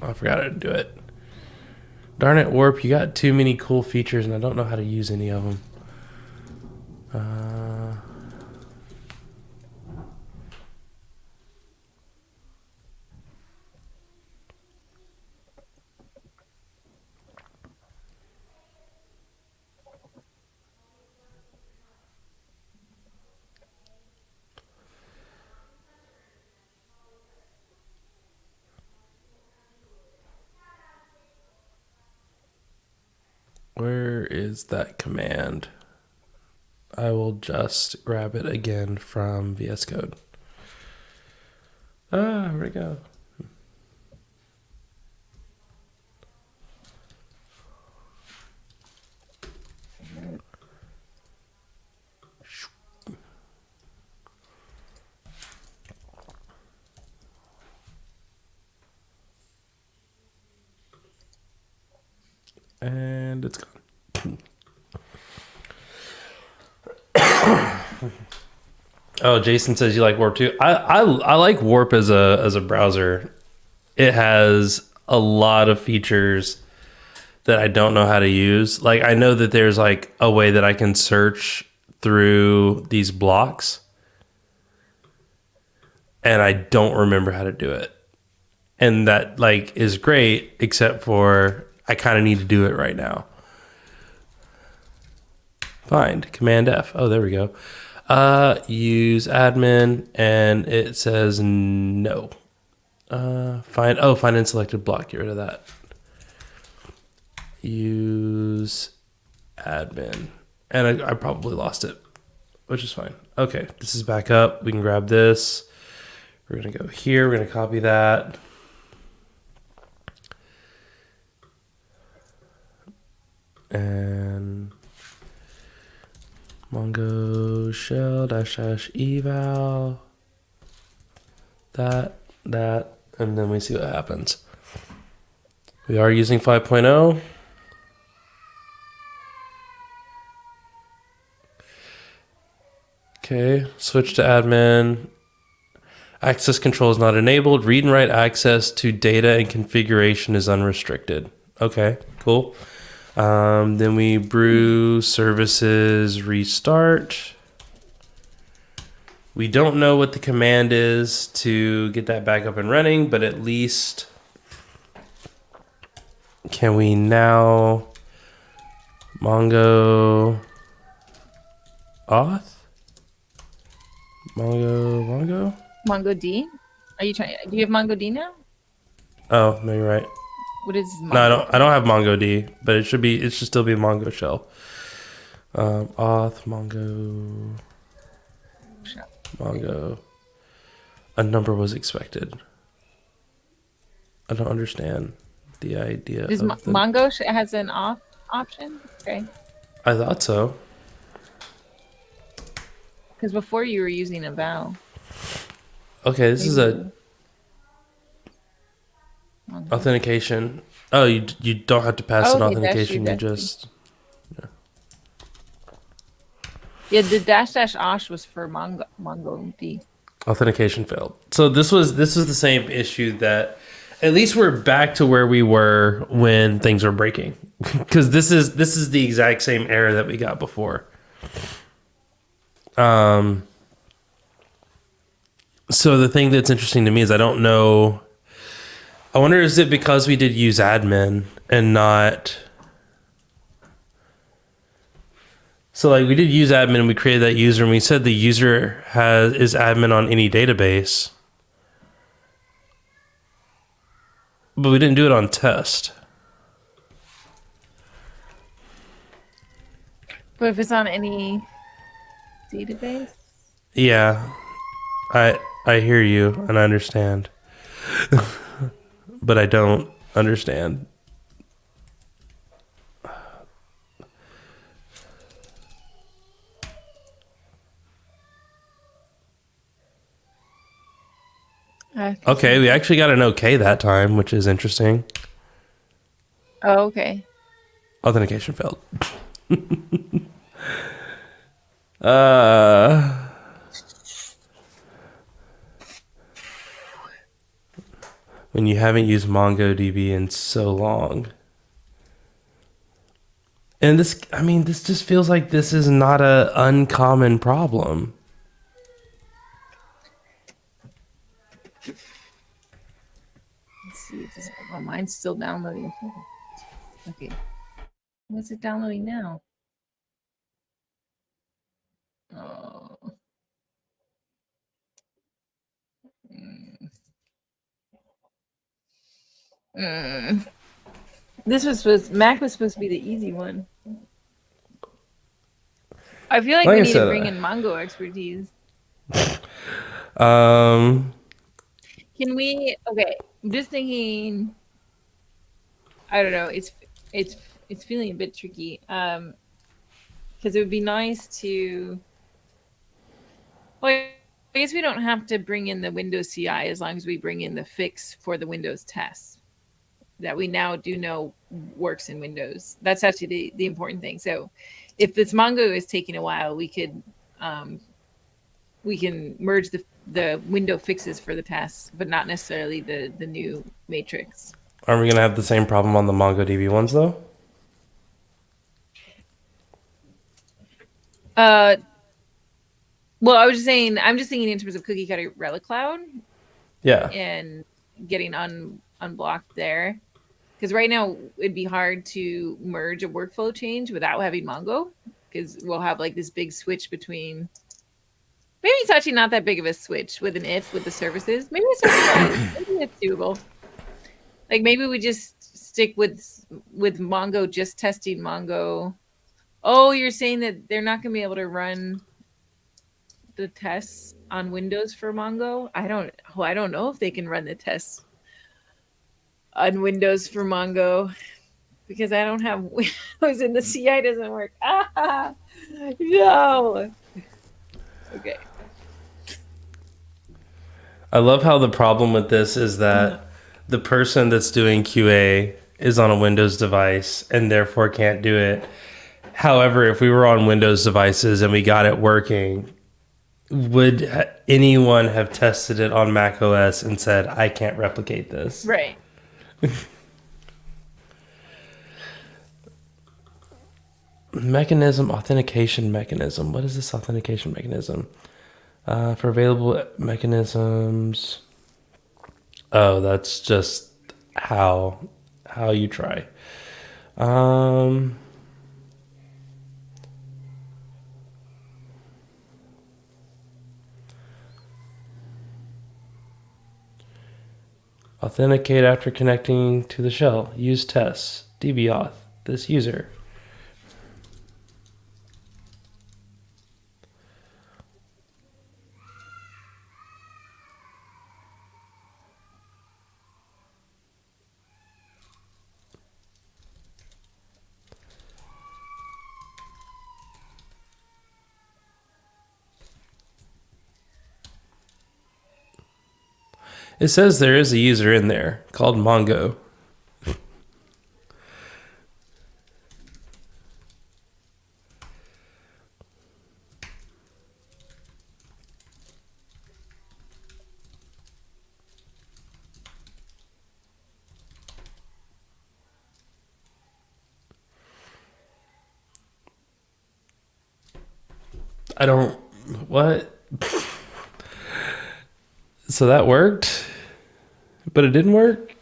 S1: I forgot how to do it. Darn it, Warp, you got too many cool features and I don't know how to use any of them. Where is that command? I will just grab it again from VS Code. Where'd it go? And it's gone. Oh, Jason says you like Warp too. I like Warp as a browser. It has a lot of features that I don't know how to use. Like I know that there's like a way that I can search through these blocks, and I don't remember how to do it. And that like is great, except for I kind of need to do it right now. Find Command F. Oh, there we go. Use admin, and it says no. Find in selected block. Get rid of that. Use admin, and I probably lost it, which is fine. Okay, this is back up. We can grab this. We're gonna go here. We're gonna copy that. And Mongo shell -- eval that, and then we see what happens. We are using 5.0. Okay, switch to admin. Access control is not enabled. Read and write access to data and configuration is unrestricted. Okay, cool. Then we brew services restart. We don't know what the command is to get that back up and running, but at least can we now Mongo auth?
S2: MongoD? Are you trying? Do you have MongoD now?
S1: Oh, no, you're right.
S2: What is
S1: Mongo? No, I don't have MongoD, but it should still be Mongo shell. Auth Mongo. A number was expected. I don't understand the idea.
S2: Does Mongo has an off option? Okay.
S1: I thought so.
S2: Because before you were using a vowel.
S1: Okay, this is a authentication. Oh, you don't have to pass an authentication. You just
S2: yeah. The -- osh was for MongoD.
S1: Authentication failed. So this was the same issue that at least we're back to where we were when things were breaking, because this is the exact same error that we got before. So the thing that's interesting to me is I don't know. I wonder, is it because we did use admin and not? So like we did use admin and we created that user and we said the user is admin on any database, but we didn't do it on test.
S2: But if it's on any database?
S1: Yeah, I hear you and I understand. But I don't understand. Okay, we actually got an okay that time, which is interesting.
S2: Oh, okay.
S1: Authentication failed. Uh, when you haven't used MongoDB in so long. And this, I mean, this just feels like this is not a uncommon problem.
S2: Let's see. Oh, mine's still downloading. Okay. What's it downloading now? Oh. Mac was supposed to be the easy one. I feel like we need to bring in Mongo expertise. Can we? Okay, I'm just thinking. I don't know. It's feeling a bit tricky. Because it would be nice to. Well, I guess we don't have to bring in the Windows CI as long as we bring in the fix for the Windows tests that we now do know works in Windows. That's actually the important thing. So if this Mongo is taking a while, we can merge the window fixes for the tests, but not necessarily the new matrix.
S1: Are we going to have the same problem on the MongoDB ones, though?
S2: Well, I'm just thinking in terms of cookie cutter relic cloud.
S1: Yeah.
S2: And getting unblocked there. Because right now it'd be hard to merge a workflow change without having Mongo. Because we'll have like this big switch between. Maybe it's actually not that big of a switch with an if with the services. Maybe it's doable. Like maybe we just stick with Mongo, just testing Mongo. Oh, you're saying that they're not going to be able to run the tests on Windows for Mongo? I don't know if they can run the tests on Windows for Mongo because I don't have Windows and the CI doesn't work. Ah, no. Okay.
S1: I love how the problem with this is that the person that's doing QA is on a Windows device and therefore can't do it. However, if we were on Windows devices and we got it working, would anyone have tested it on Mac OS and said, I can't replicate this?
S2: Right.
S1: Authentication mechanism. What is this authentication mechanism? For available mechanisms. Oh, that's just how you try. Authenticate after connecting to the shell. Use tests. dbauth. This user. It says there is a user in there called Mongo. What? So that worked, but it didn't work.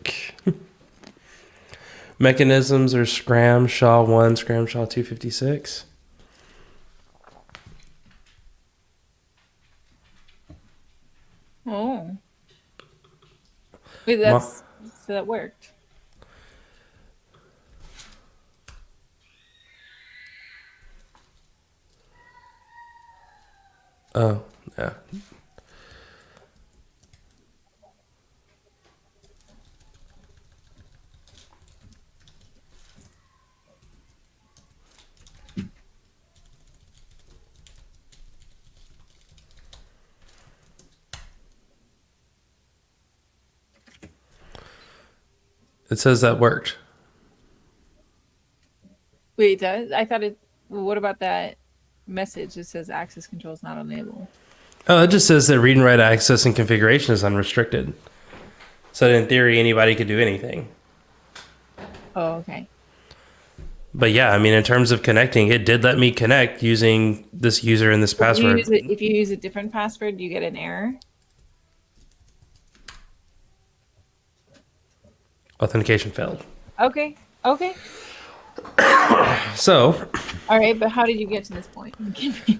S1: Mechanisms are Scram SHA-1, Scram SHA-256.
S2: Oh. Wait, so that worked.
S1: Oh, yeah. It says that worked.
S2: Wait, I thought it. Well, what about that? message that says access control is not enabled.
S1: Oh, it just says that read and write access and configuration is unrestricted. So in theory, anybody could do anything.
S2: Oh, okay.
S1: But yeah, I mean, in terms of connecting, it did let me connect using this user and this password.
S2: If you use a different password, do you get an error?
S1: Authentication failed.
S2: Okay. Okay.
S1: So.
S2: All right, but how did you get to this point? Can you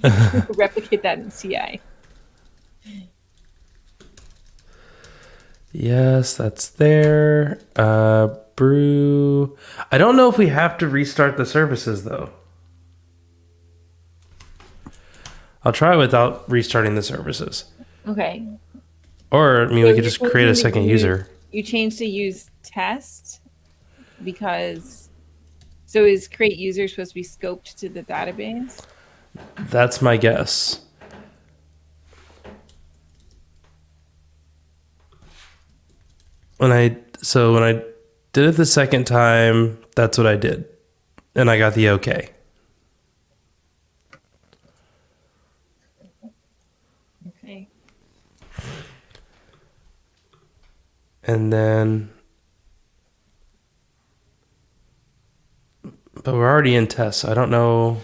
S2: replicate that in CI?
S1: Yes, that's there. Brew. I don't know if we have to restart the services, though. I'll try without restarting the services.
S2: Okay.
S1: Or, I mean, we could just create a second user.
S2: You changed to use test because... So is create user supposed to be scoped to the database?
S1: That's my guess. When I did it the second time, that's what I did. And I got the okay.
S2: Okay.
S1: And then, but we're already in test, so I don't know.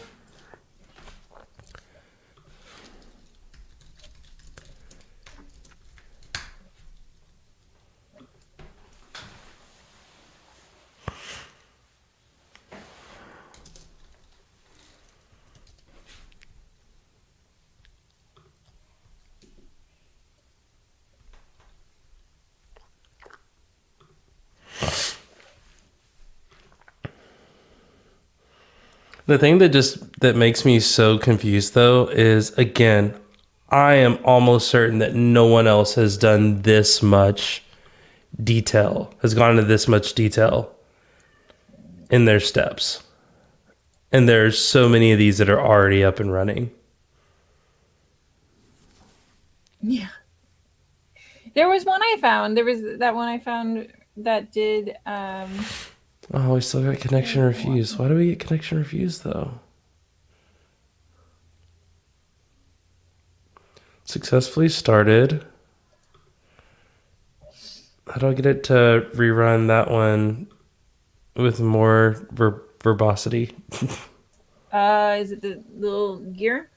S1: The thing that makes me so confused, though, is, again, I am almost certain that no one else has done this much detail, has gone into this much detail in their steps. And there's so many of these that are already up and running.
S2: Yeah. There was one I found. There was that one I found that did...
S1: Oh, we still got connection refused. Why do we get connection refused, though? Successfully started. How do I get it to rerun that one with more verbosity?
S2: Is it the little gear?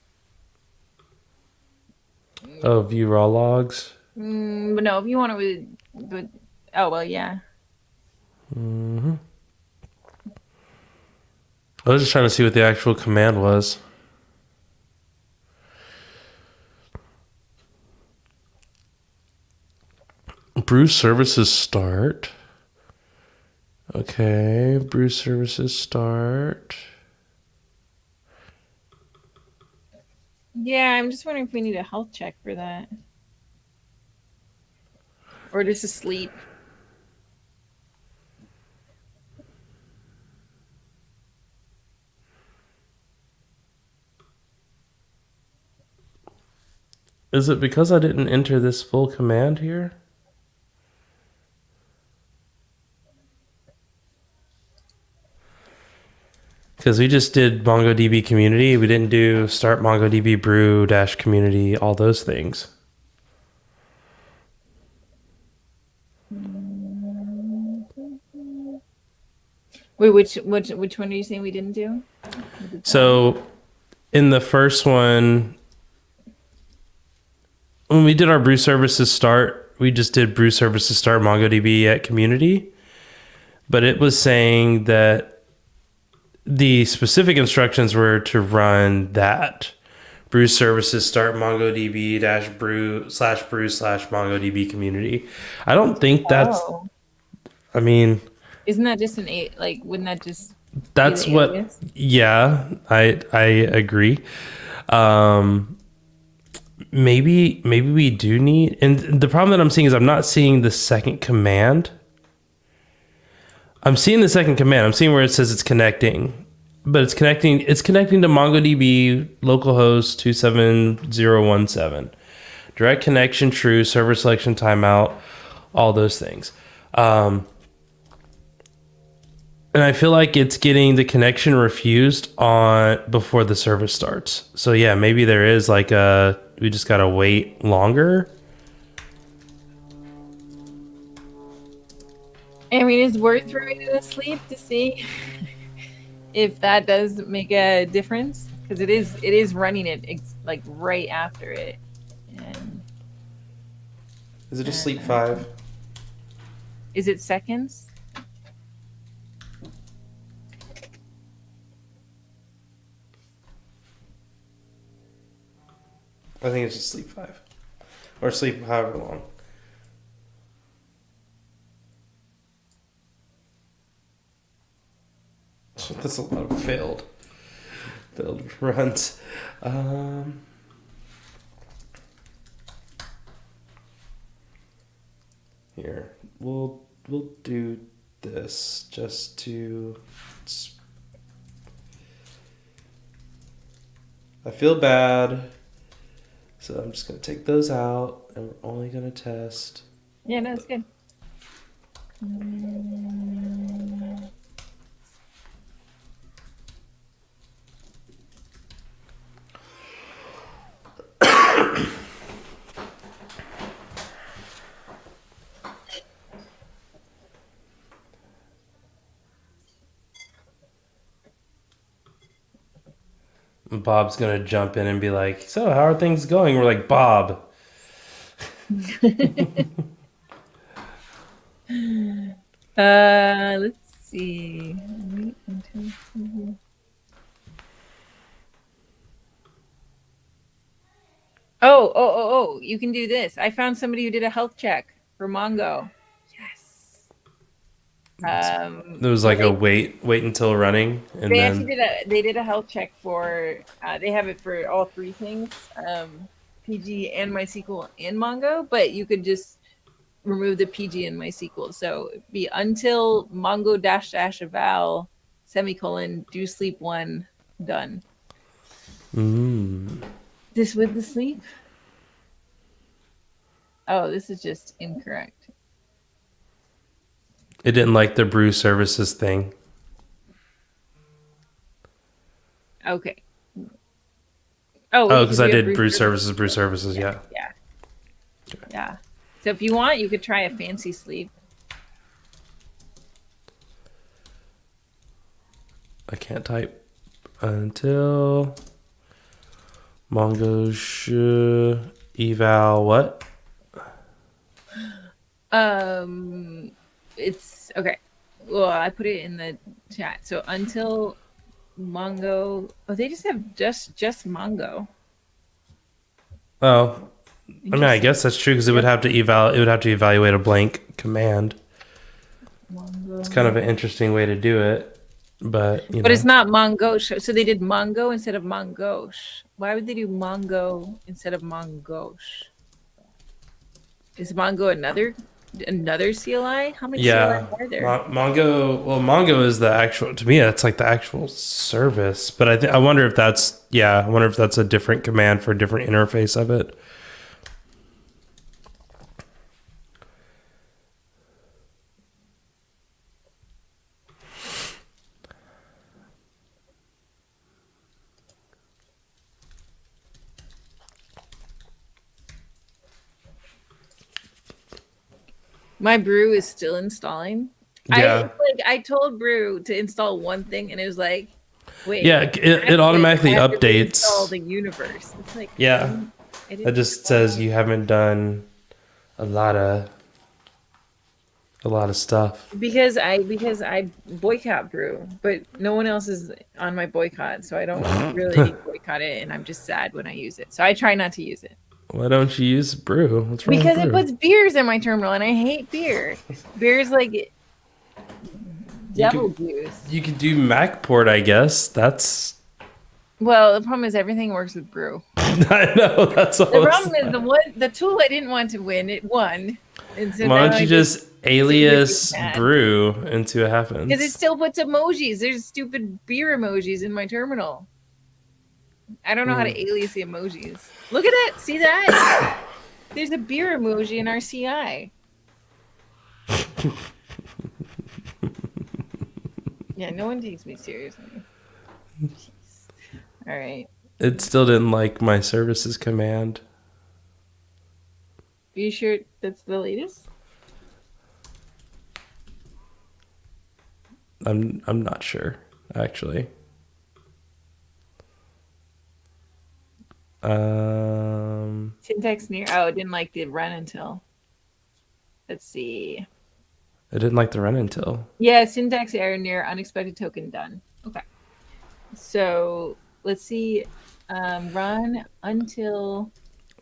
S1: Oh, view raw logs.
S2: But no, if you want it with oh well, yeah.
S1: Mm-hmm. I was just trying to see what the actual command was. Brew services start. Okay, brew services start.
S2: Yeah, I'm just wondering if we need a health check for that. Or just a sleep.
S1: Is it because I didn't enter this full command here? Because we just did MongoDB community. We didn't do start MongoDB brew - community, all those things.
S2: Wait, which one are you saying we didn't do?
S1: So in the first one, when we did our brew services start, we just did brew services start MongoDB at community. But it was saying that the specific instructions were to run that. Brew services start MongoDB -brew /brew/ MongoDB community. I don't think that's, I mean...
S2: Isn't that just an eight? Like, wouldn't that just...
S1: That's what... Alias? Yeah, I agree. Maybe we do need... And the problem that I'm seeing is I'm not seeing the second command. I'm seeing the second command. I'm seeing where it says it's connecting. But it's connecting to MongoDB localhost 27017. Direct connection true, server selection timeout, all those things. And I feel like it's getting the connection refused on before the service starts. So yeah, maybe there is like we just gotta wait longer.
S2: I mean, it's worth throwing it asleep to see if that does make a difference, because it is running it like right after it. And
S1: Is it just sleep 5?
S2: is it seconds?
S1: I think it's just sleep 5. Or sleep however long. That's a lot of failed runs. Here, we'll do this just to. I feel bad, so I'm just gonna take those out, and we're only gonna test.
S2: Yeah, no, it's good.
S1: Bob's gonna jump in and be like, "So, how are things going?" We're like, "Bob."
S2: Let's see. Wait until. Oh! You can do this. I found somebody who did a health check for Mongo. Yes.
S1: It was like a wait until running, and
S2: they
S1: then
S2: actually did a health check for. They have it for all 3 things, PG and MySQL and Mongo, but you could just remove the PG and MySQL. So it'd be until Mongo -- eval semicolon do sleep 1 done. This with the sleep? Oh, this is just incorrect.
S1: it didn't like the brew services thing.
S2: Okay.
S1: Oh, because I did brew services. Yeah.
S2: Yeah. So if you want, you could try a fancy sleep.
S1: I can't type until Mongo eval what?
S2: It's okay. Well, I put it in the chat. So until Mongo, they just have just Mongo.
S1: Oh, I mean, I guess that's true because it would have to evaluate a blank command.
S2: Mongo.
S1: It's kind of an interesting way to do it, but
S2: it's not Mongosh. So they did Mongo instead of Mongosh. Why would they do Mongo instead of Mongosh? Is Mongo another CLI? How many CLI are there?
S1: Mongo. Well, Mongo is the actual. To me, that's like the actual service. But I wonder if that's a different command for a different interface of it.
S2: My brew is still installing.
S1: Yeah.
S2: I told brew to install one thing, and it was like, wait.
S1: Yeah, it automatically updates.
S2: Install the universe. It's like,
S1: yeah, it just says you haven't done a lot of stuff.
S2: Because I boycott brew, but no one else is on my boycott, so I don't really boycott it, and I'm just sad when I use it. So I try not to use it.
S1: Why don't you use brew? What's wrong
S2: because
S1: with
S2: it
S1: brew?
S2: puts beers in my terminal, and I hate beer. Beer's like devil juice.
S1: You could do MacPort, I guess. That's
S2: well. The problem is everything works with brew.
S1: I know that's all.
S2: The problem is the tool I didn't want to win. It won. And so
S1: why don't you just alias brew and see what happens?
S2: Because it still puts emojis. There's stupid beer emojis in my terminal. I don't know how to alias the emojis. Look at it. See that? There's a beer emoji in our CI. Yeah, no one takes me seriously. Jeez. All right.
S1: It still didn't like my services command.
S2: Are you sure that's the latest?
S1: I'm not sure, actually.
S2: Syntax near. Oh, it didn't like the run until. Let's see.
S1: It didn't like the run until.
S2: Yeah, syntax error near unexpected token done. Okay. So let's see. Run until.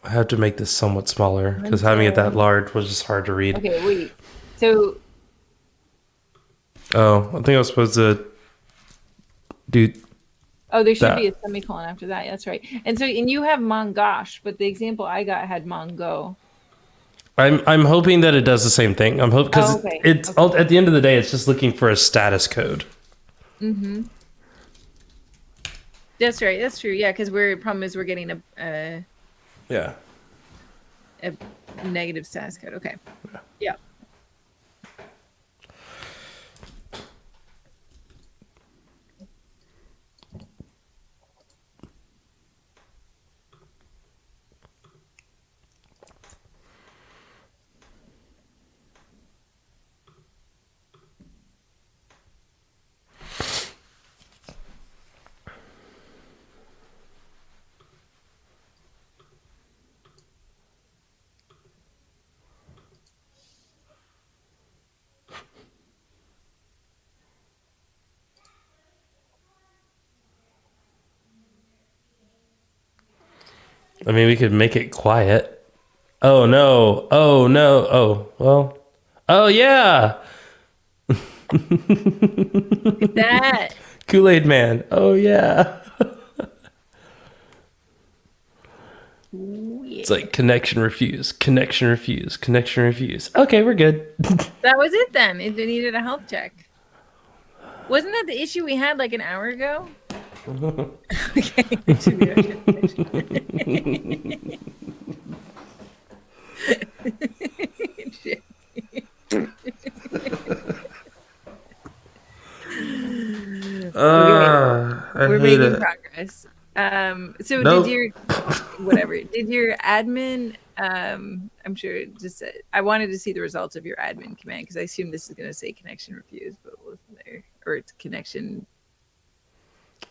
S1: I have to make this somewhat smaller because having it that large was just hard to read.
S2: Okay, wait. So.
S1: Oh, I think I was supposed to do.
S2: Oh, there should be a semicolon after that. That's right. And you have mongosh, but the example I got had mongo.
S1: I'm hoping that it does the same thing. I'm hoping because it's at the end of the day, it's just looking for a status code.
S2: Mm-hmm. That's right. That's true. Yeah, because problem is we're getting a negative status code. Okay. Yeah.
S1: I mean, we could make it quiet. Oh no! Oh no! Oh well! Oh yeah!
S2: Look at that.
S1: Kool-Aid Man. Oh yeah.
S2: Ooh, yeah.
S1: It's like connection refused, connection refused, connection refused. Okay, we're good.
S2: That was it then. It needed a health check. Wasn't that the issue we had like an hour ago? Okay. We're making progress. So nope. Did your admin, I'm sure just I wanted to see the results of your admin command because I assume this is going to say connection refused, but wasn't there, or it's connection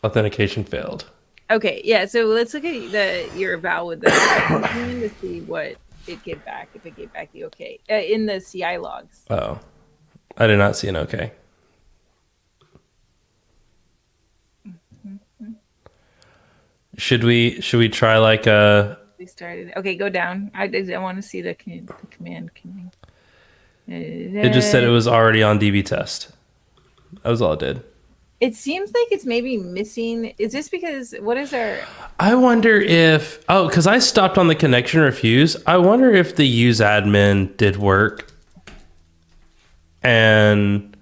S1: authentication failed.
S2: Okay, yeah. So let's look at your eval with the to see what it gave back. If it gave back the okay in the CI logs.
S1: Oh, I did not see an okay. Should we try like a?
S2: We started. Okay, go down. I want to see the command.
S1: It just said it was already on DB test. That was all it did.
S2: It seems like it's maybe missing. Is this because what is our?
S1: I wonder if because I stopped on the connection refuse. I wonder if the use admin did work. And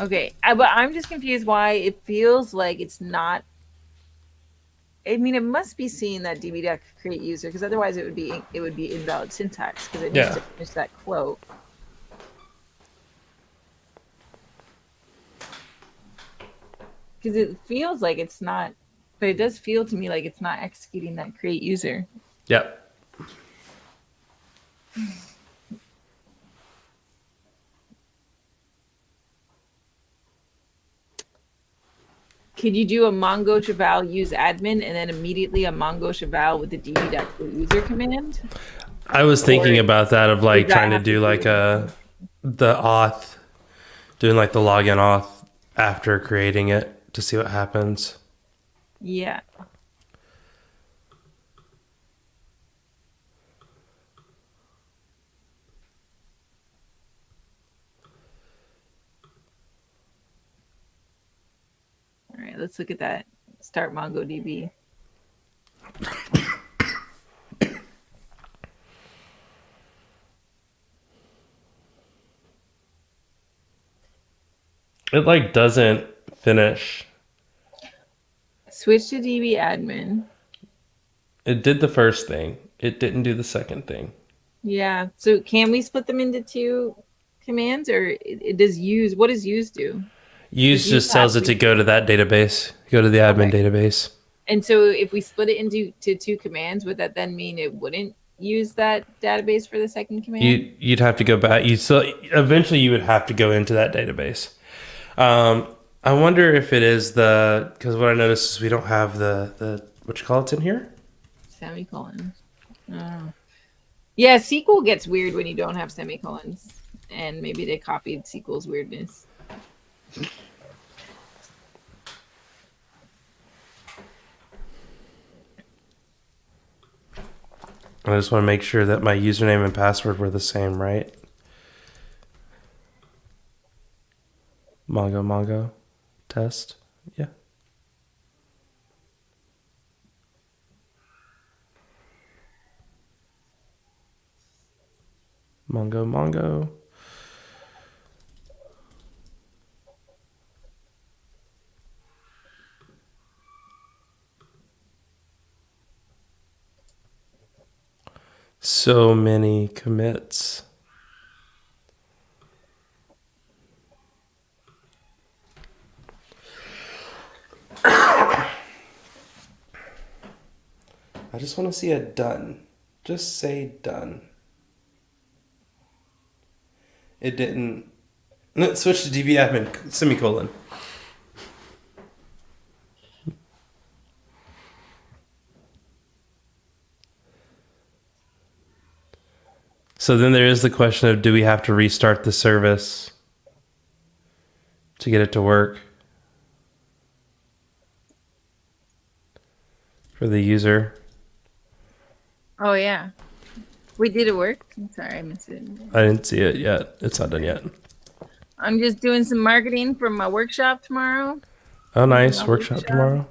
S2: okay, but I'm just confused why it feels like it's not. I mean, it must be seeing that db create user because otherwise it would be invalid syntax because it needs to finish that quote. Because it feels like it's not, but it does feel to me like it's not executing that create user.
S1: Yep.
S2: Could you do a mongo eval use admin and then immediately a mongo eval with the db.user command?
S1: I was thinking about that of like trying to do like the auth, doing like the login auth after creating it to see what happens.
S2: Yeah. All right, let's look at that. Start MongoDB.
S1: It like doesn't finish.
S2: Switch to DB admin.
S1: It did the first thing. It didn't do the second thing.
S2: Yeah. So can we split them into two? commands, or it does use? What does use do?
S1: Use just tells it to go to that database, go to the admin database.
S2: And so if we split it into two commands, would that then mean it wouldn't use that database for the second command?
S1: You'd have to go back. Eventually you would have to go into that database. I wonder if it is because what I noticed is we don't have the what you call it's in here?
S2: Semicolons. Oh. Yeah, SQL gets weird when you don't have semicolons, and maybe they copied SQL's weirdness.
S1: I just want to make sure that my username and password were the same, right? Mongo test. Yeah. Mongo. So many commits. I just want to see a done. Just say done. It didn't. Let's switch to dbadmin semicolon. So then there is the question of, do we have to restart the service to get it to work for the user?
S2: Oh, yeah. Wait, did it work? I'm sorry, I missed it.
S1: I didn't see it yet. It's not done yet.
S2: I'm just doing some marketing for my workshop tomorrow.
S1: Oh, nice. Workshop tomorrow.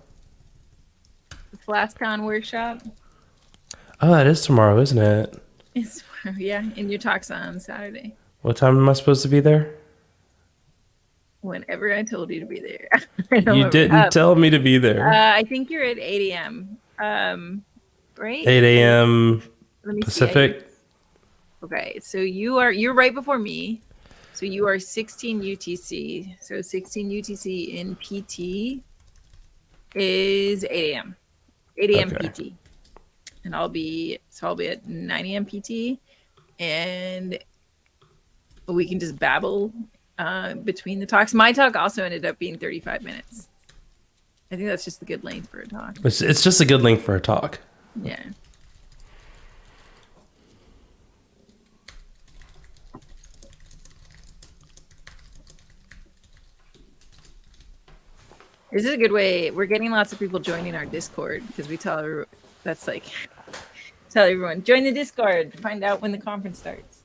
S2: The FlashCon workshop.
S1: Oh, that is tomorrow, isn't it?
S2: It's tomorrow, yeah. And your talk's on Saturday.
S1: What time am I supposed to be there?
S2: Whenever I told you to be there.
S1: You didn't tell me to be there.
S2: I think you're at 8 a.m. Right?
S1: 8 a.m. Pacific.
S2: Okay, so you're right before me. So you are 16 UTC. So 16 UTC in PT is 8 a.m. 8 a.m.
S1: Okay.
S2: PT. And I'll be at 9 a.m. PT, and we can just babble between the talks. My talk also ended up being 35 minutes. I think that's just a good length for a talk.
S1: It's just a good length for a talk.
S2: Yeah. This is a good way. We're getting lots of people joining our Discord because we tell everyone, tell everyone, join the Discord to find out when the conference starts.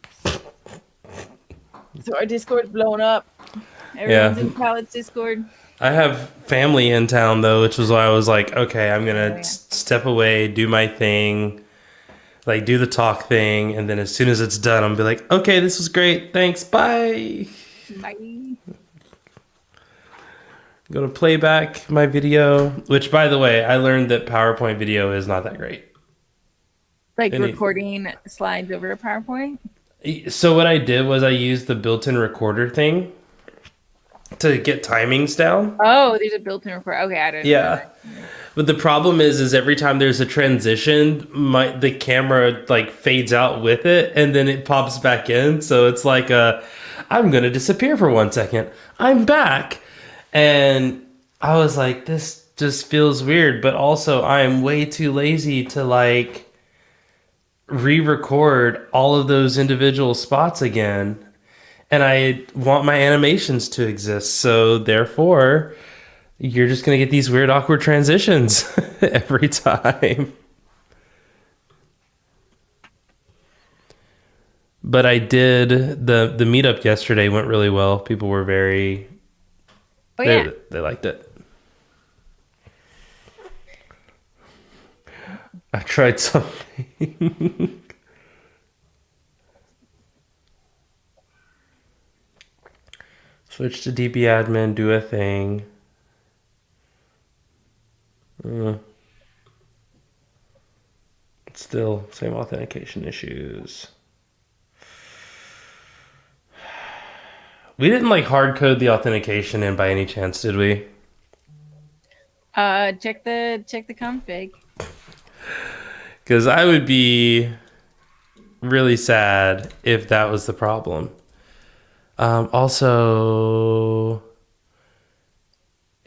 S2: So our Discord's blown up. Everyone's in Palette's Discord.
S1: I have family in town though, which was why I was like, okay, I'm gonna step away, do my thing, like do the talk thing, and then as soon as it's done, I'm gonna be like, okay, this was great, thanks, bye.
S2: Bye.
S1: I'm gonna play back my video, which by the way, I learned that PowerPoint video is not that great.
S2: Like recording slides over a PowerPoint?
S1: So what I did was I used the built-in recorder thing to get timings down.
S2: Oh, there's a built-in recorder. Okay, I don't know.
S1: Yeah. But the problem is every time there's a transition, the camera like fades out with it and then it pops back in. So it's like I'm gonna disappear for 1 second. I'm back. And I was like, this just feels weird, but also I am way too lazy to like re-record all of those individual spots again. And I want my animations to exist. So therefore, you're just going to get these weird, awkward transitions every time. But I did, the meetup yesterday went really well. People were very... They liked it. I tried something. Switch to dbadmin, do a thing. Still, same authentication issues. We didn't like hard code the authentication in by any chance, did we?
S2: Check the config.
S1: Because I would be really sad if that was the problem. Also,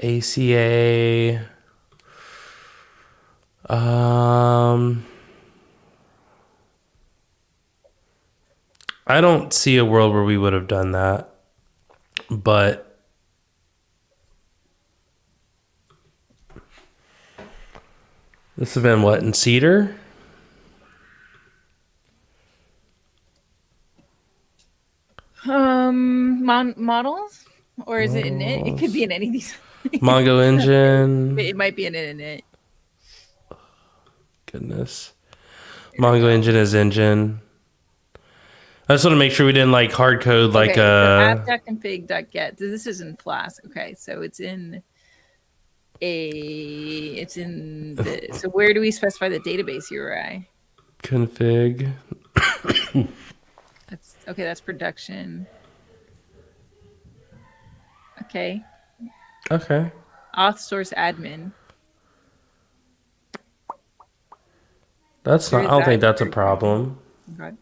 S1: ACA. I don't see a world where we would have done that, but this has been what, in Cedar?
S2: Models, or is it in it? It could be in any of these.
S1: Mongo engine.
S2: It might be in it.
S1: Goodness. Mongo engine is engine. I just want to make sure we didn't like hard code like
S2: so app.config.get. This is in Flask. Okay, so it's in so where do we specify the database URI?
S1: Config.
S2: That's production. Okay. Auth source admin.
S1: That's not. I don't think that's a problem.
S2: Okay.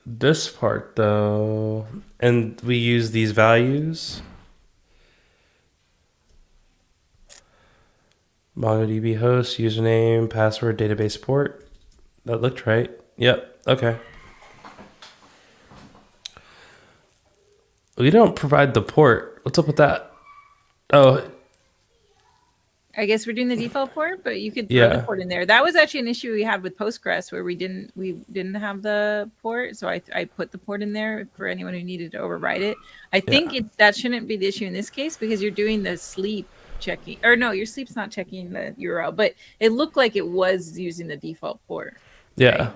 S1: This part though, and we use these values. MongoDB host, username, password, database port. That looked right. Yep. Okay. We don't provide the port. What's up with that? Oh,
S2: I guess we're doing the default port, but you could throw the port in there. That was actually an issue we had with Postgres where we didn't have the port, so I put the port in there for anyone who needed to override it. I think that shouldn't be the issue in this case because you're doing the sleep checking, or no, your sleep's not checking the URL, but it looked like it was using the default port.
S1: Yeah. Right?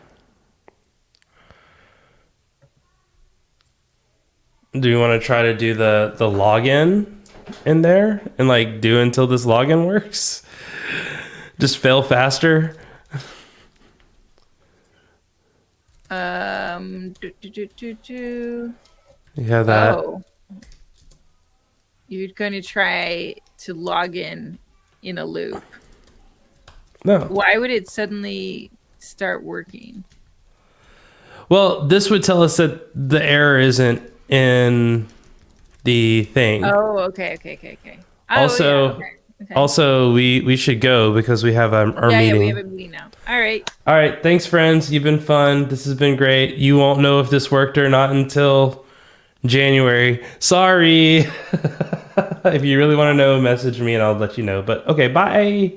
S1: Do you want to try to do the login in there and like do until this login works? Just fail faster. Yeah, that.
S2: Oh. You're going to try to log in a loop.
S1: No.
S2: Why would it suddenly start working?
S1: Well, this would tell us that the error isn't in the thing.
S2: Oh, okay.
S1: Also, also we should go because we have our meeting.
S2: Yeah, we have a meeting now. All right.
S1: Thanks, friends. You've been fun. This has been great. You won't know if this worked or not until January. Sorry. If you really want to know, message me and I'll let you know. But okay, bye.